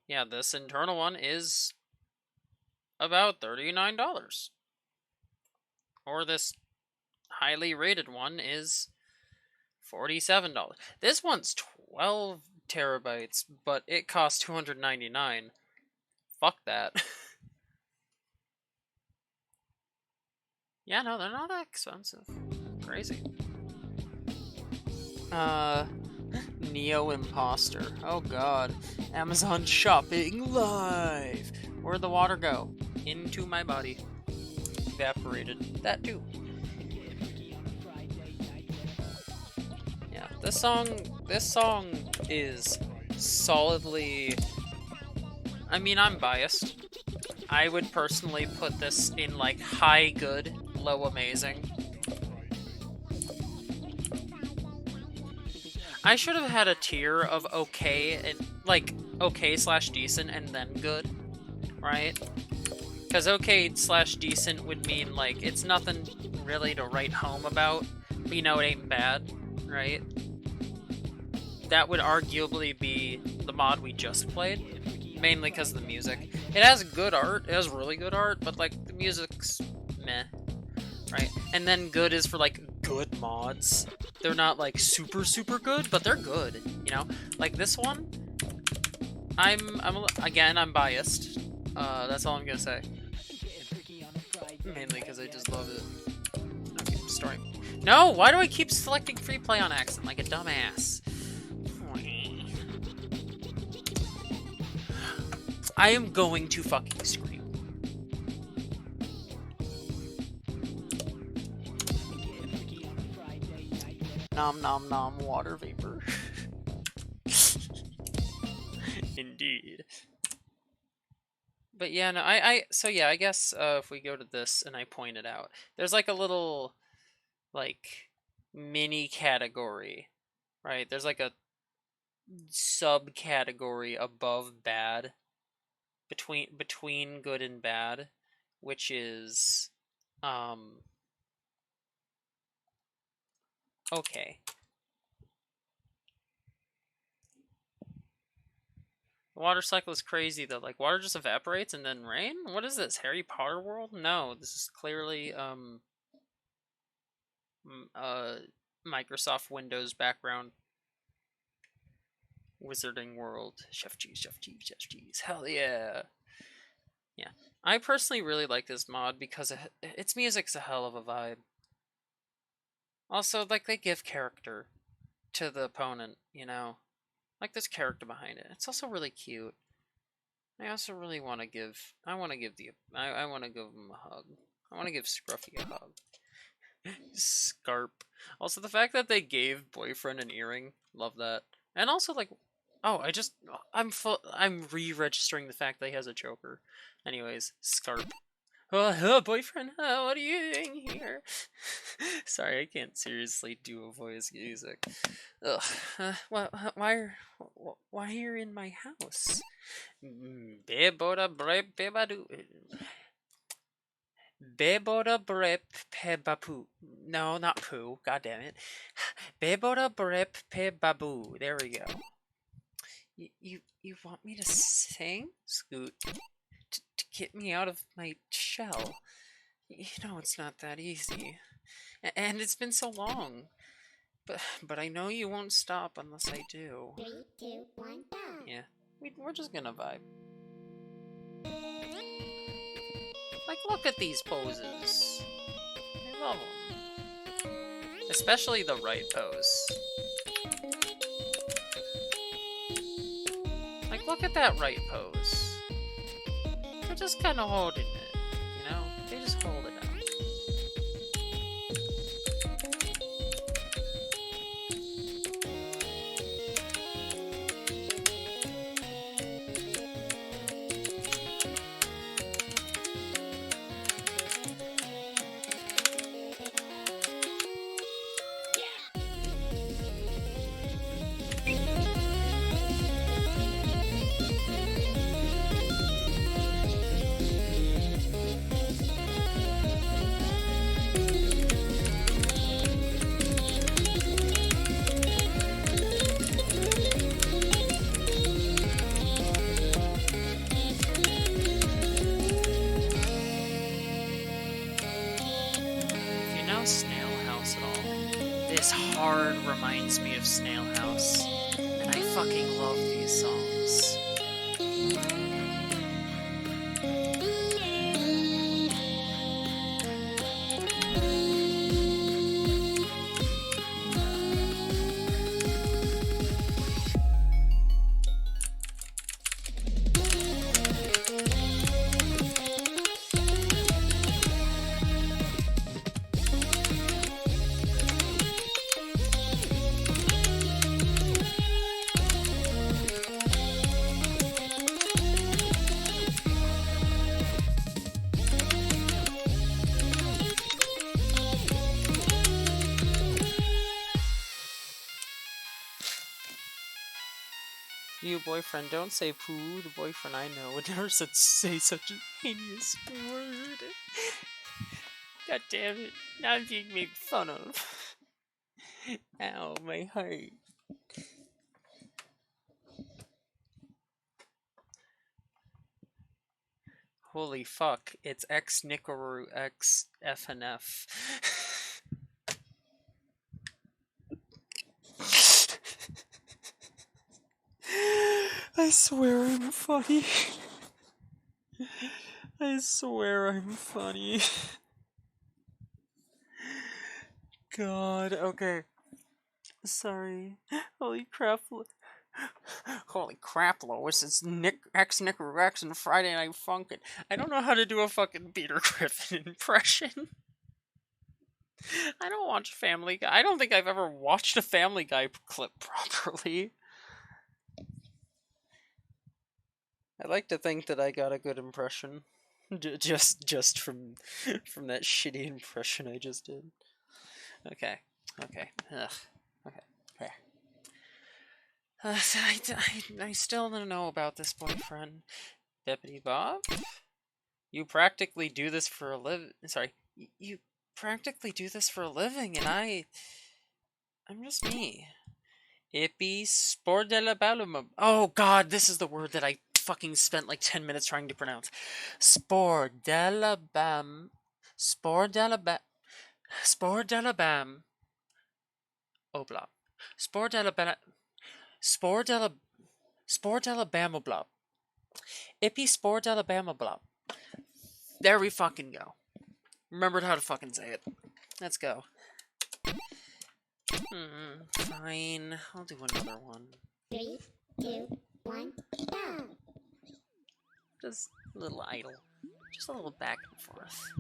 yeah, this internal one is about $39. Or this highly rated one is $47. This one's 12 terabytes, but it costs $299. Fuck that. Yeah, no, they're not that expensive. Crazy. Neo Imposter. Oh god. Amazon shopping live. Where'd the water go? Into my body. Evaporated. That too. Yeah, this song is solidly... I mean, I'm biased. I would personally put this in like high good, low amazing. I should have had a tier of okay and like okay slash decent and then good, right? Because okay slash decent would mean like it's nothing really to write home about, but you know it ain't bad, right? That would arguably be the mod we just played, mainly because of the music. It has good art, it has really good art, but like the music's meh, right? And then good is for like good mods. They're not like super good, but they're good, you know? Like this one, I'm biased. That's all I'm gonna say. Mainly because I just love it. Okay, story. No, why do I keep selecting free play on accident like a dumbass? I am going to fucking scream. Nom nom nom water vapor. Indeed. But yeah, no, so yeah, I guess if we go to this and I point it out, there's like a little, like, mini category, right? There's like a subcategory above bad, between good and bad, which is, okay. The water cycle is crazy though. Like water just evaporates and then rain? What is this? Harry Potter world? No, this is clearly Microsoft Windows background. Wizarding world. Chef cheese, chef cheese, chef cheese. Hell yeah. Yeah. I personally really like this mod because its music's a hell of a vibe. Also, like they give character to the opponent, you know? Like there's character behind it. It's also really cute. I also really want to give. I want to give him a hug. I want to give Scruffy a hug. Scarp. Also, the fact that they gave boyfriend an earring, love that. And also, like, oh, I'm re-registering the fact that he has a choker. Anyways, Scarp. Oh, boyfriend, what are you doing here? Sorry, I can't seriously do a voice music. Ugh, why are you in my house? Beboda brep pebadu. Beboda brep pebapu. No, not poo. God damn it. Beboda brep pebabu. There we go. You want me to sing, Scoot? To get me out of my shell. You know it's not that easy. And it's been so long. But I know you won't stop unless I do. 3, 2, 1, go. Yeah, we're just gonna vibe. Like, look at these poses. I love them. Especially the right pose. Like, look at that right pose. just kind of holding it, you know? They just hold it out. Snail House at all. This hard reminds me of Snail House, and I fucking love these songs. You boyfriend, don't say poo. The boyfriend I know would never say such a heinous word. God damn it. Now I'm being made fun of. Ow, my heart. Holy fuck, it's X Nicaroo X FNF. I swear I'm funny. I swear I'm funny. God, okay. Sorry. Holy crap. Holy crap, Lois. It's X Nicaroo X and Friday Night Funkin'. I don't know how to do a fucking Peter Griffin impression. I don't watch Family Guy. I don't think I've ever watched a Family Guy clip properly. I like to think that I got a good impression, just from that shitty impression I just did. Okay. Ugh. Okay. I still don't know about this boyfriend, Bippity Bob. You practically do this for a living. Sorry, you practically do this for a living, and I'm just me. Ippy spordelaballum. Oh God, this is the word that I fucking spent like 10 minutes trying to pronounce. Spordelabam. Spordelabam. Obla. Spordelabama blah. Ippy spordelabama blah. There we fucking go. Remembered how to fucking say it. Let's go. Fine. I'll do another one. 3, 2, 1, go! Just a little idle. Just a little back and forth.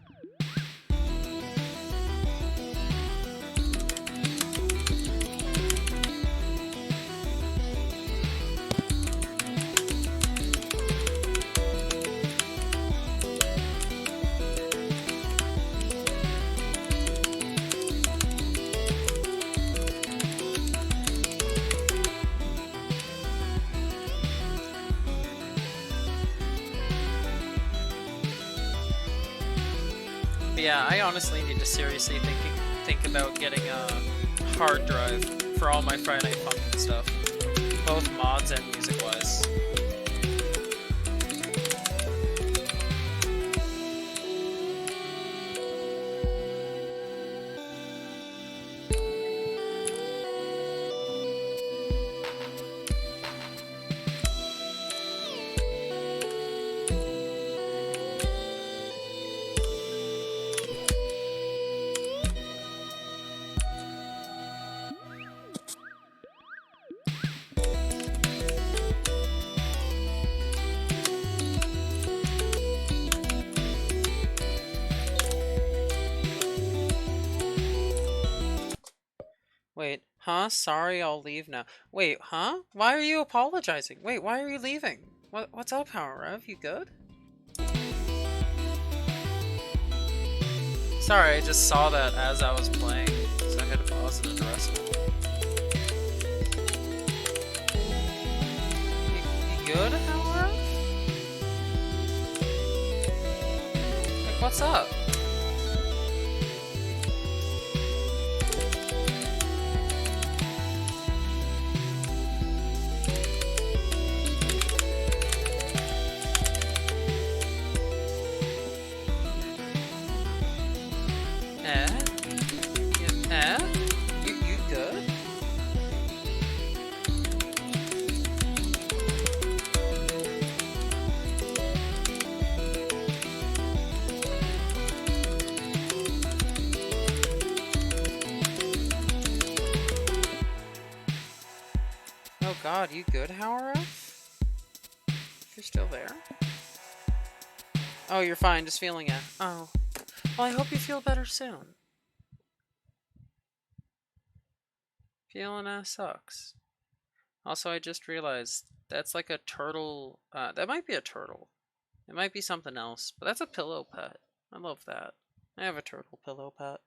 But yeah, I honestly need to seriously think about getting a hard drive for all my Friday Night Funkin' stuff, both mods and music-wise. Huh? Sorry, I'll leave now. Wait, huh? Why are you apologizing? Wait, why are you leaving? What's up, Rev? You good? Sorry, I just saw that as I was playing, so I had to pause and address it. You good, Rev? Like, what's up? You good? Oh god, you good, Howard? You're still there? Oh, you're fine, just feeling it. Oh. Well, I hope you feel better soon. Feeling sucks. Also, I just realized that's like a turtle. That might be a turtle. It might be something else, but that's a pillow pet. I love that. I have a turtle pillow pet.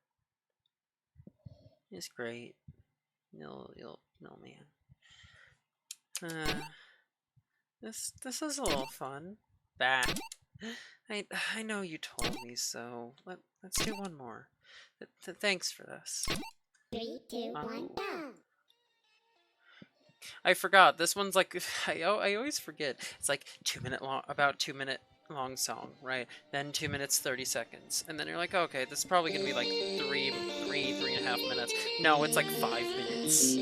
It's great. No man. This is a little fun. Bah. I know you told me so. Let's do one more. Thanks for this. 3, 2, 1, go. I forgot. This one's like I always forget. It's like 2 minute long, about 2 minute long song, right? Then 2 minutes 30 seconds, and then you're like, okay, this is probably gonna be like three and a half minutes. No, it's like 5 minutes.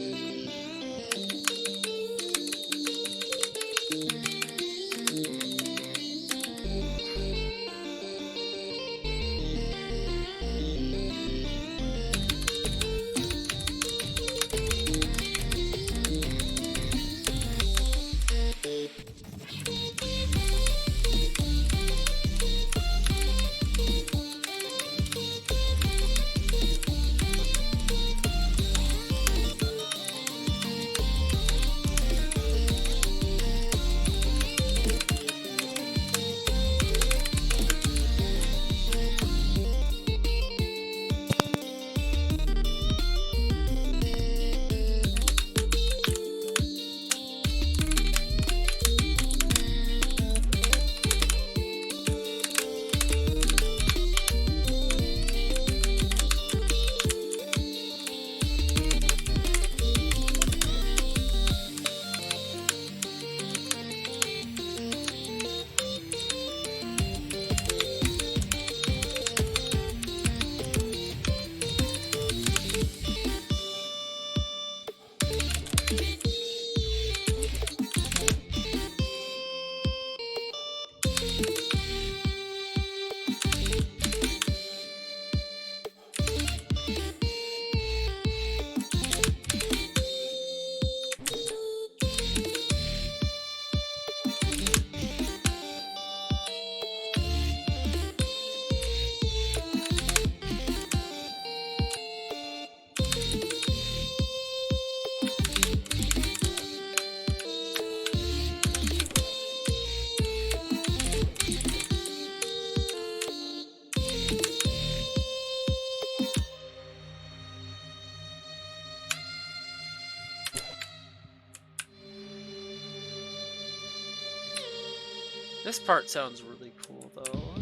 This part sounds really cool though.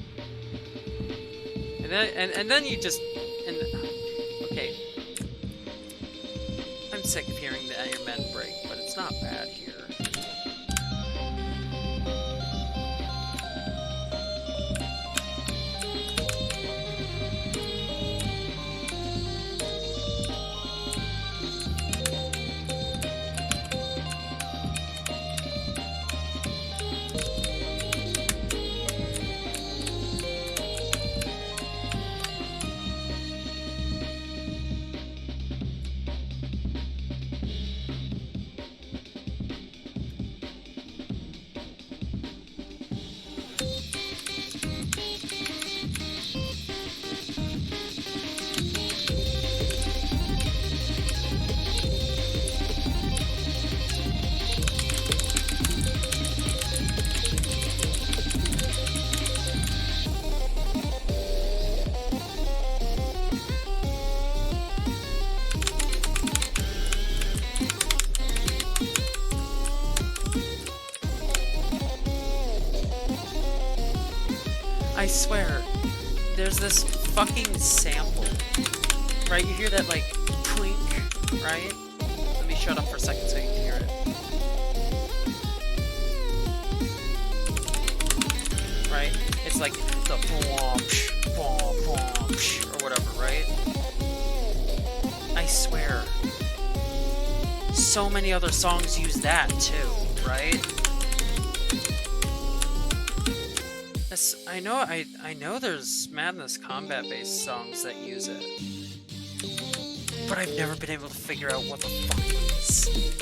And then you just okay. I'm sick of hearing the Iron Man break, but it's not bad here. I swear, there's this fucking sample, right? You hear that, like, clink, right? Let me shut up for a second so you can hear it. Right? It's like the boom, or whatever, right? I swear. So many other songs use that too, right? I know there's Madness Combat-based songs that use it. But I've never been able to figure out what the fuck it is.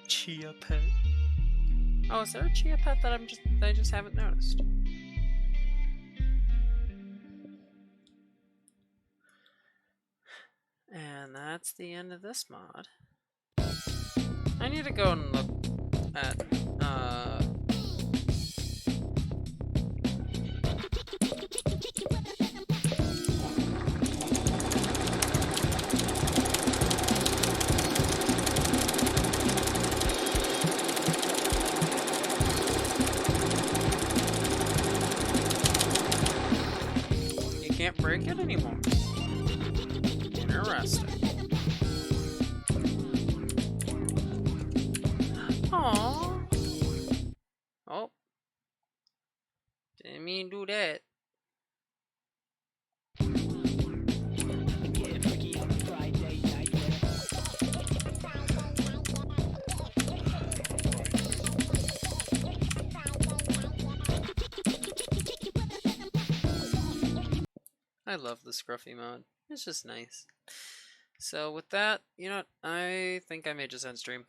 Chia Pet. Oh, is there a Chia Pet that I just haven't noticed? And that's the end of this mod. I need to go and look at you can't break it anymore. Interesting. Aww. Oh. Didn't mean to do that. I love the Scruffy mod. It's just nice. So with that, you know what? I think I may just end stream.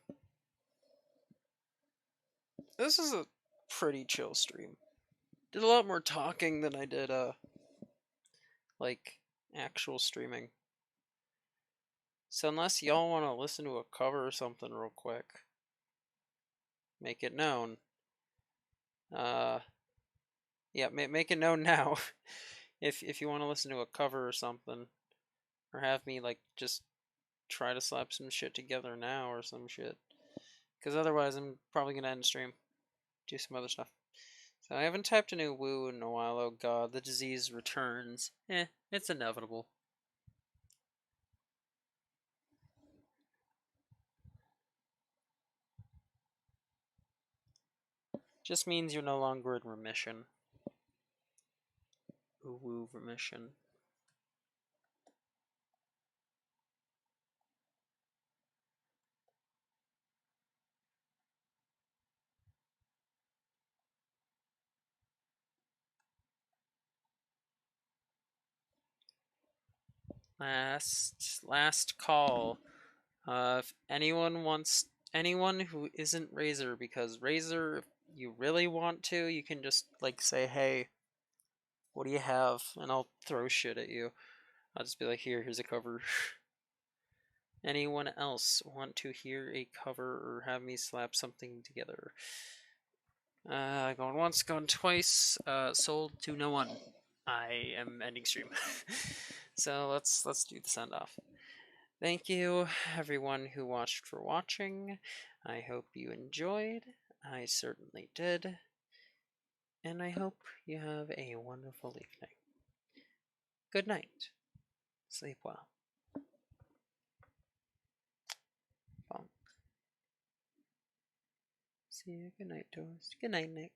This is a pretty chill stream. Did a lot more talking than I did like actual streaming. So unless y'all want to listen to a cover or something real quick, make it known. Yeah, make it known now. if you want to listen to a cover or something, or have me like just try to slap some shit together now or some shit. Because otherwise, I'm probably gonna end stream, do some other stuff. So I haven't typed a new woo in a while. Oh god, the disease returns. It's inevitable. Just means you're no longer in remission. Ooh, woo remission. Last call. If anyone who isn't Razor, because Razor, if you really want to, you can just like say, hey, what do you have? And I'll throw shit at you. I'll just be like, here's a cover. Anyone else want to hear a cover or have me slap something together? Going once, gone twice. Sold to no one. I am ending stream. So let's do the send off. Thank you everyone who watched for watching. I hope you enjoyed. I certainly did. And I hope you have a wonderful evening. Good night. Sleep well. Bonk. See you. Good night, Toast. Good night, Nick.